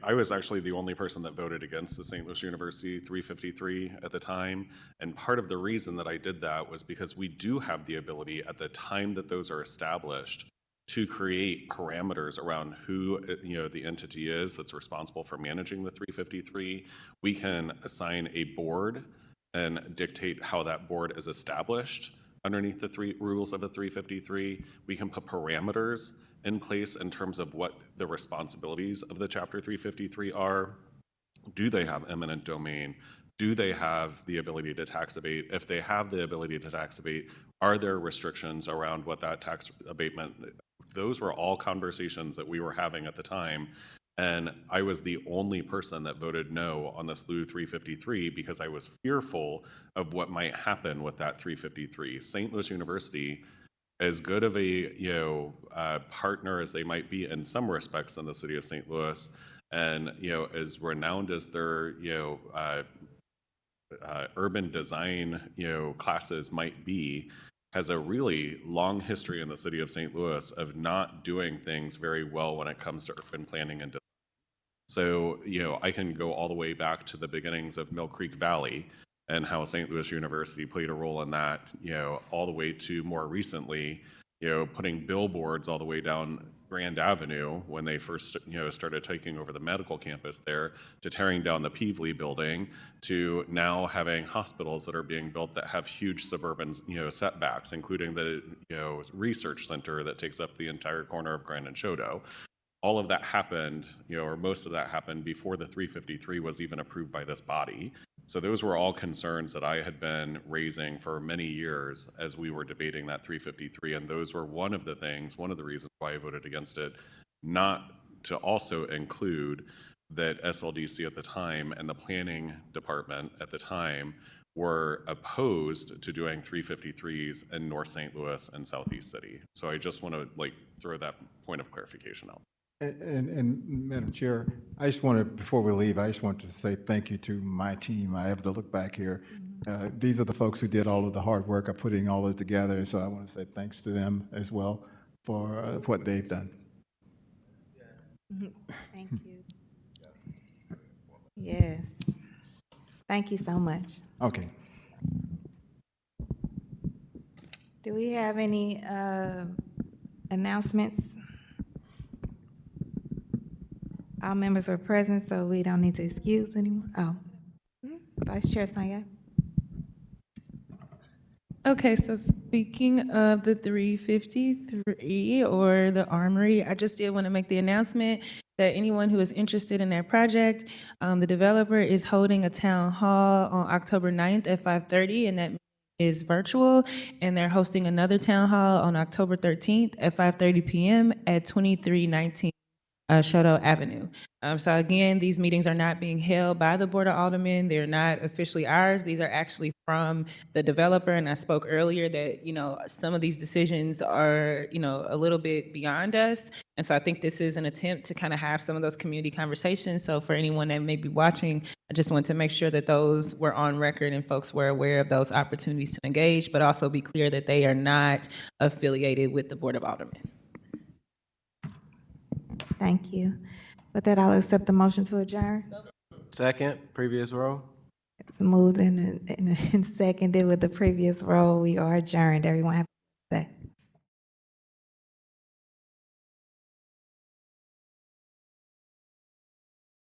I was actually the only person that voted against the St. Louis University 353 at the time, and part of the reason that I did that was because we do have the ability at the time that those are established to create parameters around who the entity is that's responsible for managing the 353. We can assign a board and dictate how that board is established underneath the rules of the 353. We can put parameters in place in terms of what the responsibilities of the Chapter 353 are. Do they have eminent domain? Do they have the ability to tax abate? If they have the ability to tax abate, are there restrictions around what that tax abatement? Those were all conversations that we were having at the time. And I was the only person that voted no on the SLU 353 because I was fearful of what might happen with that 353. St. Louis University, as good of a partner as they might be in some respects in the city of St. Louis, and as renowned as their urban design classes might be, has a really long history in the city of St. Louis of not doing things very well when it comes to urban planning and design. So, I can go all the way back to the beginnings of Mill Creek Valley and how St. Louis University played a role in that, all the way to more recently, putting billboards all the way down Grand Avenue when they first, started taking over the medical campus there, to tearing down the Peevely building, to now having hospitals that are being built that have huge suburban, setbacks, including the, research center that takes up the entire corner of Grand and Choteau. All of that happened, or most of that happened before the 353 was even approved by this body. So those were all concerns that I had been raising for many years as we were debating that 353, and those were one of the reasons why I voted against it, not to also include that SLDC at the time and the planning department at the time were opposed to doing 353s in North St. Louis and Southeast City. So I just want to throw that point of clarification out. And Madam Chair, I just want to, before we leave, I just want to say thank you to my team. I have to look back here. These are the folks who did all of the hard work of putting all of it together. So I want to say thanks to them as well for what they've done. Thank you. Yes. Thank you so much. Okay. Do we have any announcements? All members are present, so we don't need to excuse anyone. Oh, Vice Chair Sanya. Okay, so speaking of the 353 or the Armory, I just did want to make the announcement that anyone who is interested in that project, the developer is holding a town hall on October 9th at 5:30, and that is virtual, and they're hosting another town hall on October 13th at 5:30 p.m. at 2319 Shoto Avenue. So again, these meetings are not being held by the Board of Aldermen. They're not officially ours. These are actually from the developer. And I spoke earlier that, some of these decisions are, a little bit beyond us. And so I think this is an attempt to kind of have some of those community conversations. So for anyone that may be watching, I just want to make sure that those were on record and folks were aware of those opportunities to engage, but also be clear that they are not affiliated with the Board of Aldermen. Thank you. With that, I'll accept the motion to adjourn. Second, previous row. It's moved and seconded with the previous roll. We are adjourned. Everyone have